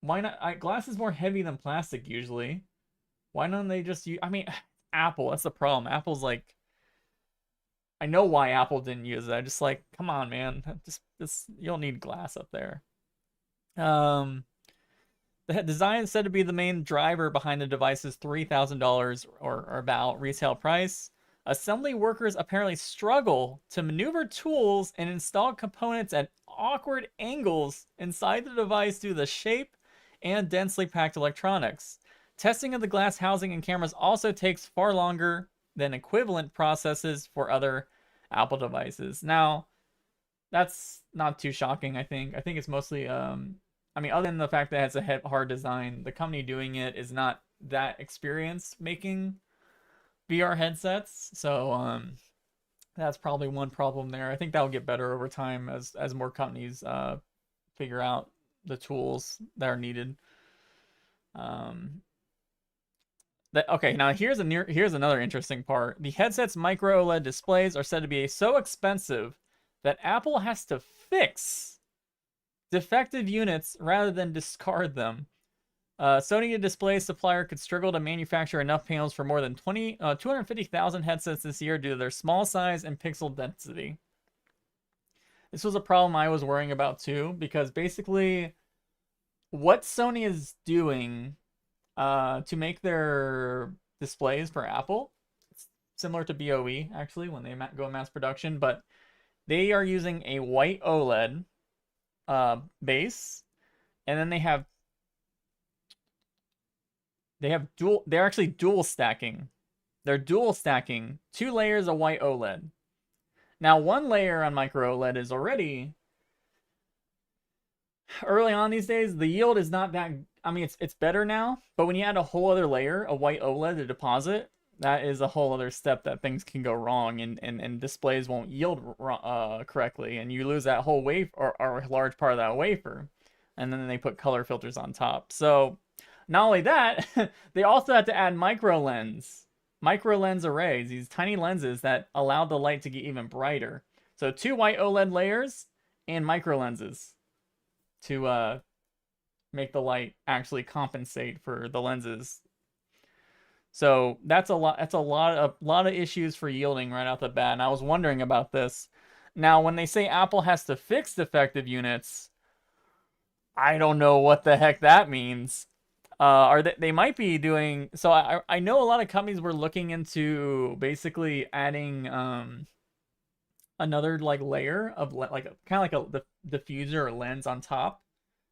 why not? Glass is more heavy than plastic usually. Why don't they just use... I mean, Apple, that's the problem. Apple's like... I know why Apple didn't use it. I just like, come on, man. Just you don't need glass up there. The design is said to be the main driver behind the device's $3,000 or about retail price. Assembly workers apparently struggle to maneuver tools and install components at awkward angles inside the device due to the shape and densely packed electronics. Testing of the glass housing and cameras also takes far longer than equivalent processes for other Apple devices. Now, that's not too shocking, I think. I think it's mostly, I mean, other than the fact that it's a hard design, the company doing it is not that experience making VR headsets. So that's probably one problem there. I think that'll get better over time as more companies figure out the tools that are needed. Okay, now here's another interesting part. The headset's micro OLED displays are said to be so expensive that Apple has to fix defective units rather than discard them. Sony display supplier could struggle to manufacture enough panels for more than 250,000 headsets this year due to their small size and pixel density. This was a problem I was worrying about too, because basically what Sony is doing to make their displays for Apple, it's similar to BOE actually when they go mass production, but they are using a white OLED base, and then they're actually dual stacking. They're dual stacking 2 layers of white OLED. Now, 1 layer on micro OLED is already, early on these days, the yield is not that, I mean, it's better now, but when you add a whole other layer of white OLED to deposit, that is a whole other step that things can go wrong, and displays won't yield correctly, and you lose that whole wafer, or a large part of that wafer, and then they put color filters on top. So not only that, they also have to add micro lens arrays, these tiny lenses that allow the light to get even brighter. So 2 white OLED layers and micro lenses to make the light actually compensate for the lenses. So that's a lot of issues for yielding right out the bat. And I was wondering about this. Now, when they say Apple has to fix defective units, I don't know what the heck that means. They might be doing, so I know a lot of companies were looking into basically adding another like layer of like kind of like the diffuser or lens on top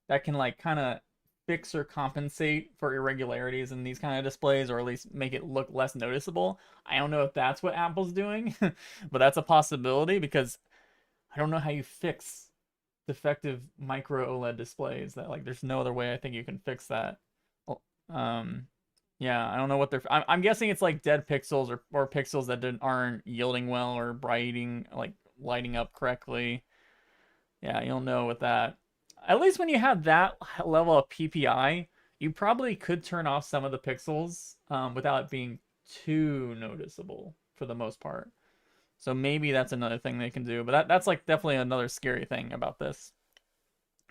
that can like kind of fix or compensate for irregularities in these kind of displays, or at least make it look less noticeable. I don't know if that's what Apple's doing, but that's a possibility, because I don't know how you fix defective micro OLED displays. That, like, there's no other way I think you can fix that. Yeah, I don't know what they're, I'm guessing it's like dead pixels or pixels that aren't yielding well or lighting up correctly. Yeah, you'll know with that. At least when you have that level of PPI, you probably could turn off some of the pixels without it being too noticeable for the most part. So maybe that's another thing they can do. But that's like definitely another scary thing about this.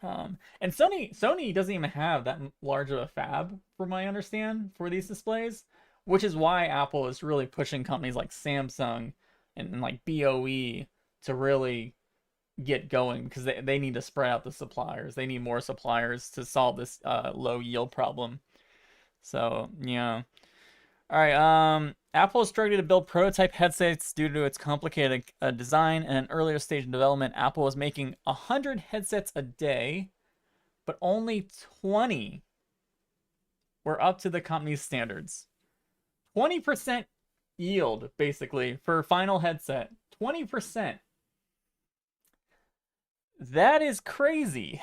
And Sony doesn't even have that large of a fab, from what I understand, for these displays, which is why Apple is really pushing companies like Samsung and like BOE to really get going, because they need to spread out the suppliers. They need more suppliers to solve this low yield problem. So yeah. All right. Apple is struggling to build prototype headsets due to its complicated design and an earlier stage of development. Apple was making 100 headsets a day, but only 20 were up to the company's standards. 20% yield, basically, for final headset. 20%. That is crazy.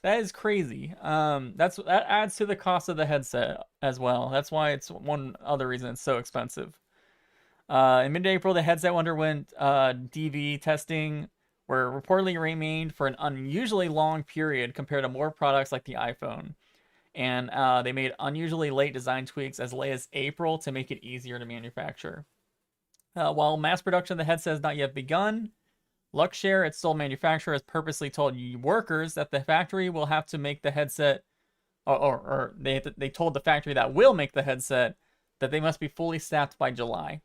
That is crazy. That adds to the cost of the headset as well. That's why it's one other reason it's so expensive. In mid-April, the headset underwent DV testing, where it reportedly remained for an unusually long period compared to more products like the iPhone. And they made unusually late design tweaks as late as April to make it easier to manufacture. While mass production of the headset has not yet begun, Luxshare, its sole manufacturer, has purposely told workers that the factory will have to make the headset, or they told the factory that will make the headset that they must be fully staffed by July.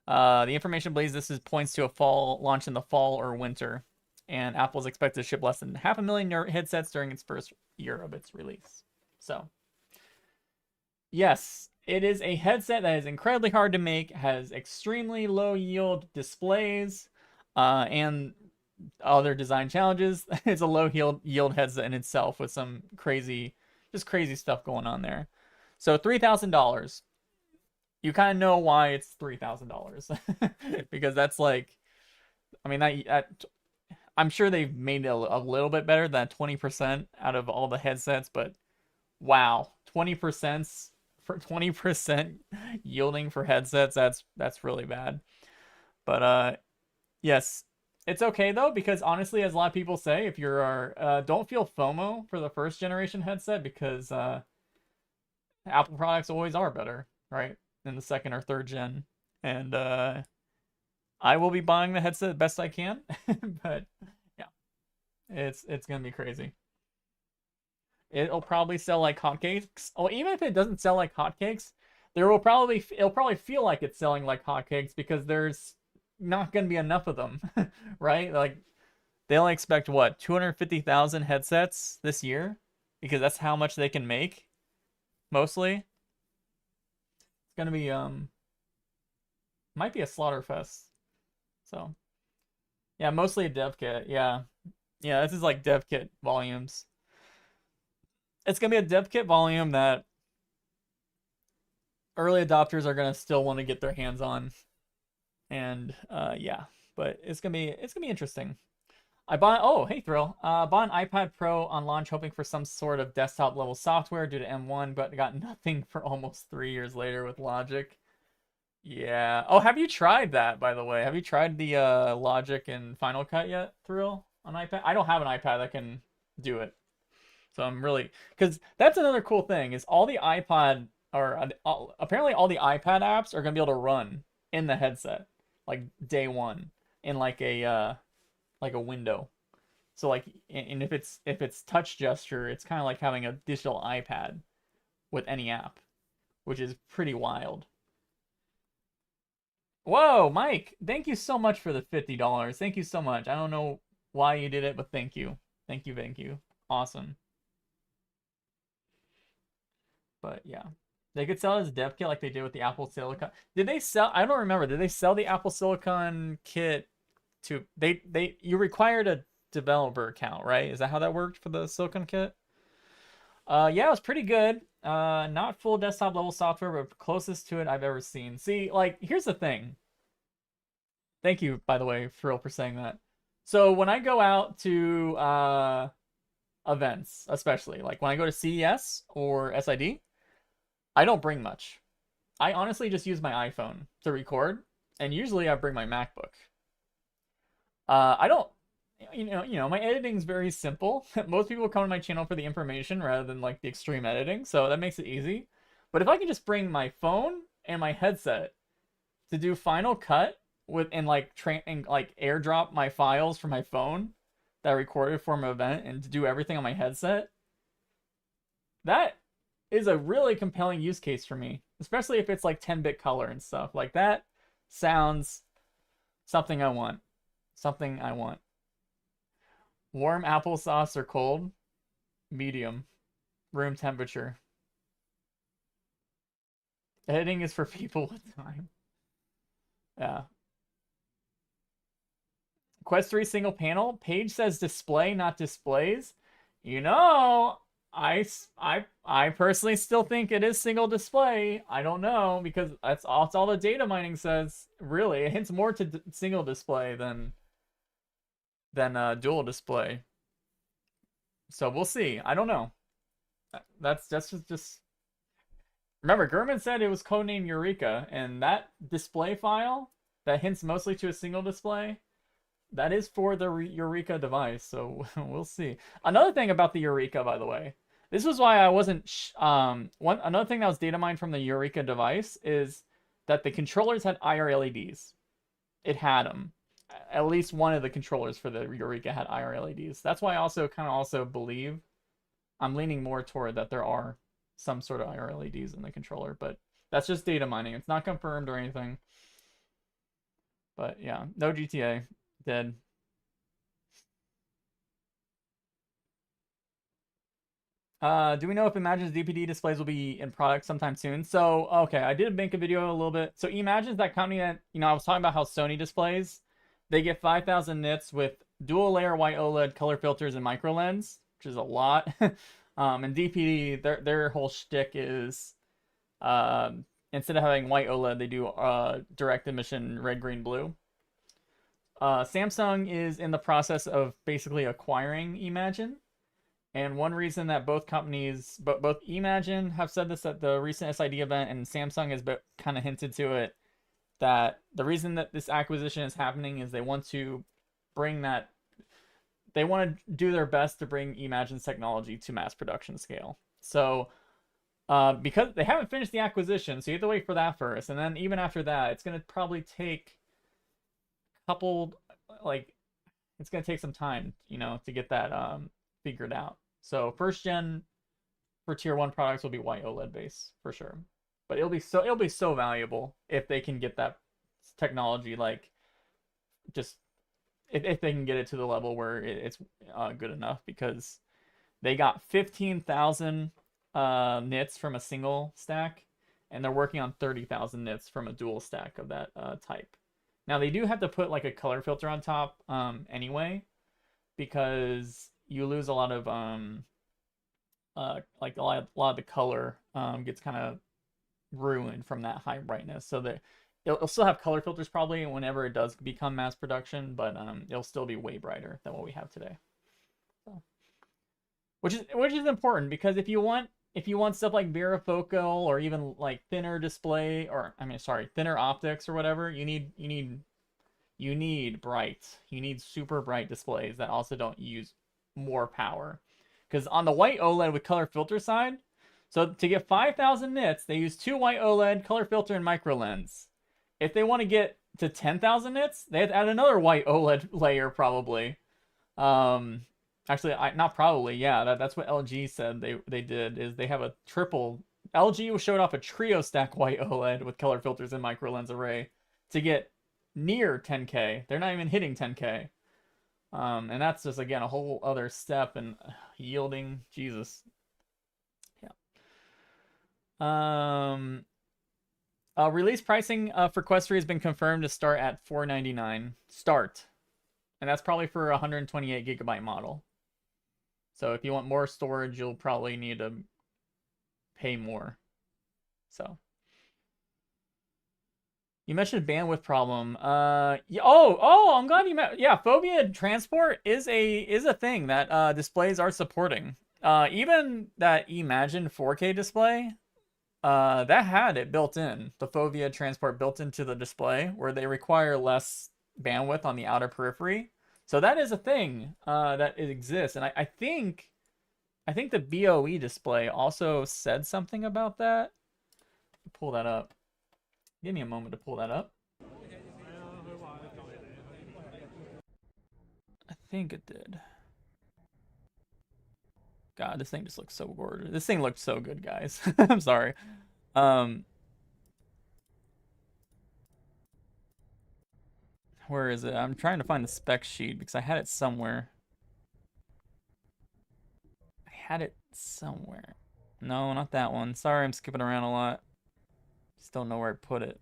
The information believes this points to a fall launch in the fall or winter, and Apple is expected to ship less than 500,000 headsets during its first year of its release. So, yes, it is a headset that is incredibly hard to make, has extremely low yield displays, and other design challenges. It's a low yield headset in itself with some crazy stuff going on there. So $3,000. You kind of know why it's $3,000 because that's like, I mean, I'm sure they've made it a little bit better than 20% out of all the headsets, but wow, 20% for 20% yielding for headsets, that's really bad. But yes, it's okay though, because honestly, as a lot of people say, if you're don't feel FOMO for the first generation headset, because Apple products always are better, right, than the second or third gen. And I will be buying the headset best I can, but yeah, it's gonna be crazy. It'll probably sell like hotcakes. Oh, even if it doesn't sell like hotcakes, it'll probably feel like it's selling like hotcakes, because there's not gonna be enough of them, right? Like they only expect what, 250,000 headsets this year, because that's how much they can make. Mostly, it's gonna be might be a slaughter fest. So yeah, mostly a dev kit. Yeah, this is like dev kit volumes. It's gonna be a dev kit volume that early adopters are gonna still want to get their hands on, and yeah, but it's gonna be interesting. I bought, oh hey Thrill, bought an iPad Pro on launch hoping for some sort of desktop level software due to M1, but got nothing for almost 3 years later with Logic. Yeah. Oh, have you tried that, by the way? Have you tried the Logic and Final Cut yet, Thrill, on iPad? I don't have an iPad that can do it. So I'm really, because that's another cool thing, is all the iPad, or apparently all the iPad apps are going to be able to run in the headset, like day one, in like a window. So like, and if it's touch gesture, it's kind of like having a digital iPad with any app, which is pretty wild. Whoa, Mike, thank you so much for the $50. Thank you so much. I don't know why you did it, but thank you. Thank you. Awesome. But yeah, they could sell it as a dev kit like they did with the Apple Silicon. Did they sell? I don't remember. Did they sell the Apple Silicon kit to you required a developer account, right? Is that how that worked for the Silicon kit? Yeah, it was pretty good. Not full desktop level software, but closest to it I've ever seen. See, like, here's the thing. Thank you, by the way, Frill, for saying that. So when I go out to events, especially like when I go to CES or SID, I don't bring much. I honestly just use my iPhone to record, and usually I bring my MacBook. I don't, my editing's very simple. Most people come to my channel for the information rather than like the extreme editing, so that makes it easy. But if I can just bring my phone and my headset to do Final Cut and airdrop my files from my phone that I recorded for my event, and to do everything on my headset, that is a really compelling use case for me, especially if it's like 10-bit color and stuff. Like that sounds something I want. Something I want. Warm applesauce or cold? Medium. Room temperature. Editing is for people with time. Yeah. Quest 3 single panel. Page says display, not displays. I personally still think it is single display. I don't know, because that's all the data mining says. Really, it hints more to single display than dual display. So we'll see. I don't know. That's just. Remember, Gurman said it was codenamed Eureka, and that display file that hints mostly to a single display, that is for the Eureka device. So we'll see. Another thing about the Eureka, by the way, this was why I wasn't. Another thing that was data mined from the Eureka device is that the controllers had IR LEDs. It had them. At least one of the controllers for the Eureka had IR LEDs. That's why I also believe, I'm leaning more toward that there are some sort of IR LEDs in the controller, but that's just data mining. It's not confirmed or anything. But yeah, no GTA. Dead. Do we know if Imagine's DPD displays will be in product sometime soon? So, okay, I did make a video a little bit. So Imagine's that company that, I was talking about how Sony displays, they get 5,000 nits with dual layer white OLED color filters and micro lens, which is a lot. And DPD, their whole shtick is, instead of having white OLED, they do direct emission red, green, blue. Samsung is in the process of basically acquiring Imagine, And one reason that both companies, but both Imagine have said this at the recent SID event, and Samsung has kind of hinted to it, that the reason that this acquisition is happening is they want to bring that, they want to do their best to bring Imagine's technology to mass production scale. So because they haven't finished the acquisition, so you have to wait for that first, and then even after that, it's going to probably take a couple, like, it's going to take some time, you know, to get that figured out. So first gen for tier 1 products will be white OLED base for sure, but it'll be so valuable if they can get that technology, like, just if they can get it to the level where it's good enough, because they got 15,000 nits from a single stack, and they're working on 30,000 nits from a dual stack of that type. Now they do have to put like a color filter on top anyway, because you lose a lot of like a lot of the color gets kind of ruined from that high brightness. So that it'll still have color filters probably whenever it does become mass production, but it'll still be way brighter than what we have today. So, which is important, because if you want stuff like varifocal or even like thinner display, or thinner optics or whatever, you need super bright displays that also don't use more power. Because on the white OLED with color filter side, so to get 5,000 nits, they use 2 white OLED, color filter, and micro lens. If they want to get to 10,000 nits, they have to add another white OLED layer probably. Actually, not probably, yeah, that's what LG said they did, is they have a triple. LG showed off a trio stack white OLED with color filters and micro lens array to get near 10K. They're not even hitting 10K. And that's just, again, a whole other step in yielding. Jesus. Yeah. Release pricing for Quest 3 has been confirmed to start at $499. Start. And that's probably for a 128 gigabyte model. So if you want more storage, you'll probably need to pay more. So. You mentioned a bandwidth problem. I'm glad you met. Yeah, phobia transport is a thing that displays are supporting. Even that Imagine 4K display, that had it built in. The phobia transport built into the display, where they require less bandwidth on the outer periphery. So that is a thing that it exists, and I think the BOE display also said something about that. Pull that up. Give me a moment to pull that up. I think it did. God, this thing just looks so gorgeous. This thing looked so good, guys. I'm sorry. Where is it? I'm trying to find the spec sheet because I had it somewhere. No, not that one. Sorry, I'm skipping around a lot. Just don't know where I put it.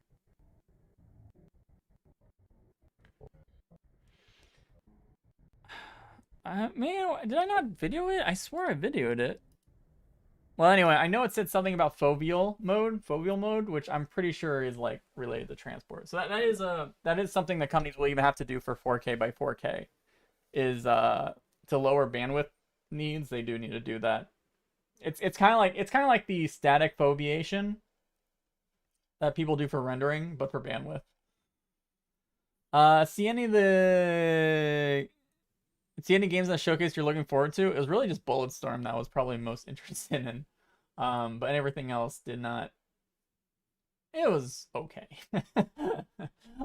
Man, did I not video it? I swear I videoed it. Well, anyway, I know it said something about foveal mode, which I'm pretty sure is like related to transport. So that is something that companies will even have to do for 4K by 4K, is to lower bandwidth needs. They do need to do that. It's kind of like the static foveation that people do for rendering, but for bandwidth. See any games that showcase you're looking forward to? It was really just Bulletstorm that was probably most interested in. But everything else did not. It was okay.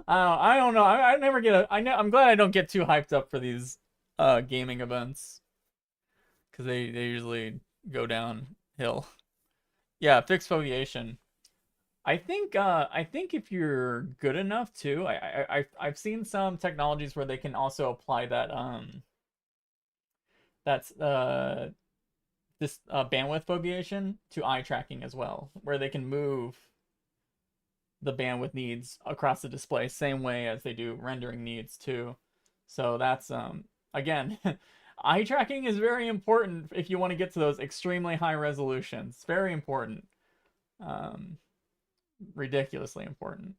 I don't know. I never get I'm glad I don't get too hyped up for these gaming events, because they usually go downhill. Yeah, fixed foveation. I think if you're good enough too, I've seen some technologies where they can also apply that this bandwidth foveation to eye tracking as well, where they can move the bandwidth needs across the display same way as they do rendering needs too. So that's again, eye tracking is very important if you want to get to those extremely high resolutions. Very important. Ridiculously important.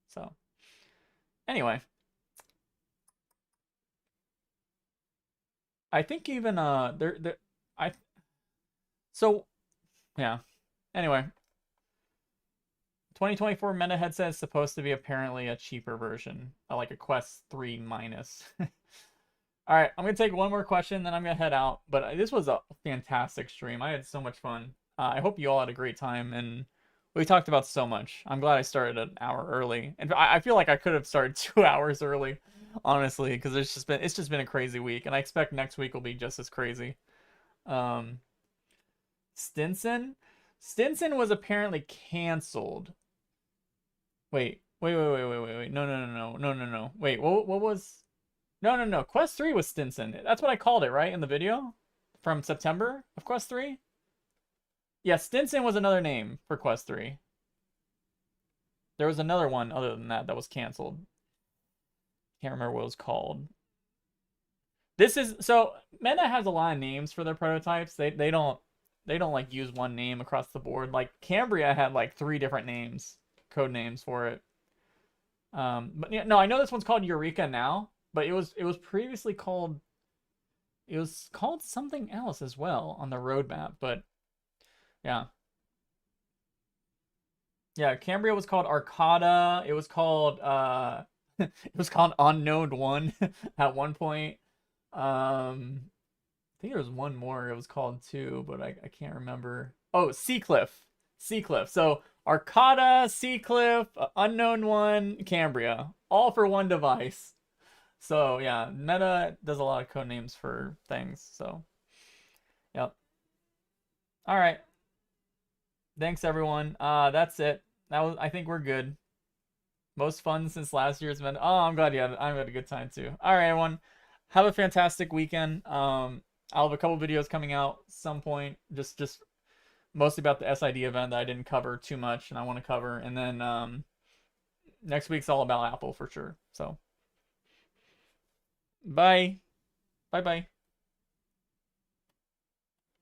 So anyway, I think even So, yeah. Anyway. 2024 Meta headset is supposed to be apparently a cheaper version. Like a Quest 3 minus. Alright, I'm going to take one more question, then I'm going to head out. But this was a fantastic stream. I had so much fun. I hope you all had a great time, and we talked about so much. I'm glad I started an hour early. And I feel like I could have started 2 hours early, honestly, because it's just been a crazy week. And I expect next week will be just as crazy. Stinson was apparently canceled. Wait. No. Wait, what was... No. Quest 3 was Stinson. That's what I called it, right? In the video? From September of Quest 3? Yeah, Stinson was another name for Quest 3. There was another one other than that was canceled. Can't remember what it was called. So, Meta has a lot of names for their prototypes. They don't like use one name across the board. Like Cambria had like 3 different names, code names for it. But yeah, no, I know this one's called Eureka now, but it was previously called something else as well on the roadmap. But yeah, Cambria was called Arcada. It was called it was called Unknown 1 at one point. I think there was one more it was called too, but I can't remember. Oh, Seacliff. So Arcada, Seacliff, Unknown 1, Cambria. All for one device. So yeah, Meta does a lot of code names for things. So, yep. Alright. Thanks everyone. That's it. I think we're good. Most fun since last year's event. Oh, I'm glad I had a good time too. Alright everyone. Have a fantastic weekend. I'll have a couple videos coming out some point, just mostly about the SID event that I didn't cover too much and I want to cover. And then next week's all about Apple for sure. So bye. Bye.